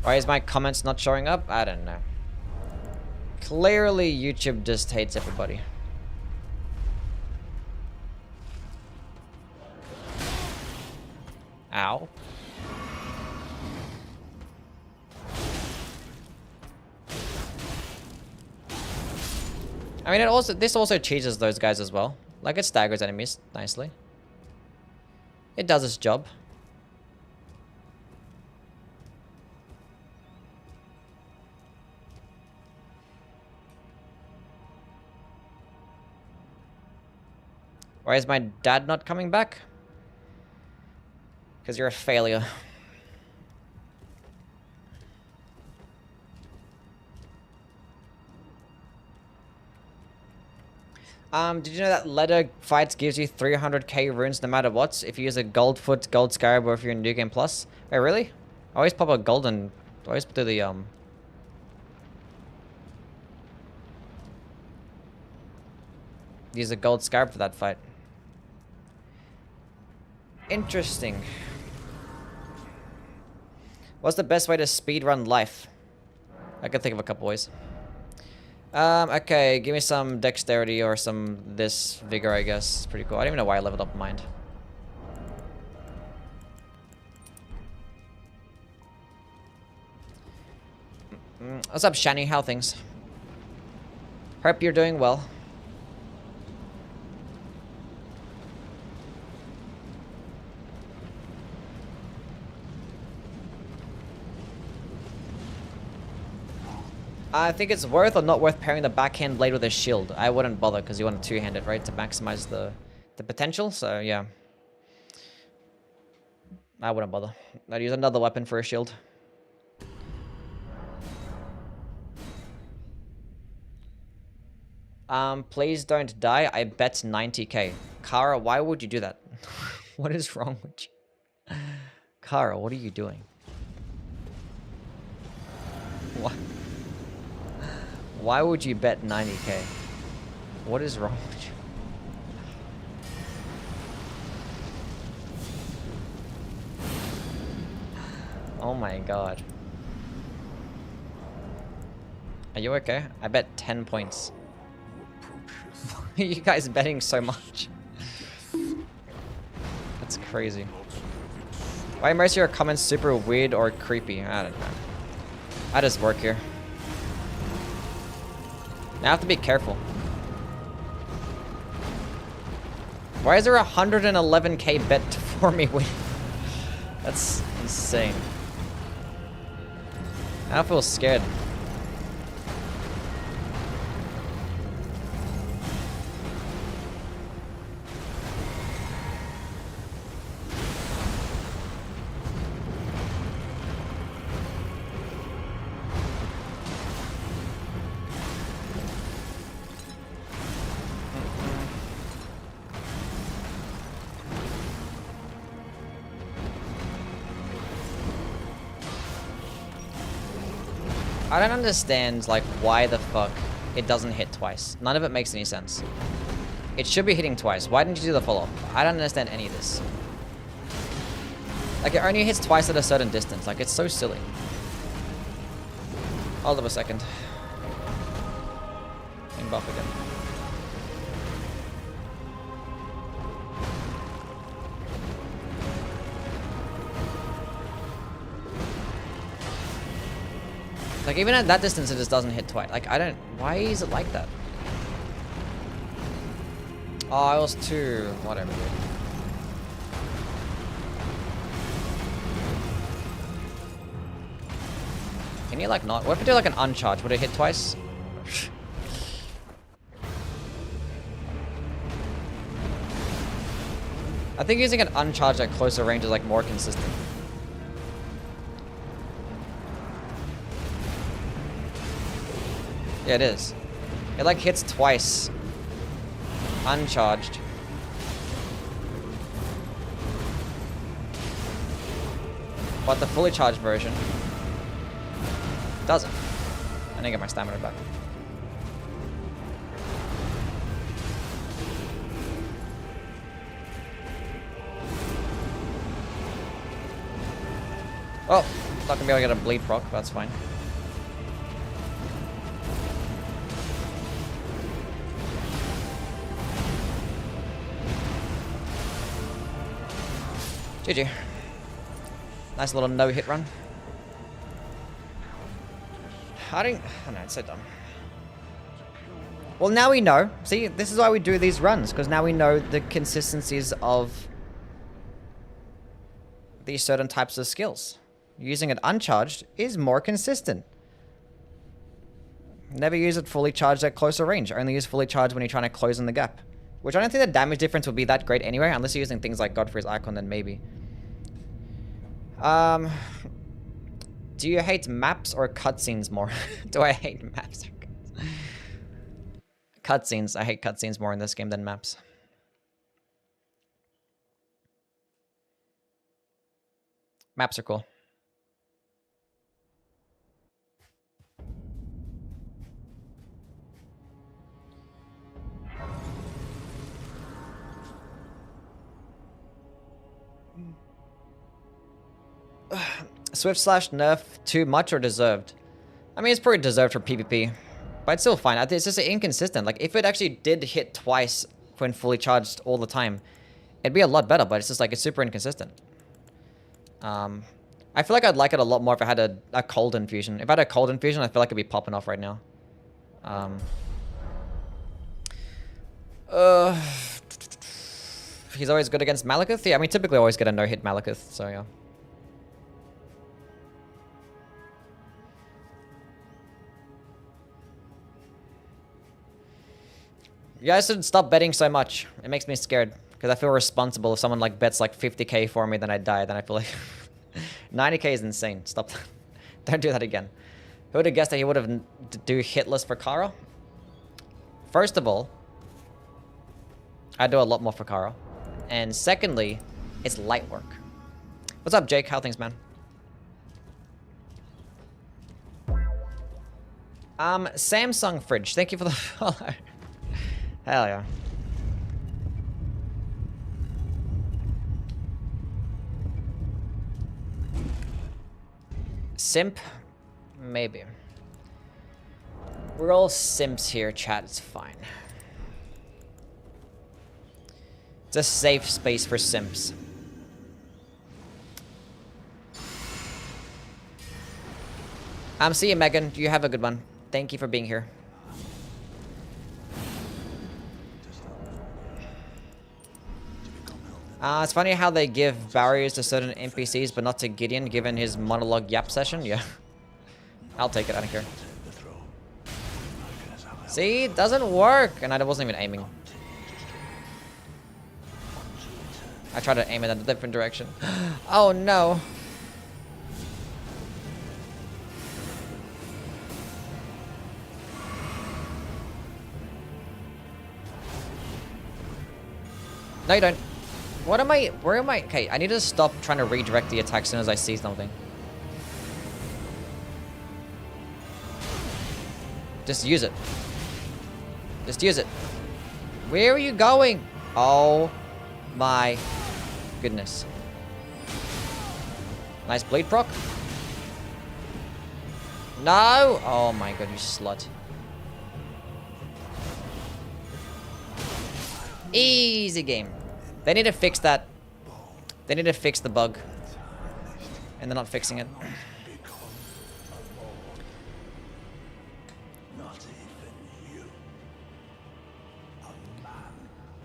Speaker 1: Why is my comments not showing up? I don't know. Clearly YouTube just hates everybody. Ow. I mean, this also cheeses those guys as well. Like, it staggers enemies nicely. It does its job. Why is my dad not coming back? Because you're a failure. Did you know that Letter Fights gives you 300k runes no matter what? If you use a Gold Foot, Gold Scarab, or if you're in New Game Plus? Wait, really? I always pop a golden... I always do the, use a Gold Scarab for that fight. Interesting. What's the best way to speedrun life? I can think of a couple ways. Okay, give me some dexterity or some this vigor, I guess. It's pretty cool. I don't even know why I leveled up mind. What's up, Shani? How things? Hope you're doing well. I think it's worth or not worth pairing the backhand blade with a shield. I wouldn't bother because you want to two-hand it, right? To maximize the potential, so yeah. I wouldn't bother. I'd use another weapon for a shield. Please don't die. I bet 90k. Kara, why would you do that? What is wrong with you? Kara, what are you doing? What? Why would you bet 90k? What is wrong with you? Oh my god. Are you okay? I bet 10 points. Why are you guys betting so much? That's crazy. Why are most of your comments super weird or creepy? I don't know. I just work here. I have to be careful. Why is there a 111k bet for me win? That's insane. I feel scared. I don't understand, like, why the fuck it doesn't hit twice. None of it makes any sense. It should be hitting twice. Why didn't you do the follow-up? I don't understand any of this. Like, it only hits twice at a certain distance. Like, it's so silly. Hold up a second. And buff again. Like, even at that distance, it just doesn't hit twice. Like, I don't... Why is it like that? Oh, I was too... Whatever, dude. Can you, like, not... What if I do, like, an uncharge? Would it hit twice? I think using an uncharge at closer range is, like, more consistent. Yeah, it is. It like hits twice. Uncharged. But the fully charged version doesn't. I need to get my stamina back. Oh, not gonna be able to get a bleed proc, but that's fine. GG. Nice little no-hit run. I don't know, it's so dumb. Well, now we know. See, this is why we do these runs, because now we know the consistencies of these certain types of skills. Using it uncharged is more consistent. Never use it fully charged at closer range. Only use fully charged when you're trying to close in the gap. Which I don't think the damage difference would be that great anyway, unless you're using things like Godfrey's Icon, then maybe. Do you hate maps or cutscenes more? Do I hate maps or cutscenes? Cutscenes. I hate cutscenes more in this game than maps. Maps are cool. Swift slash nerf too much or deserved? I mean, it's pretty deserved for PvP, but it's still fine. I think it's just inconsistent. Like, if it actually did hit twice when fully charged all the time, it'd be a lot better, but it's just like, it's super inconsistent. I feel like I'd like it a lot more if I had a cold infusion. If I had a cold infusion, I feel like it'd be popping off right now. He's always good against Malekith? Yeah, I mean, typically I always get a no-hit Malekith, so yeah. You guys should stop betting so much. It makes me scared. Because I feel responsible if someone like bets like 50k for me, then I die. Then I feel like 90k is insane. Stop that. Don't do that again. Who would have guessed that he would have do hitless for Kara? First of all, I do a lot more for Kara. And secondly, it's light work. What's up, Jake? How things, man? Samsung Fridge. Thank you for the follow. Hell yeah. simp? Maybe. We're all simps here, chat. It's fine. It's a safe space for simps. See you, Megan. You have a good one. Thank you for being here. It's funny how they give barriers to certain NPCs, but not to Gideon, given his monologue yap session. Yeah. I'll take it. I don't care. See? It doesn't work. And I wasn't even aiming. I tried to aim it in a different direction. Oh, no. No, you don't. What am I? Where am I? Okay, I need to stop trying to redirect the attack as soon as I see something. Just use it. Just use it. Where are you going? Oh my goodness. Nice bleed proc. No! Oh my god, you slut. Easy game. They need to fix that. They need to fix the bug. And they're not fixing it.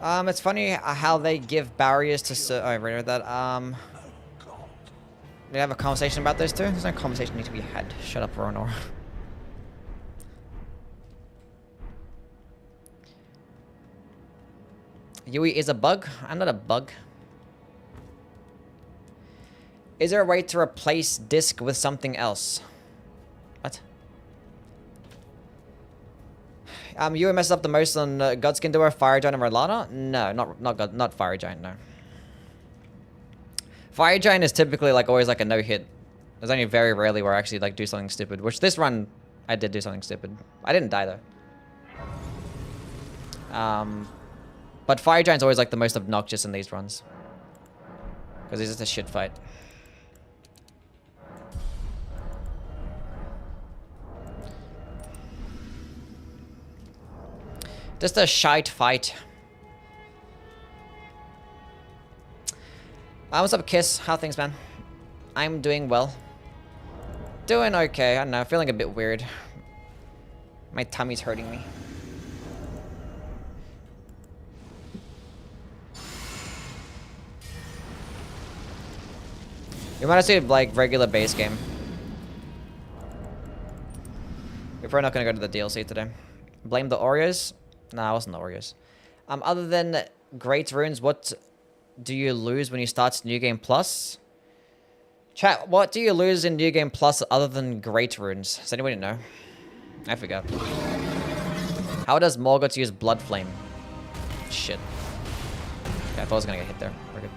Speaker 1: It's funny how they give barriers to... I read that. We have a conversation about those two? There's no conversation need to be had. Shut up, Ronor. Yui is a bug? I'm not a bug. Is there a way to replace disc with something else? What? Yui messes up the most on Godskin Doer, Fire Giant, and Rolana? No, not Fire Giant, no. Fire Giant is typically like always like a no-hit. There's only very rarely where I actually like do something stupid, which this run I did do something stupid. I didn't die though. But Fire Giant's always like the most obnoxious in these runs. Because he's just a shit fight. Just a shite fight. What's up, Kiss? How things, man? I'm doing well. Doing okay. I don't know. Feeling a bit weird. My tummy's hurting me. You might have seen like regular base game. We're probably not gonna go to the DLC today. Blame the Oreos? Nah, it wasn't the Oreos. Other than Great Runes, what do you lose when you start New Game Plus? Chat, what do you lose in New Game Plus other than Great Runes? Does anybody know? I forgot. How does Morgoth use Blood Flame? Shit. Okay, I thought I was gonna get hit there. We're good.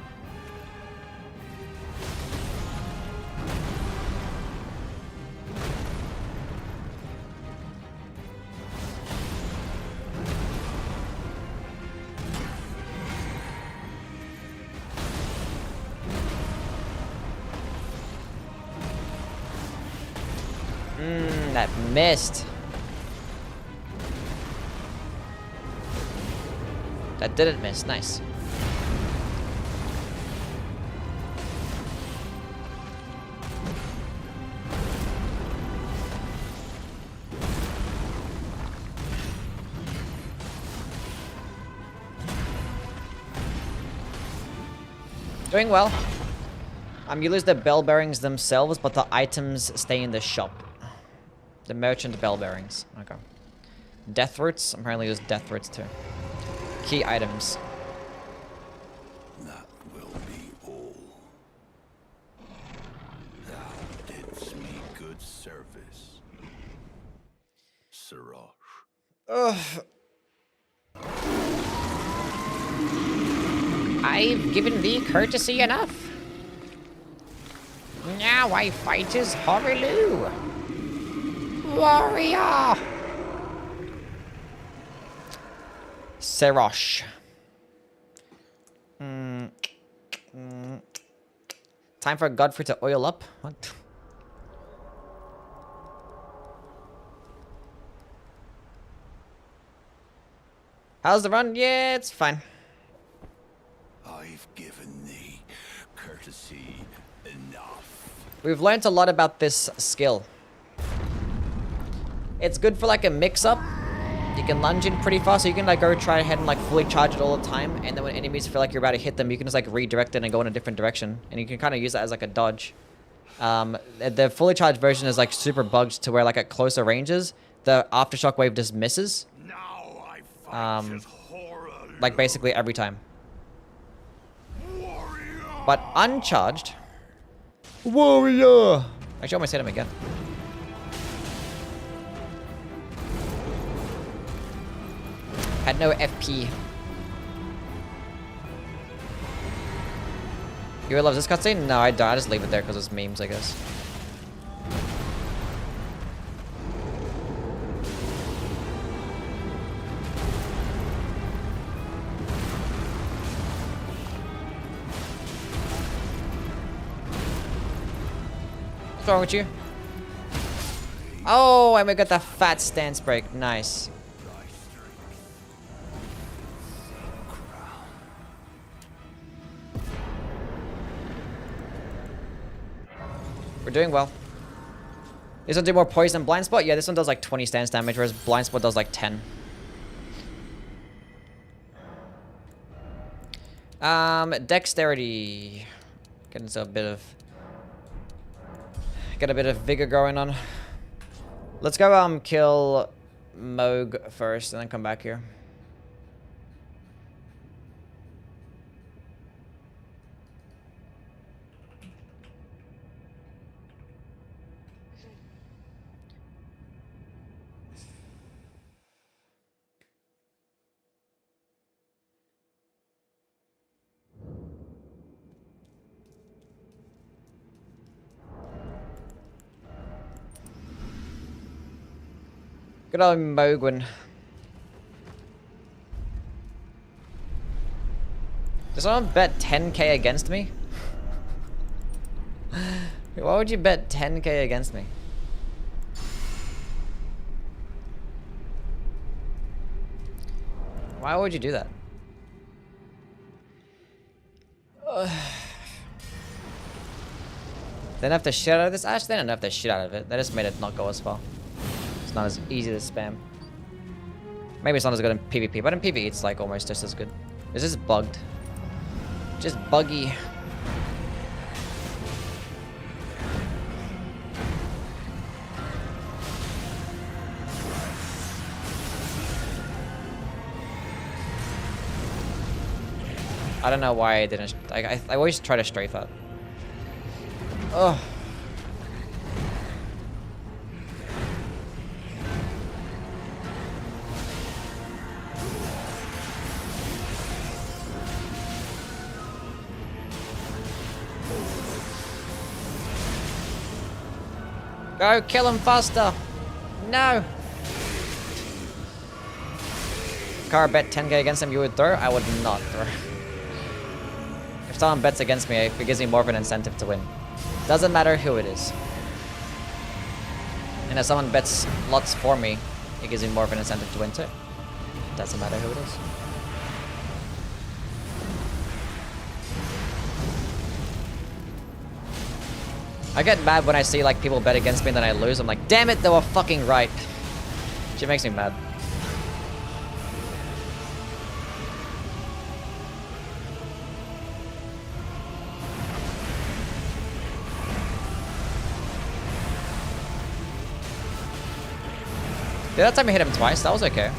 Speaker 1: That missed. That didn't miss. Nice. Doing well. You lose the bell bearings themselves, but the items stay in the shop. The merchant bell bearings. Okay. Death roots. Apparently use death roots too. Key items.
Speaker 6: That will be all. Thou didst me good service, Siraj.
Speaker 1: Ugh. I've given thee courtesy enough. Now I fight as Horiloo. Warrior! Serosh. Time for Godfrey to oil up? What? How's the run? Yeah, it's fine.
Speaker 6: I've given thee courtesy enough.
Speaker 1: We've learned a lot about this skill. It's good for like a mix-up. You can lunge in pretty fast, so you can like go try ahead and like fully charge it all the time, and then when enemies feel like you're about to hit them, you can just like redirect it and go in a different direction, and you can kind of use that as like a dodge. The fully charged version is like super bugged to where like at closer ranges, the aftershock wave just misses.
Speaker 6: Now I fight horror.
Speaker 1: Like basically every time.
Speaker 6: Warrior.
Speaker 1: But uncharged. Warrior! Actually, I almost hit him again. Had no FP. You loves this cutscene? No, I don't. I just leave it there because it's memes, I guess. What's wrong with you? Oh, and we got the fat stance break. Nice. We're doing well. This one do more poison than blind spot? Yeah, this one does like 20 stance damage, whereas blind spot does like 10. Dexterity. Getting a bit of... Get a bit of vigor going on. Let's go kill Moog first and then come back here. Good old Mogwin. Does someone bet 10k against me? Why would you bet 10k against me? Why would you do that? They didn't have the shit out of this Ash? They didn't have the shit out of it. They just made it not go as far. It's not as easy to spam. Maybe it's not as good in PvP, but in PvE it's like almost just as good. This is bugged. Just buggy. I don't know why I didn't. I always try to strafe that. Ugh. Go kill him faster! No! Car bet 10k against him, you would throw? I would not throw. If someone bets against me, it gives me more of an incentive to win. Doesn't matter who it is. And if someone bets lots for me, it gives me more of an incentive to win too. Doesn't matter who it is. I get mad when I see like people bet against me and then I lose. I'm like, damn it, they were fucking right. She makes me mad. Yeah, that time I hit him twice. That was okay.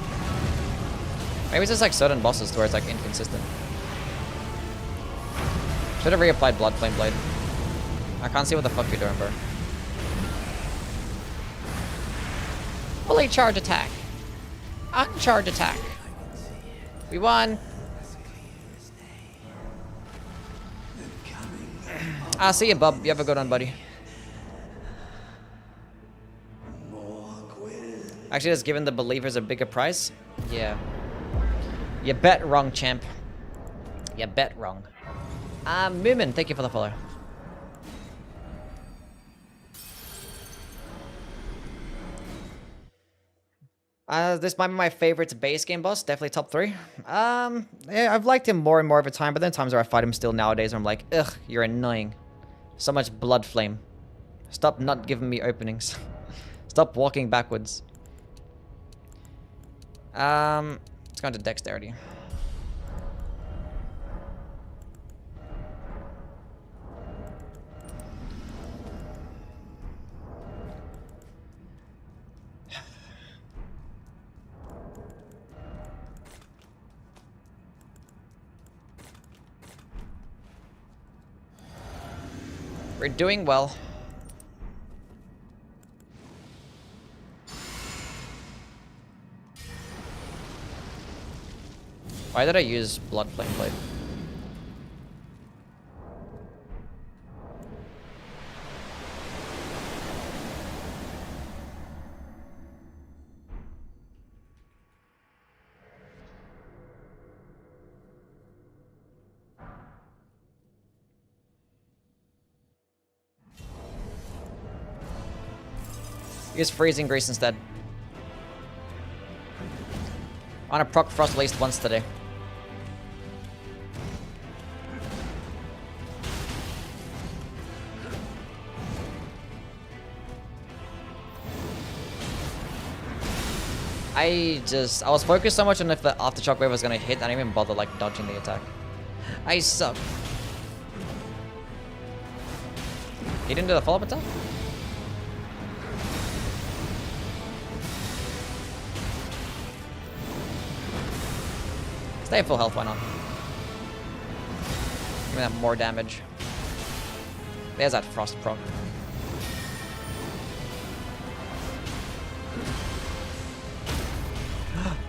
Speaker 1: Maybe it's just like certain bosses where it's like inconsistent. Should have reapplied Blood Flame Blade. I can't see what the fuck you're doing, bro. Fully charge attack. Uncharge attack. We won. See you, bub. You have a good one, buddy. Actually, just giving the believers a bigger price? Yeah. You bet wrong, champ. You bet wrong. Moomin, thank you for the follow. This might be my favorite base game boss, definitely top 3. Yeah, I've liked him more and more over time, but then times where I fight him still nowadays where I'm like, ugh, you're annoying. So much blood flame. Stop not giving me openings. Stop walking backwards. Let's go into dexterity. We're doing well. Why did I use Blood Flame Blade? Use Freezing Grease instead. I want to proc Frost at least once today. I was focused so much on if the Aftershock Wave was gonna hit, I didn't even bother like dodging the attack. I suck. He didn't do the follow-up attack? Stay at full health, why not? Give me that more damage. There's that Frost proc.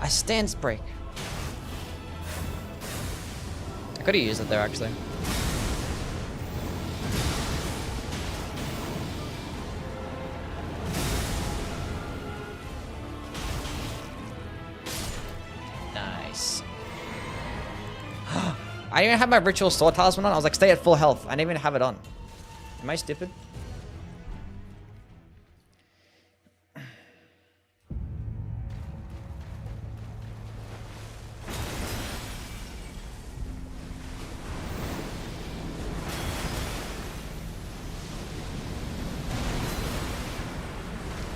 Speaker 1: I stance break. I could have used it there actually. Nice. I didn't even have my ritual sword talisman on. I was like, stay at full health. I didn't even have it on. Am I stupid?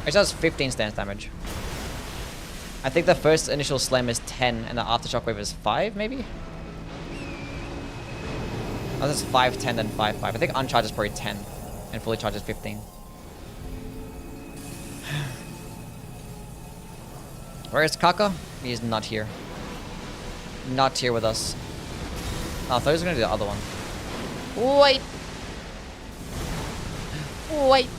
Speaker 1: It does 15 stance damage. I think the first initial slam is 10 and the aftershock wave is 5 maybe? Oh, this is 5, 10, then 5, 5. I think uncharged is probably 10 and fully charged is 15. Where is Kaka? He is not here. Not here with us. Oh, I thought he was gonna do the other one. Wait! Wait!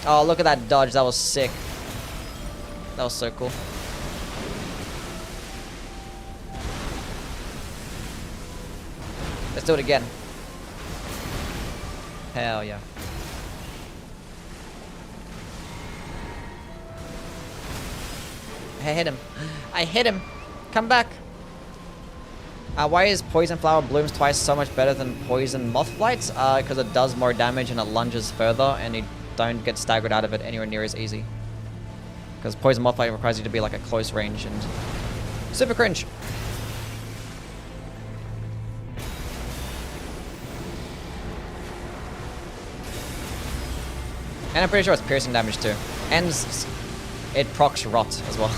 Speaker 1: Oh, look at that dodge. That was sick. That was so cool. Let's do it again. Hell yeah. I hit him. I hit him. Come back. Why is Poison Flower Blooms twice so much better than Poison Moth Flights? Because it does more damage and it lunges further and you don't get staggered out of it anywhere near as easy. Because Poison Moth Flight requires you to be like a close range and super cringe. And I'm pretty sure it's piercing damage too. And it procs rot as well.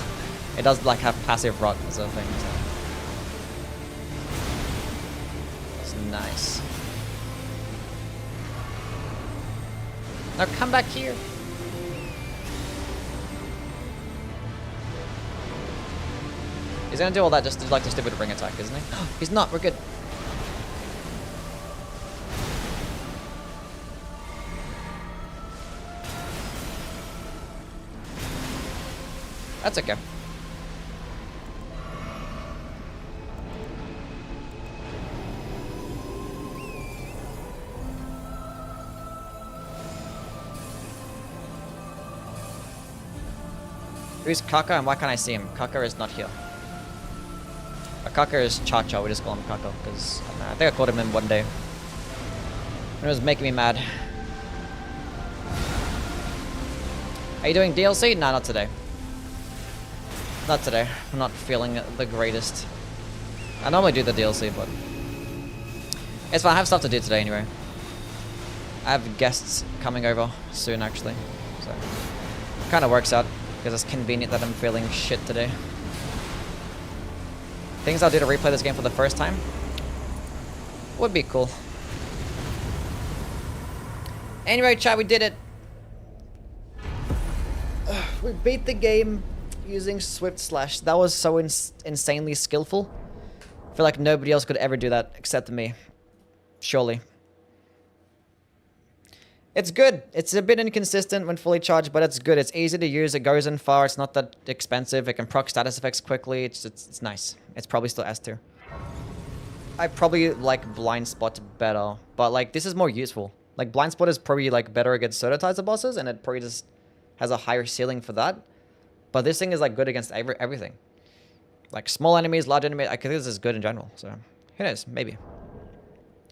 Speaker 1: It does like have passive rot as a thing. So. It's nice. Now come back here. He's gonna do all that just to like the stupid ring attack, isn't he? He's not, we're good. That's okay. Who's Kaka and why can't I see him? Kaka is not here. Kaka is Cha-Cha, we just call him Kaka because I think I called him in one day. It was making me mad. Are you doing DLC? Nah, not today. Not today. I'm not feeling the greatest. I normally do the DLC, but it's fine. I have stuff to do today anyway. I have guests coming over soon, actually. So kind of works out because it's convenient that I'm feeling shit today. Things I'll do to replay this game for the first time would be cool. Anyway, chat, we did it. We beat the game using Swift Slash. That was so insanely skillful. I feel like nobody else could ever do that except me. Surely. It's good. It's a bit inconsistent when fully charged, but it's good. It's easy to use. It goes in far. It's not that expensive. It can proc status effects quickly. It's nice. It's probably still S2. I probably like Blind Spot better, but like this is more useful. Like Blind Spot is probably like better against Soda bosses, and it probably just has a higher ceiling for that. But this thing is like good against everything. Like small enemies, large enemies. I think this is good in general. So who knows? Maybe.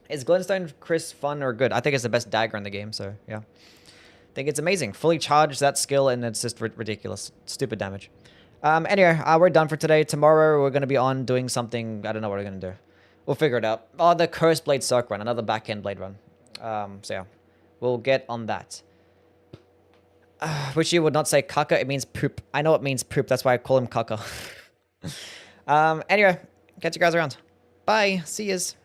Speaker 1: Is Glintstone Chris fun or good? I think it's the best dagger in the game. So yeah, I think it's amazing. Fully charged that skill, and it's just ridiculous. Stupid damage. Anyway, we're done for today. Tomorrow we're gonna be on doing something. I don't know what we're gonna do. We'll figure it out. Oh, the Cursed Blade Circ run, another back-end blade run. So yeah, we'll get on that. Which you would not say caca, it means poop. I know it means poop, that's why I call him caca. Anyway, catch you guys around. Bye, see yous.